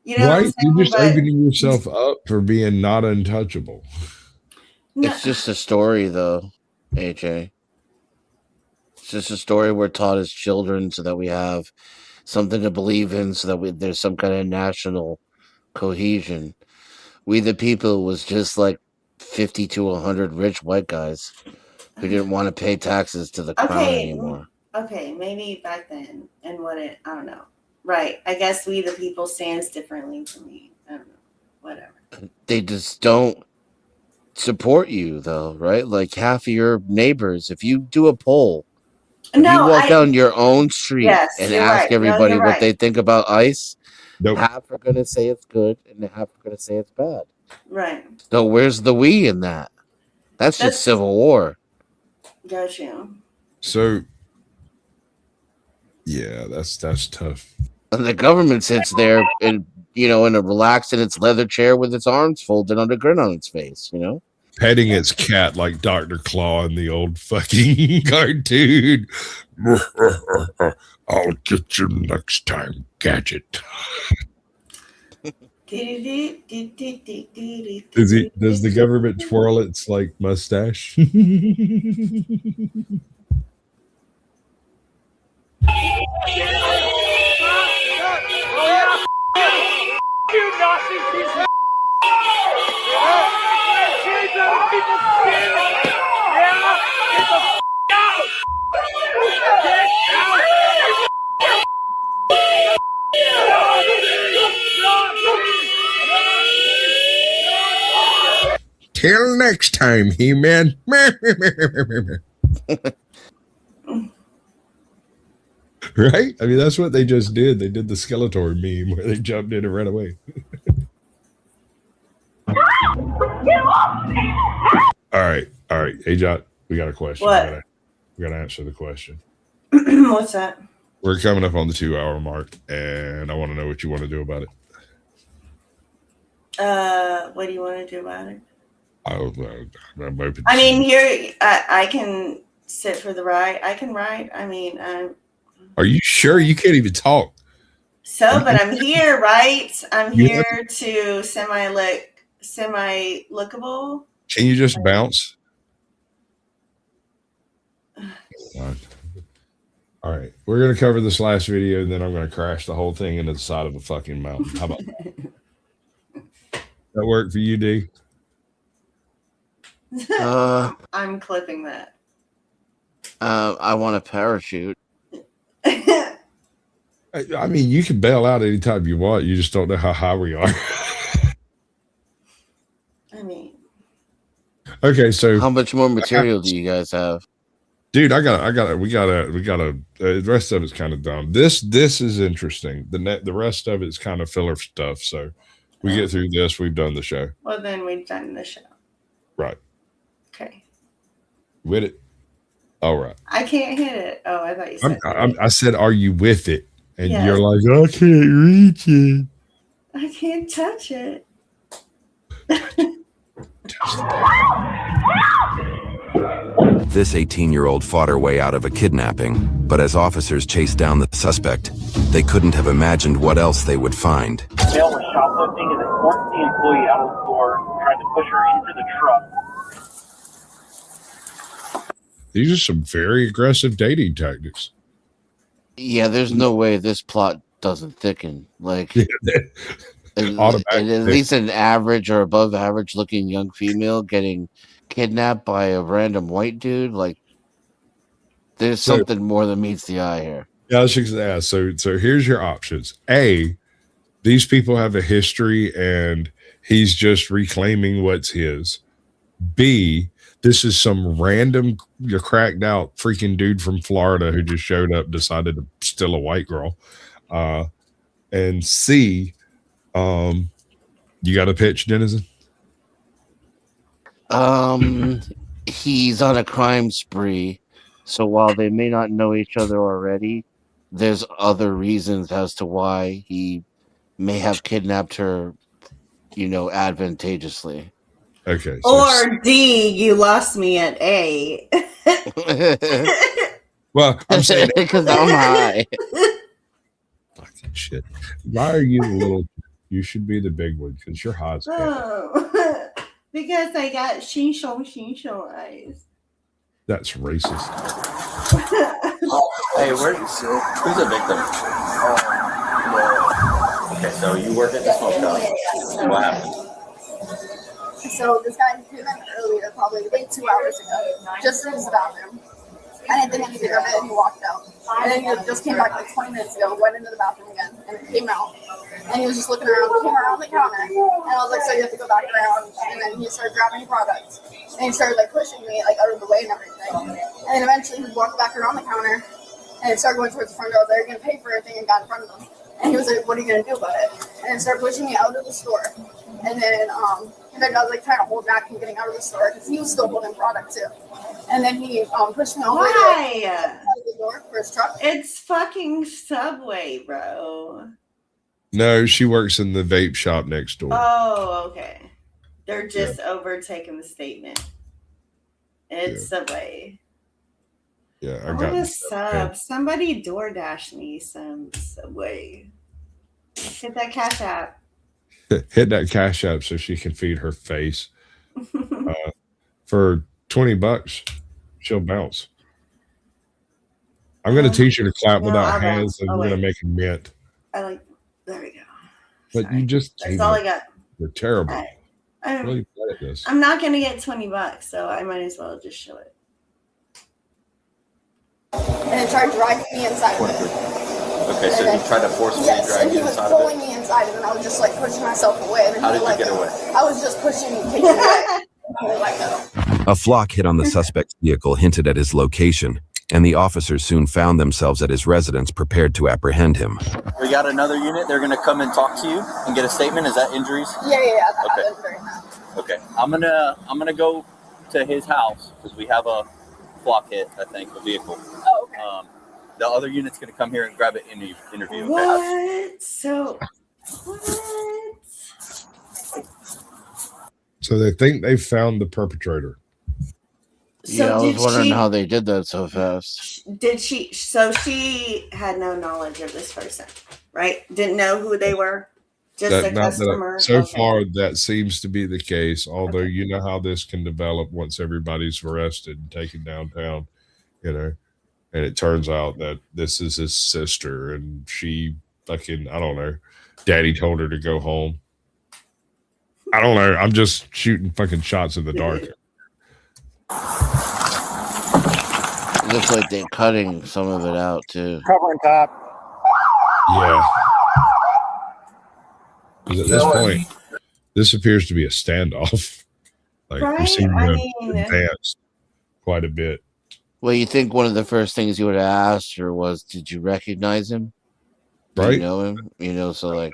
you know, right? what I'm You're just saying? opening yourself up for being not untouchable. It's just a story, though, AJ. It's just a story we're taught as children so that we have something to believe in, so that there's some kind of national cohesion. We the people was just like 50 to 100 rich white guys who didn't want to pay taxes to the crown anymore. Okay, maybe back then and I don't know. Right. I guess we the people stands differently to me. I don't know. Whatever. They just don't support you, though, right? Like half of your neighbors, if you do a poll, if you walk down your own street and ask everybody what they think about ICE, half are going to say it's good and half are going to say it's bad. Right. So where's the we in that? That's just civil war. Gotcha. So, yeah, that's tough. And the government sits there and, in a relaxed in its leather chair with its arms folded on a grin on its face, Petting its cat like Dr. Claw in the old fucking cartoon. I'll get you next time, Gadget. Does the government twirl its like mustache? You Nazi piece of shades out of people's skin. Yeah, get the out. Get out. Till next time, He-Man. Right? I mean, that's what they just did. They did the Skeletor meme where they jumped in and ran away. All right. Hey, Jot, we got a question. What? We got to answer the question. What's that? We're coming up on the 2-hour mark, and I want to know what you want to do about it. What do you want to do about it? I'm open. I mean, here I can sit for the ride. I can ride. I mean, Are you sure you can't even talk? So, but I'm here, right? I'm here to semi-lookable. Can you just bounce? All right, we're gonna cover this last video, and then I'm gonna crash the whole thing into the side of a fucking mountain. How about that work for you, D? I'm clipping that. I want a parachute. I mean, you can bail out anytime you want. You just don't know how high we are. I mean, okay, so how much more material do you guys have? Dude, we gotta. The rest of it's kind of dumb. This is interesting. The rest of it's kind of filler stuff. So we get through this, we've done the show. well, then we've done the show. Right. Okay. With it. All right. I can't hit it. Oh, I thought you said. I said, are you with it? And Yes. you're like, I can't reach it. I can't touch it. This 18-year-old fought her way out of a kidnapping, but as officers chased down the suspect, they couldn't have imagined what else they would find. Dale was shoplifting and then forced the employee out of the store, tried to push her into the truck. These are some very aggressive dating tactics. Yeah, there's no way this plot doesn't thicken. Like, at least an average or above average looking young female getting kidnapped by a random white dude. Like, there's something more than meets the eye here. Yeah, I was just gonna ask. So here's your options. A, these people have a history and he's just reclaiming what's his. B, this is some random, cracked out freaking dude from Florida who just showed up, decided to steal a white girl. And C, you got a pitch, Denizen? He's on a crime spree. So while they may not know each other already, there's other reasons as to why he may have kidnapped her, advantageously. Okay. Or D, you lost me at A. Well, I'm saying because I'm high. Fucking shit. Why are you the little? You should be the big one because you're hot as hell. Oh, because I got shinshong eyes. That's racist. Hey, who's the victim? Okay, so you work at the smoke shop. What happened? So this guy came in earlier, probably like 2 hours ago, just to use the bathroom. And I didn't even grab it, and he walked out. And then he just came back like 20 minutes ago, went into the bathroom again, and then came out. And he was just looking around, came around the counter. And I was like, so you have to go back around. And then he started grabbing products. And he started like pushing me like out of the way and everything. And then eventually he walked back around the counter and started going towards the front door. They were going to pay for everything and got in front of them. And he was like, what are you going to do about it? And started pushing me out of the store. And then I was like trying to hold back from getting out of the store because he was still holding product too. And then he pushed me over the door for his truck. It's fucking Subway, bro. No, she works in the vape shop next door. Oh, okay. They're just overtaking the statement. It's Subway. Yeah, I I got want a this. sub. Somebody DoorDash me some Subway. Hit that Cash App. Hit that Cash App so she can feed her face. For $20, she'll bounce. I'm going to teach her to clap without hands, and we're going to make a mint. There we go. But you just That's all I got. You're terrible. I'm Really bad at this. not gonna get $20, so I might as well just show it. And it started dragging me inside of it. Okay, so he tried to forcibly Yes, drag and he you was inside of pulling it. me inside, and then I was just like pushing myself away. And then How he did you let get go. away? I was just pushing, taking away. Let go. A flock hit on the suspect's vehicle hinted at his location, and the officers soon found themselves at his residence prepared to apprehend him. We got another unit. They're going to come and talk to you and get a statement. Is that injuries? Yeah. Okay. Okay. I'm gonna go to his house because we have a flock hit. I think a vehicle. Oh, okay. The other unit's going to come here and grab an interview. Okay? What? So what? So they think they found the perpetrator. So I was did wondering she- how they did that so fast. did she? So she had no knowledge of this person, right? Didn't know who they were. Just a customer. So far, that seems to be the case. Although you know how this can develop once everybody's arrested and taken downtown, and it turns out that this is his sister, and she fucking, I don't know, daddy told her to go home. I don't know. I'm just shooting fucking shots in the dark. It looks like they're cutting some of it out too. Covering top. Yeah. Because at this point, this appears to be a standoff. Like Right? we seem to I have mean- advanced quite a bit. Well, you think one of the first things you would have asked her was, "Did you recognize him? Do Right? you know him?" So like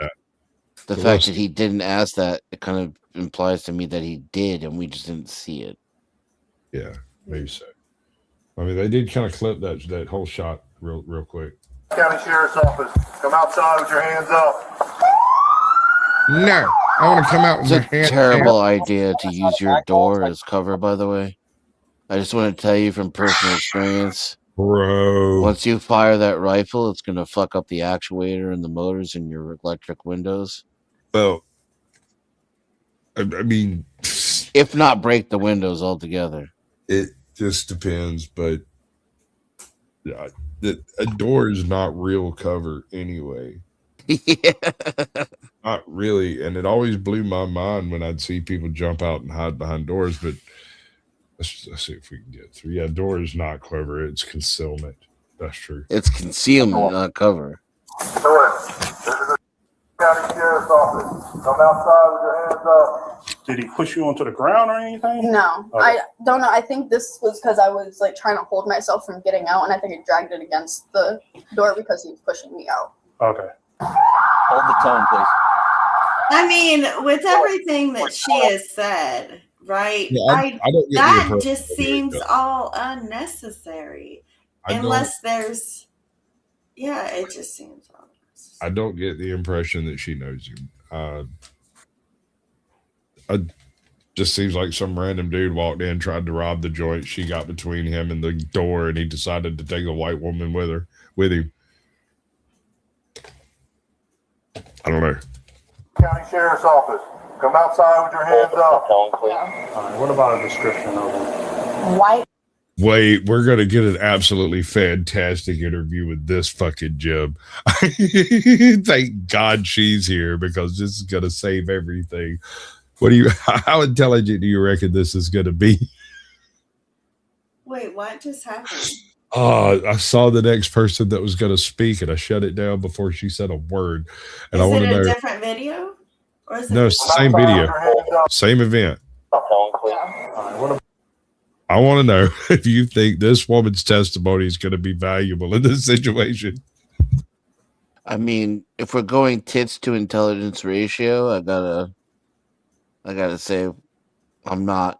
the So fact that he didn't ask that, it kind of implies to me that he did, and we just didn't see it. Yeah, maybe so. I mean, they did kind of clip that whole shot real quick. County Sheriff's Office, come outside with your hands up. No, I want to come out with It's my a hand. terrible idea to use your door as cover, by the way. I just want to tell you from personal experience. Bro. Once you fire that rifle, it's going to fuck up the actuator and the motors in your electric windows. Well, I mean, if not break the windows altogether. It just depends, but yeah, a door is not real cover anyway. Yeah. Not really. And it always blew my mind when I'd see people jump out and hide behind doors, but let's see if we can get through. Yeah, door is not clever. It's concealment. That's true. It's concealment, not cover. County Sheriff's Office, come outside with your hands up. Did he push you onto the ground or anything? No, Okay. I don't know. I think this was because I was like trying to hold myself from getting out, and I think I dragged it against the door because he was pushing me out. Okay. Hold the tone, please. I mean, with everything that she has said, right? Yeah, I don't get the that impression just that he seems does. all unnecessary. I don't- Unless there's, yeah, it just seems all. I don't get the impression that she knows him. It just seems like some random dude walked in, tried to rob the joint. She got between him and the door, and he decided to take a white woman with him. I don't know. County Sheriff's Office, come outside with your hands up. Tone, please. All right, what about a description of him? White. Wait, we're gonna get an absolutely fantastic interview with this fucking Jim. Thank God she's here because this is gonna save everything. How intelligent do you reckon this is gonna be? Wait, what just happened? Oh, I saw the next person that was gonna speak and I shut it down before she said a word. And I Is want it to a know. different video? Or is No, it it's the same video, same event. Tone, please. I want to know if you think this woman's testimony is going to be valuable in this situation. I mean, if we're going tits to intelligence ratio, I gotta say, I'm not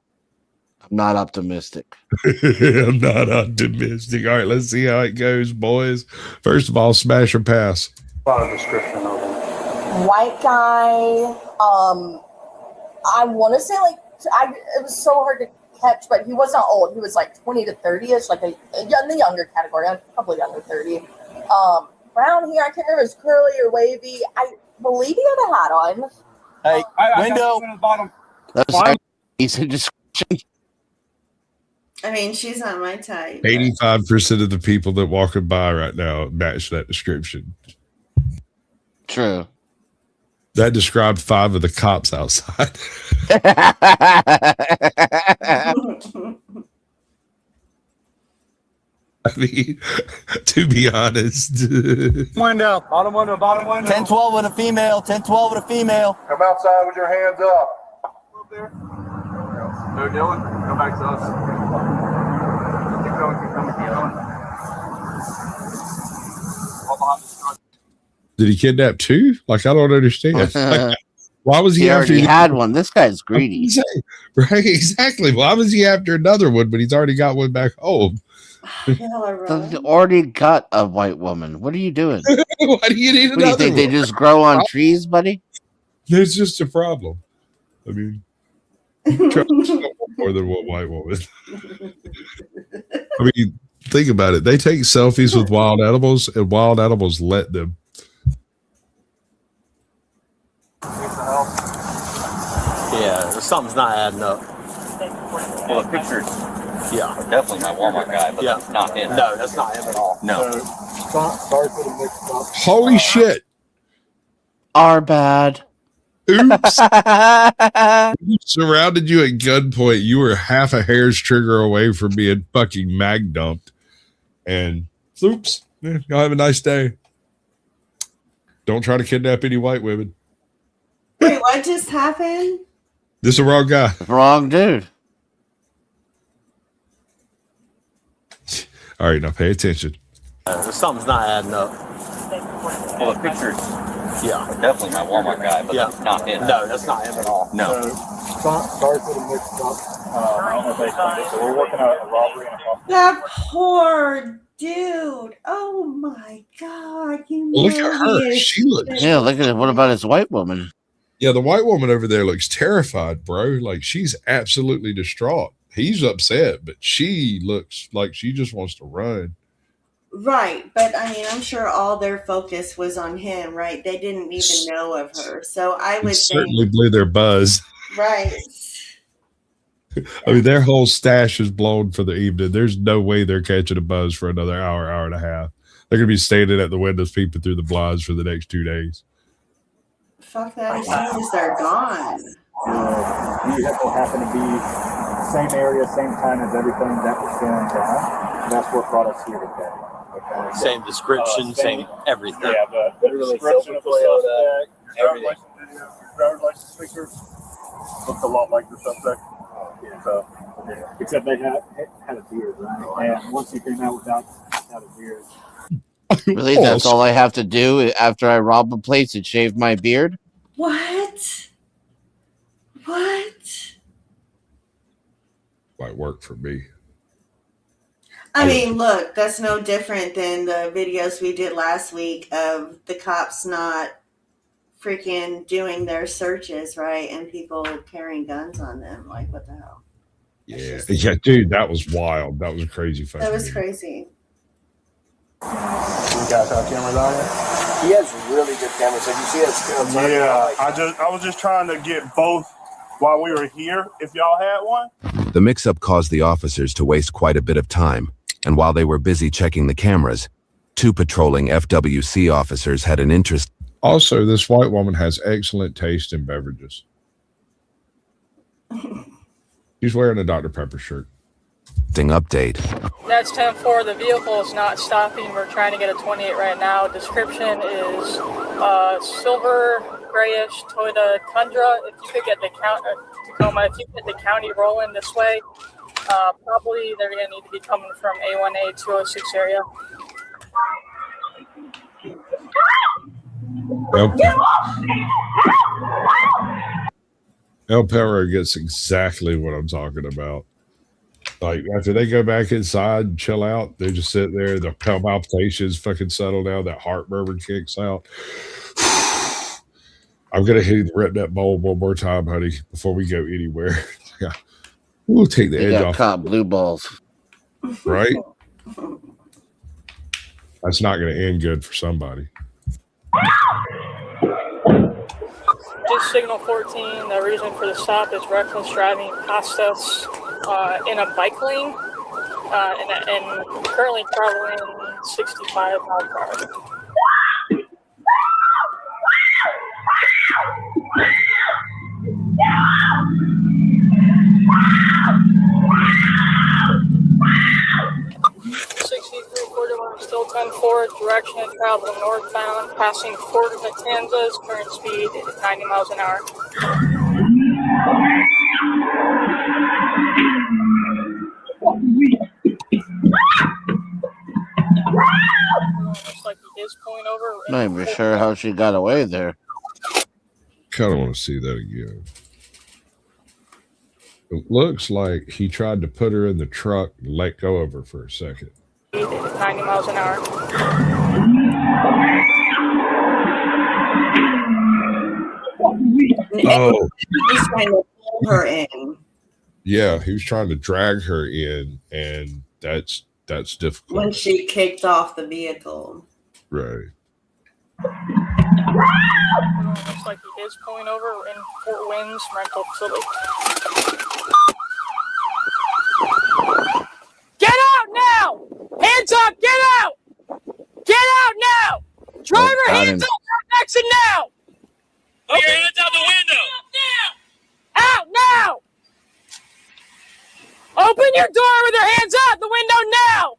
optimistic. I'm not optimistic. All right, let's see how it goes, boys. First of all, smash or pass. What about a description of him? White guy. I want to say it was so hard to catch, but he wasn't old. He was like 20 to 30ish, like in the younger category, probably under 30. Brown hair. I can't remember if it was curly or wavy. I believe he had a hat on. Hey, window. That's he's a description. I mean, she's not my type. 85% of the people that walking by right now match that description. True. That described 5 of the cops outside. I mean, to be honest. Window. Bottom window. 10-12 with a female. 10-12 with a female. Come outside with your hands up. No, Dylan, come back to us. Keep going. All behind the truck. Did he kidnap 2? Like, I don't understand. Like, why was he He after already had one. This guy's greedy. Right, exactly. Why was he after another one, but he's already got one back home? He already got a white woman. What are you doing? Why do you need What do you another think? They one? just grow on trees, buddy? There's just a problem. I mean, more than one white woman. I mean, Think about it. They take selfies with wild animals, and wild animals let them. Yeah, something's not adding up. Well, the pictures, yeah, definitely my Walmart guy, but that's not him. No, that's not him at all. No. Sorry for the mix-up. Holy shit! Our bad. Oops. Surrounded you at gunpoint. You were half a hair's trigger away from being fucking mag dumped. And oops, y'all have a nice day. Don't try to kidnap any white women. Wait, what just happened? This is the wrong guy. Wrong dude. All right, now pay attention. Something's not adding up. Well, the pictures, yeah, definitely my Walmart guy, but that's not him. No, that's not him at all. No. Sorry for the mix-up. I don't know if they explained it. So we're working out a robbery and a hospital. That poor dude. Oh my God. You Look at her. She looks. Yeah, look at it. What about his white woman? Yeah, the white woman over there looks terrified, bro. Like she's absolutely distraught. He's upset, but she looks like she just wants to run. Right. But I mean, I'm sure all their focus was on him, right? They didn't even know of her. So I would certainly think, blew their buzz. right. I mean, their whole stash is blown for the evening. There's no way they're catching a buzz for another hour, hour and a half. They're going to be standing at the windows peeping through the blinds for the next 2 days. Fuck that. As soon as they're gone. Vehicle happened to be same area, same time as everything that was going down. That's what brought us here today. Okay. Same description, same everything. Yeah, the description of the suspect, everything. Driver's license picture looked a lot like the suspect. So, except they had a beard, right? And once he came out without a beard. Really? That's all I have to do after I rob a place and shave my beard? What? What? Might work for me. I mean, look, that's no different than the videos we did last week of the cops not freaking doing their searches, right? And people carrying guns on them. Like, what the hell? Yeah, yeah, dude, that was wild. That was a crazy fucking. That was video. crazy. You guys have cameras on it? He has really good cameras. So you see us? Yeah, I was just trying to get both while we were here. If y'all had one. The mix-up caused the officers to waste quite a bit of time, and while they were busy checking the cameras, 2 patrolling FWC officers had an interest. Also, this white woman has excellent taste in beverages. She's wearing a Dr. Pepper shirt. Update. That's 10-4. The vehicle is not stopping. We're trying to get a 28 right now. Description is silver, grayish Toyota Tundra. If you could get the Tacoma, if you get the county rolling this way, probably they're going to need to be coming from A1A 206 area. El Perro gets exactly what I'm talking about. Like, after they go back inside and chill out, they just sit there, the palpitations fucking settle down, that heart murmur kicks out. I'm going to rip that bowl one more time, honey, before we go anywhere. Yeah. We'll take the edge off. Caught blue balls. Right? That's not going to end good for somebody. Just signal 14. The reason for the stop is reckless driving past us in a bike lane and currently traveling 65 miles per hour. Still 10-4, direction traveling northbound, passing Fort Matanzas, current speed 90 miles an hour. Looks like he is pulling over. Not even sure how she got away there. Kind of want to see that again. It looks like he tried to put her in the truck and let go of her for a second. 90 miles an hour. Oh, He's trying to pull her in. Yeah, he was trying to drag her in, and that's that's difficult. When she kicked off the vehicle. Right. Looks like he is pulling over in Fort Wynn's rental facility. Get out now! Hands up! Get out! Get out now! Driver, hands up! Exit now! Put your hands out the window! Out now! Open your door with your hands out the window now!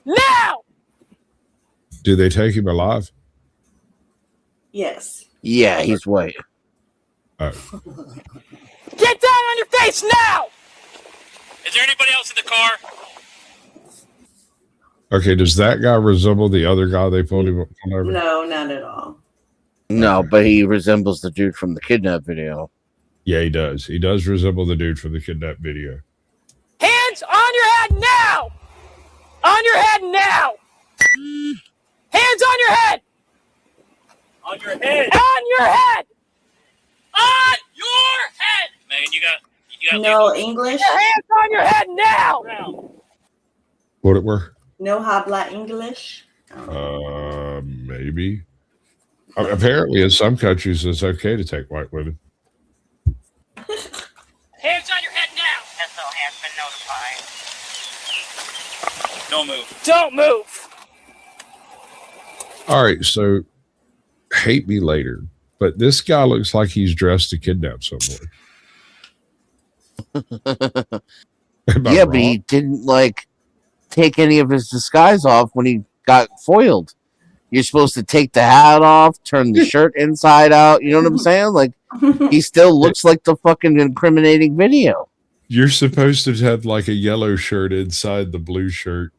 Now! Do they take him alive? Yes. Yeah, he's white. Oh. Get down on your face now! Is there anybody else in the car? Okay, does that guy resemble the other guy they pulled him over? No, not at all. No, but he resembles the dude from the kidnap video. Yeah, he does. He does resemble the dude from the kidnap video. Hands on your head now! On your head now! Hands on your head! On your head! On your head! On your head! Megan, you got No English? your hands on your head now! What it were? No habla English? Maybe. Apparently, in some countries, it's okay to take white women. Hands on your head now! SO has been notified. Don't move. Don't move! All right, so hate me later, but this guy looks like he's dressed to kidnap someone. Yeah, but he didn't take any of his disguise off when he got foiled. You're supposed to take the hat off, turn the shirt inside out. You know what I'm saying? Like, he still looks like the fucking incriminating video. You're supposed to have like a yellow shirt inside the blue shirt.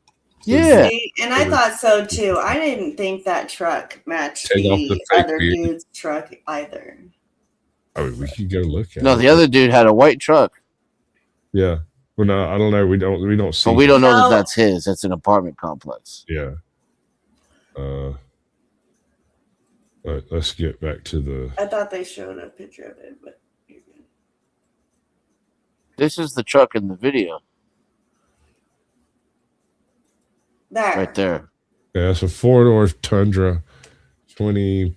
Yeah. See, and I thought so too. I didn't think that truck matched the other dude's truck either. I mean, we can go look at it. No, the other dude had a white truck. Yeah. Well, no, I don't know. We don't see. But we don't know that that's his. That's an apartment complex. Yeah. Let's get back to the. I thought they showed a picture of it, but This is the truck in the video. there. Right there. Yeah, it's a 4-door Tundra 20.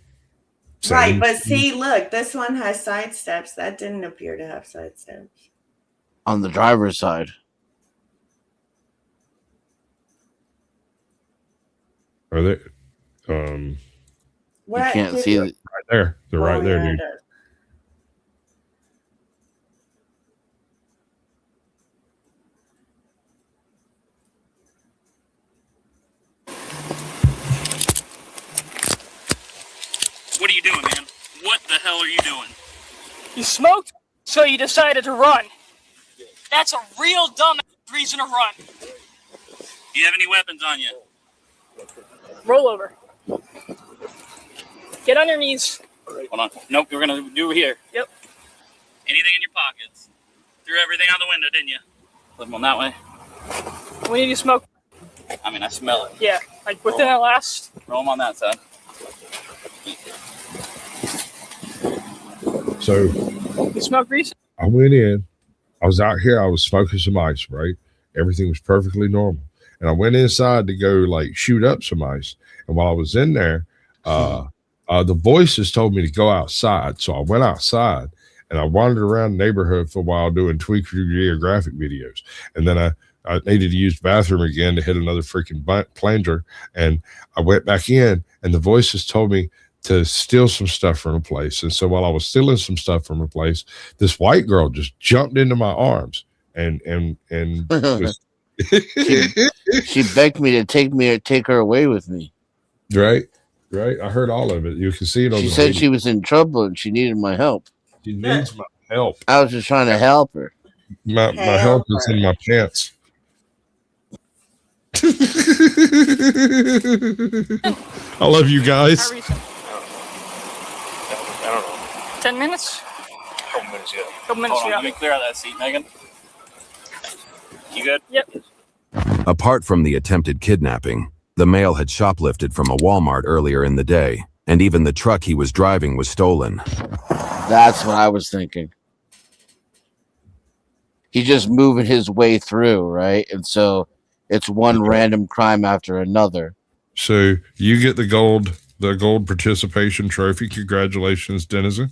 Right, but see, look, this one has side steps. That didn't appear to have side steps. On the driver's side. Are they? You can't see it. Right there. They're right there, dude. What are you doing, man? What the hell are you doing? You smoked, so you decided to run. That's a real dumb reason to run. Do you have any weapons on you? Roll over. Get on your knees. Hold on. Nope, we're going to do here. Yep. Anything in your pockets? Threw everything out the window, didn't you? Put them on that way. We need to smoke. I mean, I smell it. Yeah, like within that last. Roll them on that side. So You smoke grease? I went in. I was out here. I was smoking some ice, right? Everything was perfectly normal. And I went inside to go like shoot up some ice. And while I was in there, the voices told me to go outside. So I went outside and I wandered around the neighborhood for a while doing tweak geographic videos. And then I needed to use the bathroom again to hit another freaking plunger. And I went back in and the voices told me to steal some stuff from a place. And so while I was stealing some stuff from a place, this white girl just jumped into my arms and was she begged me to take her away with me. Right. I heard all of it. You can see it on She the said video. she was in trouble and she needed my help. She needs my help. I was just trying to help her. My help is in my pants. I love you guys. How recent? I don't know. 10 minutes? Couple minutes ago. Couple minutes Hold ago. on, let me clear out that seat, Megan. You good? Yep. Apart from the attempted kidnapping, the male had shoplifted from a Walmart earlier in the day, and even the truck he was driving was stolen. That's what I was thinking. He's just moving his way through, right? And so It's one random crime after another. So you get the gold participation trophy. Congratulations, Denizen.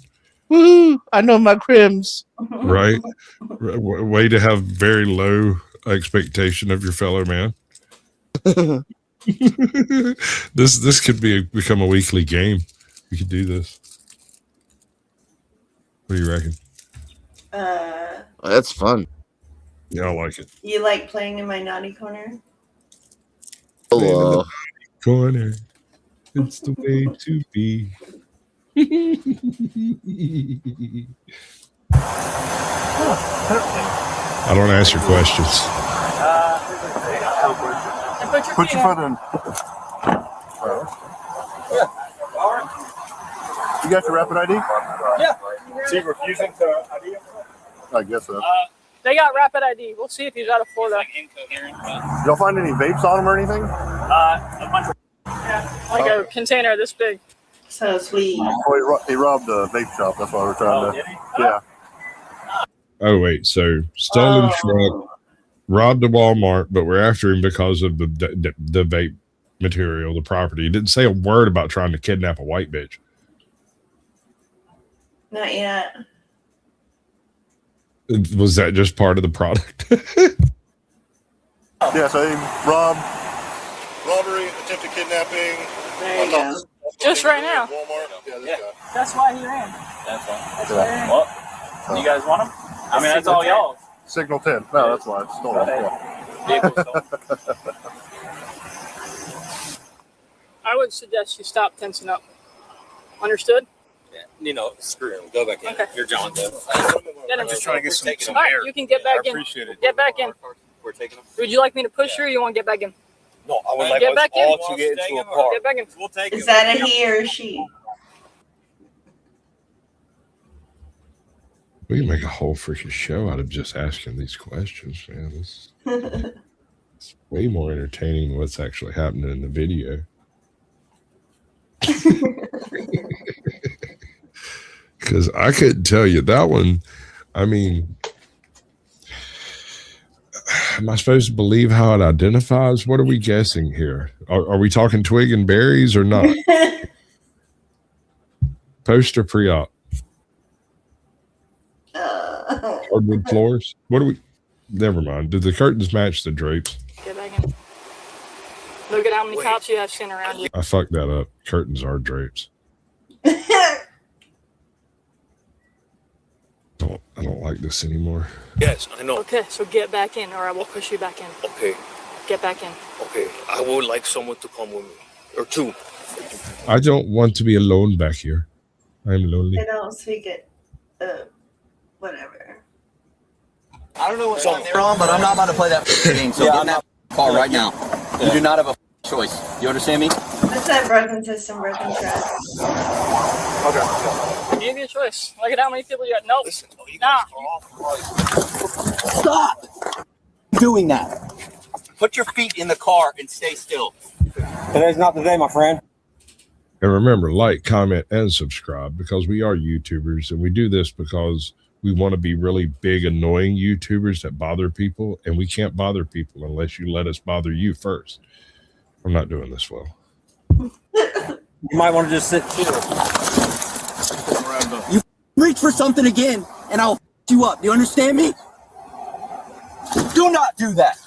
Woo! I know my crims. Right? Way to have very low expectation of your fellow man. This could become a weekly game. We could do this. What do you reckon? That's fun. Yeah, I like it. You like playing in my naughty corner? Hello. Corner. It's the way to be. I don't answer questions. Put your foot in. You got your rapid ID? Yeah. Is he refusing to ID? I guess so. They got rapid ID. We'll see if he's out of Florida. Y'all find any vapes on him or anything? A bunch of like a container this big. So sweet. Oh, he robbed a vape shop. That's why we're trying to. Yeah. Oh wait, so stolen truck, robbed a Walmart, but we're after him because of the vape material, the property. He didn't say a word about trying to kidnap a white bitch. Not yet. Was that just part of the product? Yeah, so he robbed, robbery, attempted kidnapping. There you go. Just right now. Walmart. Yeah, this guy. That's why he ran. That's why. That's why he ran. Well, you guys want them? I mean, that's all y'all. Signal 10. No, that's why. It's stolen. Yeah. I would suggest you stop tensing up. Understood? Yeah, you know, screw him. Go back in. Okay. You're John Doe. I'm just trying to get some All right, you can get back in. appreciate it. Get back in. We're taking him. Would you like me to push you or you want to get back in? No, I would like Get us back in. all to get into a car. Get back in. We'll take Is that a he or a she? We can make a whole freaking show out of just asking these questions, man. It's way more entertaining than what's actually happening in the video. Because I couldn't tell you that one. I mean, am I supposed to believe how it identifies? What are we guessing here? Are we talking twig and berries or not? Post or pre-op? Hardwood floors? What do we? Never mind. Did the curtains match the drapes? Get back in. Look at how many cops you have sitting around you. I fucked that up. Curtains are drapes. I don't like this anymore. Yes, I know. Okay, so get back in or I will push you back in. Okay. Get back in. Okay. I would like someone to come with me. Or two. I don't want to be alone back here. I'm lonely. I don't speak it. Whatever. I don't know what side they're on, but I'm not about to play that game. So get in that car right now. You do not have a choice. You understand me? That's that broken system, broken trust. Okay. Give you a choice. Look at how many people you got. Nope. Listen, Nah. Stop doing that. Put your feet in the car and stay still. Today's not the day, my friend. And remember, like, comment, and subscribe because we are YouTubers and we do this because we want to be really big, annoying YouTubers that bother people, and we can't bother people unless you let us bother you first. I'm not doing this well. You might want to just sit chill. You reach for something again, and I'll you up. Do you understand me? Do not do that.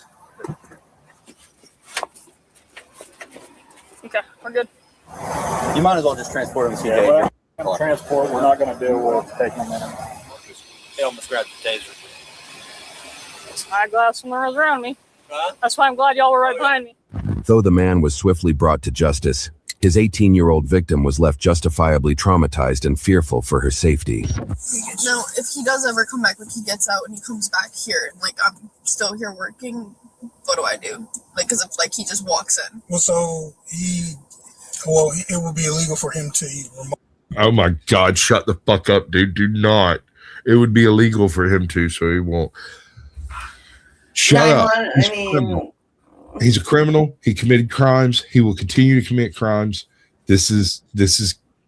Okay, we're good. You might as well just transport him to Yeah, CJ. we're not going to transport. We're not going to deal with taking them in. They almost grabbed the taser. I'm glad someone was around me. That's why I'm glad y'all were right behind me. Though the man was swiftly brought to justice, his 18-year-old victim was left justifiably traumatized and fearful for her safety. No, if he does ever come back, like he gets out and he comes back here, like I'm still here working, what do I do? Like, because if like he just walks in. Well, so it would be illegal for him to remote. Oh my God, shut the fuck up, dude. Do not. It would be illegal for him to, so he won't. Shut up. He's a criminal. He committed crimes. He will continue to commit crimes. This is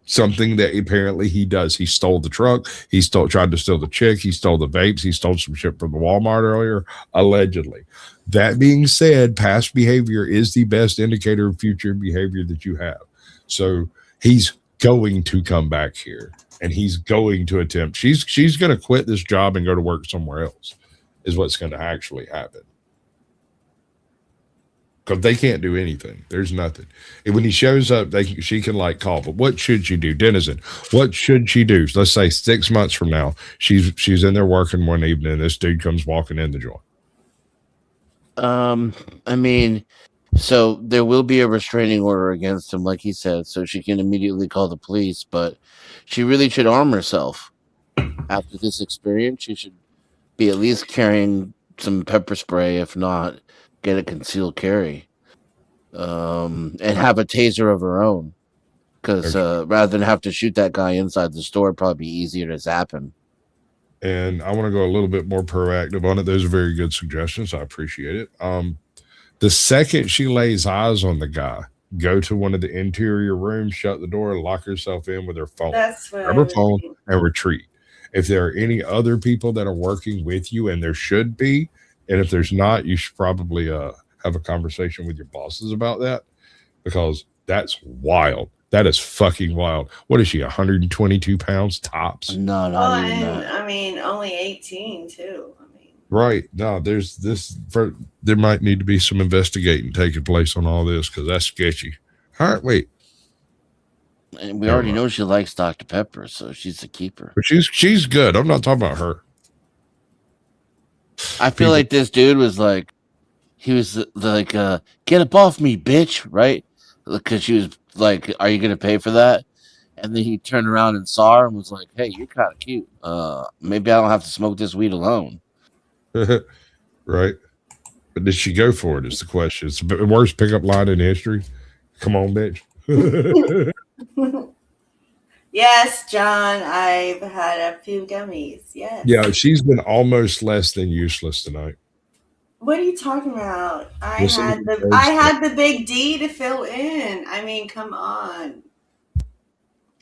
something that apparently he does. He stole the truck. Tried to steal the chick. He stole the vapes. He stole some shit from the Walmart earlier, allegedly. That being said, past behavior is the best indicator of future behavior that you have. So he's going to come back here, and he's going to attempt. She's going to quit this job and go to work somewhere else, is what's going to actually happen. Because they can't do anything. There's nothing. And when he shows up, she can like call. But what should she do, Denizen? What should she do? Let's say 6 months from now, she's in there working one evening, and this dude comes walking in the joint. I mean, so there will be a restraining order against him, like he said, so she can immediately call the police. But she really should arm herself. After this experience, she should be at least carrying some pepper spray, if not, get a concealed carry, and have a taser of her own, because rather than have to shoot that guy inside the store, it'd probably be easier to zap him. And I want to go a little bit more proactive on it. Those are very good suggestions. I appreciate it. The second she lays eyes on the guy, go to one of the interior rooms, shut the door, lock herself in with her phone. That's what grab her phone and retreat. If there are any other people that are working with you, and there should be, and if there's not, you should probably have a conversation with your bosses about that, because that's wild. That is fucking wild. What is she, 122 pounds tops? No, not even that. I mean, only 18 too. Right. No, there might need to be some investigating taking place on all this, because that's sketchy. All right, wait. And we already know she likes Dr. Pepper, so she's a keeper. But she's good. I'm not talking about her. I feel like this dude was like, he was like, get up off me, bitch, right? Because she was like, are you going to pay for that? And then he turned around and saw her and was like, hey, you're kind of cute. Maybe I don't have to smoke this weed alone. Right. But did she go for it is the question. It's the worst pickup line in history. Come on, bitch. Yes, John, I've had a few gummies. Yes. Yeah, she's been almost less than useless tonight. What are you talking about? I had the big D to fill in. I mean, come on.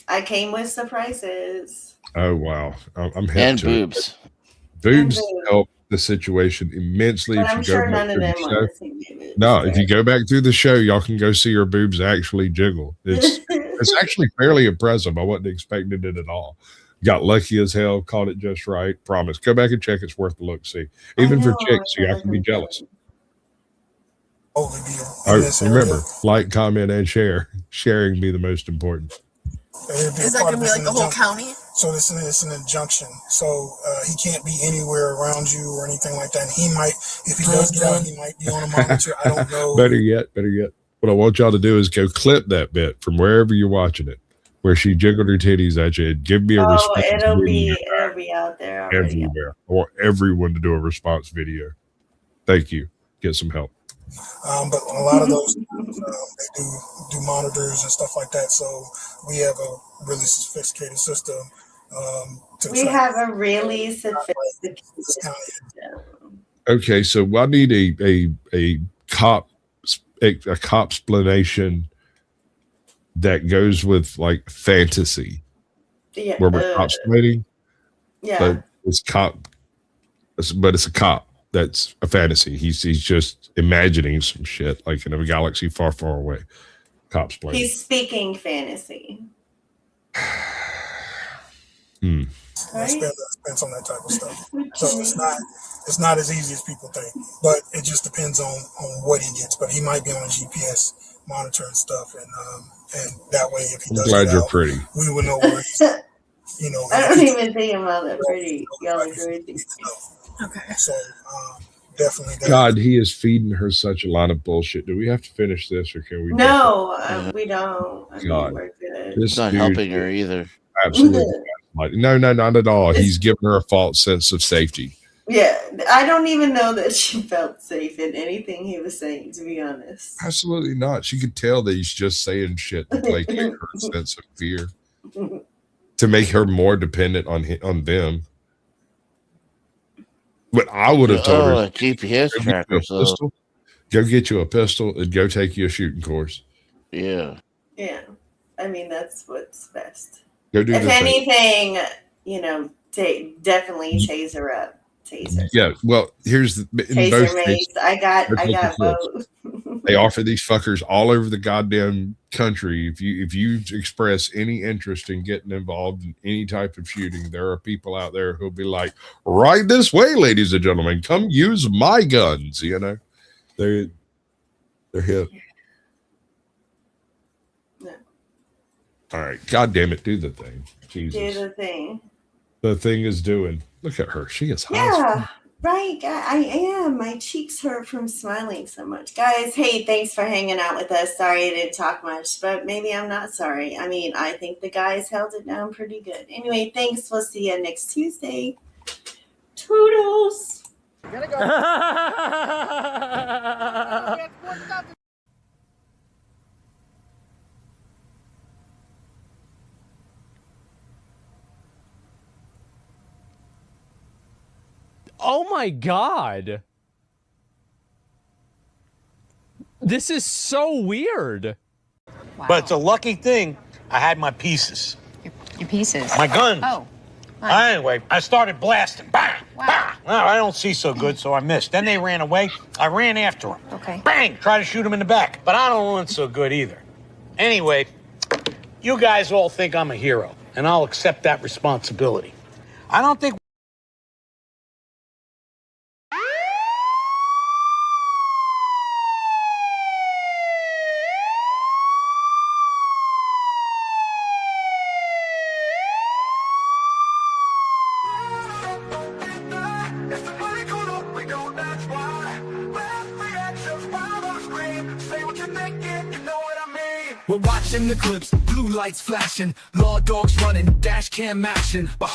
I came with surprises. Oh wow, I'm hip and to boobs. It. Boobs help the situation immensely. But If I'm you sure go none back of through them the want show, to see me boobs. no, if you go back through the show, y'all can go see her boobs actually jiggle. It's actually fairly impressive. I wasn't expecting it at all. Got lucky as hell, caught it just right. Promise. Go back and check. It's worth the look. See, even for chicks, you have to be jealous. Remember, like, comment, and share. Sharing be the most important. Is that going to be like the whole county? So it's an injunction. So he can't be anywhere around you or anything like that. He might, if he does get out, he might be on a monitor. I don't know. Better yet. What I want y'all to do is go clip that bit from wherever you're watching it, where she jiggled her titties at you. And give me a response. It'll be out there already. Everywhere. I want everyone to do a response video. Thank you. Get some help. But a lot of those they do monitors and stuff like that. So we have a really sophisticated system. We have a really sophisticated system. Okay, so I need a cop explanation that goes with like fantasy. Yeah, where we're cop splitting. Yeah, but it's a cop. That's a fantasy. He's just imagining some shit like in a galaxy far, far away. Cops playing. He's speaking fantasy. Right? Depends on that type of stuff. So it's not as easy as people think. But it just depends on what he gets. But he might be on a GPS monitor and stuff, and that way if he does. I'm glad you're pretty. We would know where he's. I don't even think I'm all that pretty. Y'all are crazy. Okay. So definitely. God, he is feeding her such a lot of bullshit. Do we have to finish this, or can we? No, we don't. God, we're good. It's not helping her either. Absolutely. No, not at all. He's giving her a false sense of safety. Yeah, I don't even know that she felt safe in anything he was saying, to be honest. Absolutely not. She could tell that he's just saying shit to placate her sense of fear, to make her more dependent on them. But I would have told her, a GPS tracker. Go get you a pistol and go take you a shooting course. Yeah. Yeah. I mean, that's what's best. Go do If the thing. anything, definitely taser up. Taser. Yeah. Well, here's in both Taser mace. cases, I got that's what this both. they offer these fuckers all over the goddamn country. If you express any interest in getting involved in any type of shooting, there are people out there who'll be like, right this way, ladies and gentlemen, come use my guns. They're hip. Yeah. All right, god damn it, do the thing. Jesus. Do the thing. The thing is doing. Look at her. She is hot. Yeah, right. I am. My cheeks hurt from smiling so much. Guys, hey, thanks for hanging out with us. Sorry I didn't talk much, but maybe I'm not sorry. I mean, I think the guys held it down pretty good. Anyway, thanks. We'll see you next Tuesday. Toodles. Gotta go. Oh my God. This is so weird. Wow. But it's a lucky thing I had my pieces. Your pieces? My guns. Oh. Anyway, I started blasting. Bang! Wow. Bang! Well, I don't see so good, so I missed. Then they ran away. I ran after them. Okay. Bang! Try to shoot them in the back. But I don't run so good either. Anyway, you guys all think I'm a hero, and I'll accept that responsibility. I don't think We're watching the clips, blue lights flashing, law dogs running, dash cam action. But